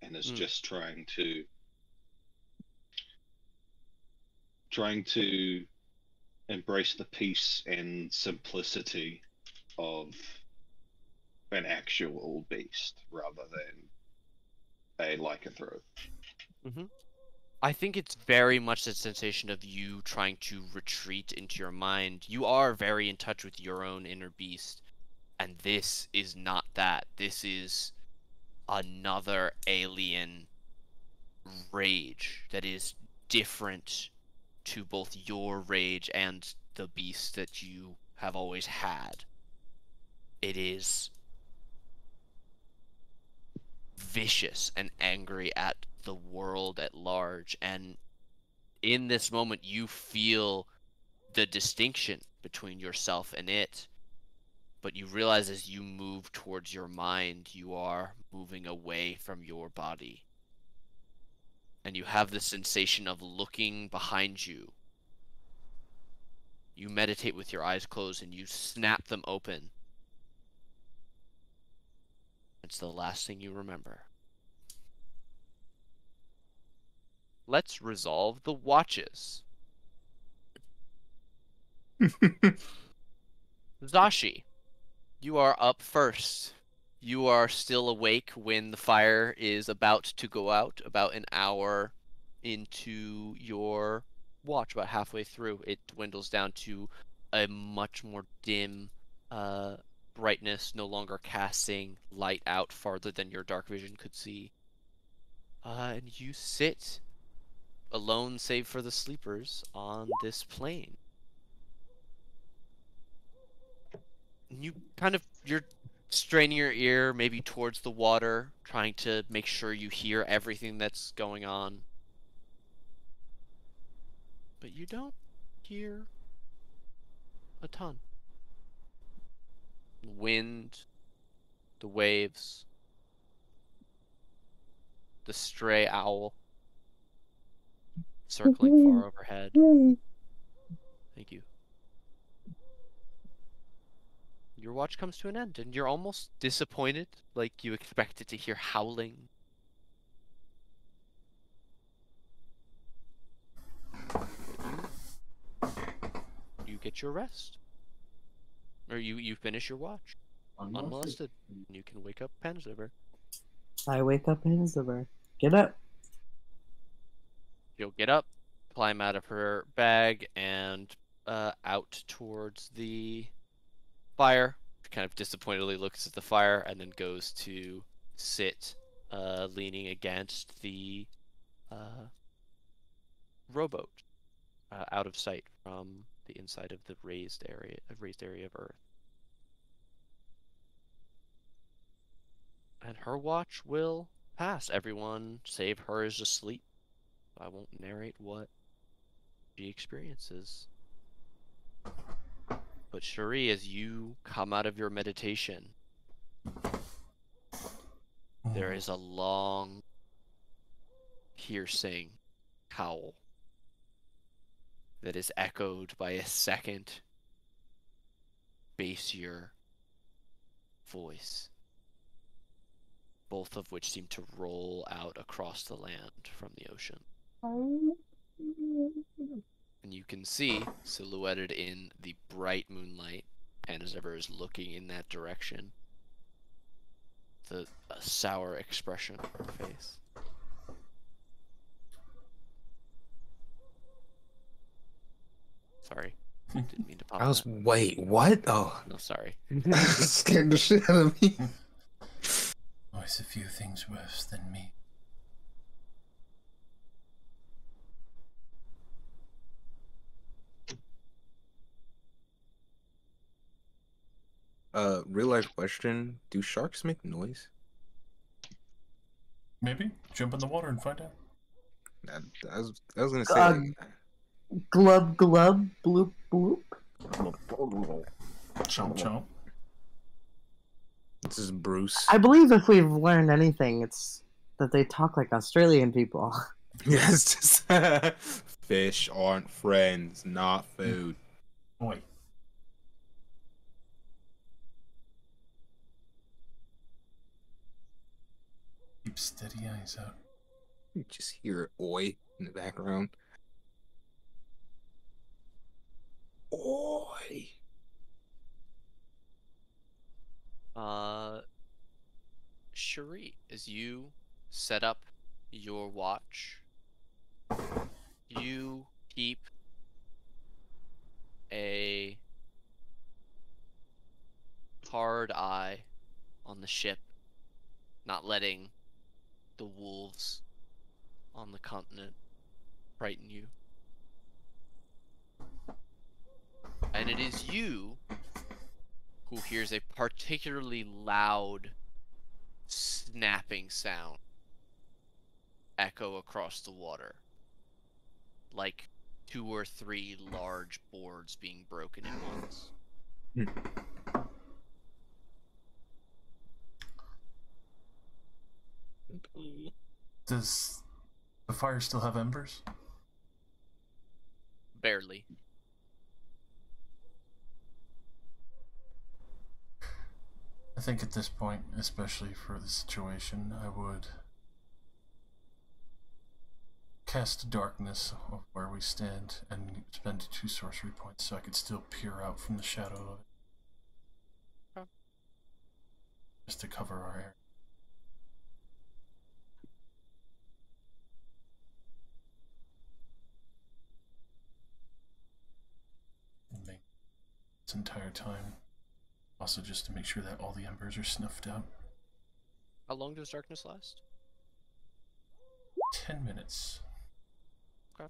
and is just trying to embrace the peace and simplicity of an actual beast rather than a lycanthrope.
I think it's very much the sensation of you trying to retreat into your mind. You are very in touch with your own inner beast, and this is not that. This is another alien rage that is different to both your rage and the beast that you have always had. It is vicious and angry at the world at large, and in this moment you feel the distinction between yourself and it, But you realize as you move towards your mind, you are moving away from your body. And you have the sensation of looking behind you. You meditate with your eyes closed and you snap them open. It's the last thing you remember. Let's resolve the watches. Zashi, you are up first. You are still awake when the fire is about to go out, about an hour into your watch, about halfway through. It dwindles down to a much more dim brightness, no longer casting light out farther than your dark vision could see. And you sit alone, save for the sleepers, on this plain. You're straining your ear maybe towards the water, trying to make sure you hear everything that's going on. But you don't hear a ton. The wind, the waves, the stray owl circling far overhead. Thank you. Your watch comes to an end, and you're almost disappointed, like you expected to hear howling. You get your rest. Or you finish your watch. Unmolested. And you can wake up Panzer.
I wake up Panzer. Get up.
She'll get up, climb out of her bag, and out towards the fire. Kind of disappointedly looks at the fire, and then goes to sit, leaning against the rowboat, out of sight from the inside of the raised area of Earth. And her watch will pass. Everyone save her is asleep. I won't narrate what she experiences. But Cherie, as you come out of your meditation, there is a long, piercing howl that is echoed by a second, bassier voice, both of which seem to roll out across the land from the ocean. And you can see, silhouetted in the bright moonlight, Panzer is looking in that direction. A sour expression on her face. Sorry. Didn't mean to pop that.
Wait, what? Oh.
No, sorry.
Scared the shit out of me.
There's a few things worse than me.
Real life question. Do sharks make noise?
Maybe. Jump in the water and find out.
I was gonna say
Glub glub bloop bloop.
Chomp chomp.
This is Bruce.
I believe if we've learned anything, it's that they talk like Australian people.
Yes, fish aren't friends, not food.
Oi. Keep steady eyes out.
You just hear oi in the background. Oi.
Cherie, as you set up your watch, you keep a hard eye on the ship, not letting the wolves on the continent frighten you. And it is you who hears a particularly loud snapping sound echo across the water, like 2 or 3 large boards being broken at once.
Does the fire still have embers?
Barely.
I think at this point, especially for the situation, I would cast darkness of where we stand and spend 2 sorcery points so I could still peer out from the shadow of it.
Okay.
Just to cover our area. And make this entire time. Also just to make sure that all the embers are snuffed out.
How long does darkness last?
10 minutes.
Okay.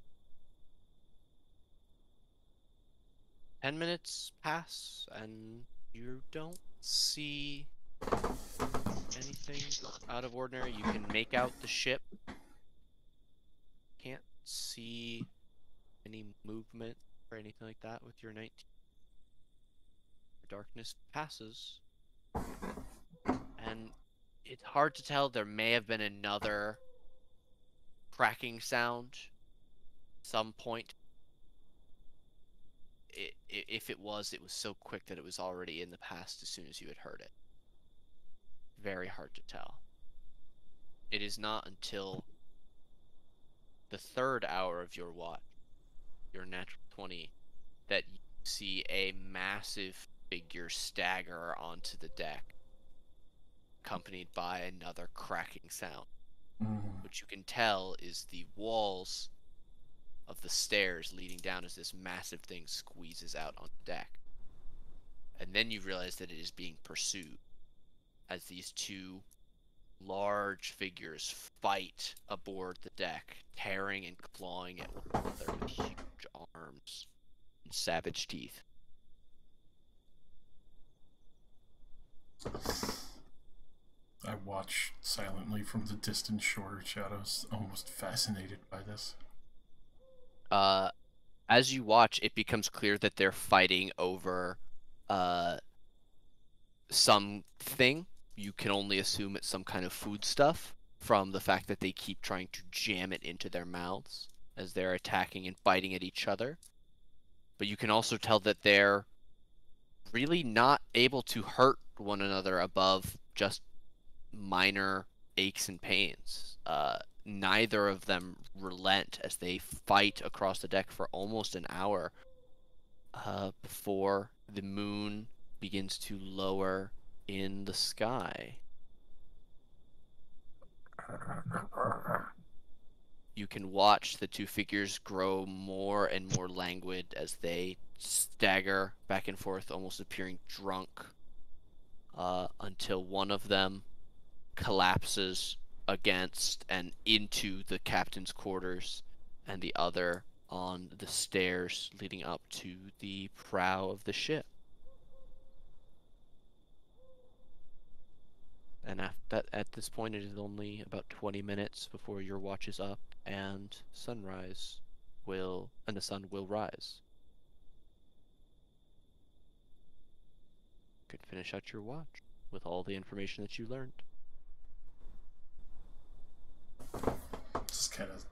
10 minutes pass, and you don't see anything out of ordinary. You can make out the ship. Can't see any movement or anything like that with your 19. The darkness passes, and it's hard to tell. There may have been another cracking sound some point. If it was so quick that it was already in the past as soon as you had heard it. Very hard to tell. It is not until the 3rd hour of your watch, your natural 20, that you see a massive figure stagger onto the deck, accompanied by another cracking sound, which you can tell is the walls of the stairs leading down as this massive thing squeezes out on the deck. And then you realize that it is being pursued as these 2 large figures fight aboard the deck, tearing and clawing at one another with huge arms and savage teeth.
I watch silently from the distant shore shadows, almost fascinated by this.
As you watch, it becomes clear that they're fighting over something. You can only assume it's some kind of food stuff from the fact that they keep trying to jam it into their mouths as they're attacking and biting at each other. But you can also tell that they're really not able to hurt one another above just minor aches and pains. Neither of them relent as they fight across the deck for almost an hour before the moon begins to lower in the sky. You can watch the 2 figures grow more and more languid as they stagger back and forth, almost appearing drunk, until one of them collapses against and into the captain's quarters, and the other on the stairs leading up to the prow of the ship. And at this point, it is only about 20 minutes before your watch is up, and the sun will rise. You could finish out your watch with all the information that you learned.
Just kind of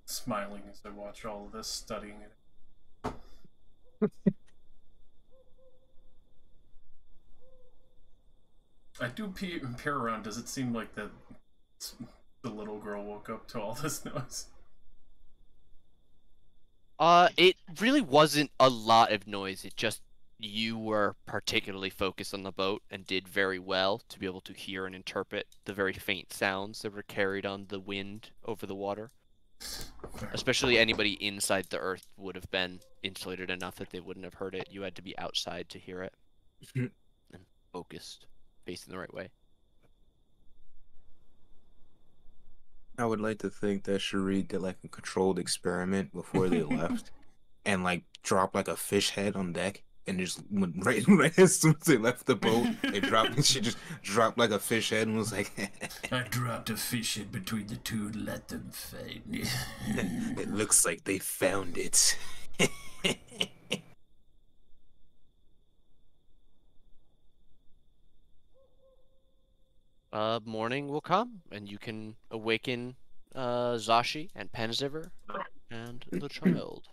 smiling as I watch all of this, studying it. I do peer around. Does it seem like that the little girl woke up to all this noise?
It really wasn't a lot of noise. It just, you were particularly focused on the boat and did very well to be able to hear and interpret the very faint sounds that were carried on the wind over the water. Especially anybody inside the earth would have been insulated enough that they wouldn't have heard it. You had to be outside to hear it. And focused, facing the right way.
I would like to think that Cherie did like a controlled experiment before they left, and like dropped like a fish head on deck, and just went right as soon as they left the boat, they dropped. And she just dropped like a fish head and was like,
I dropped a fish in between the 2 and let them find me.
"It looks like they found it."
Morning will come, and you can awaken Zashi and Panziver and the child.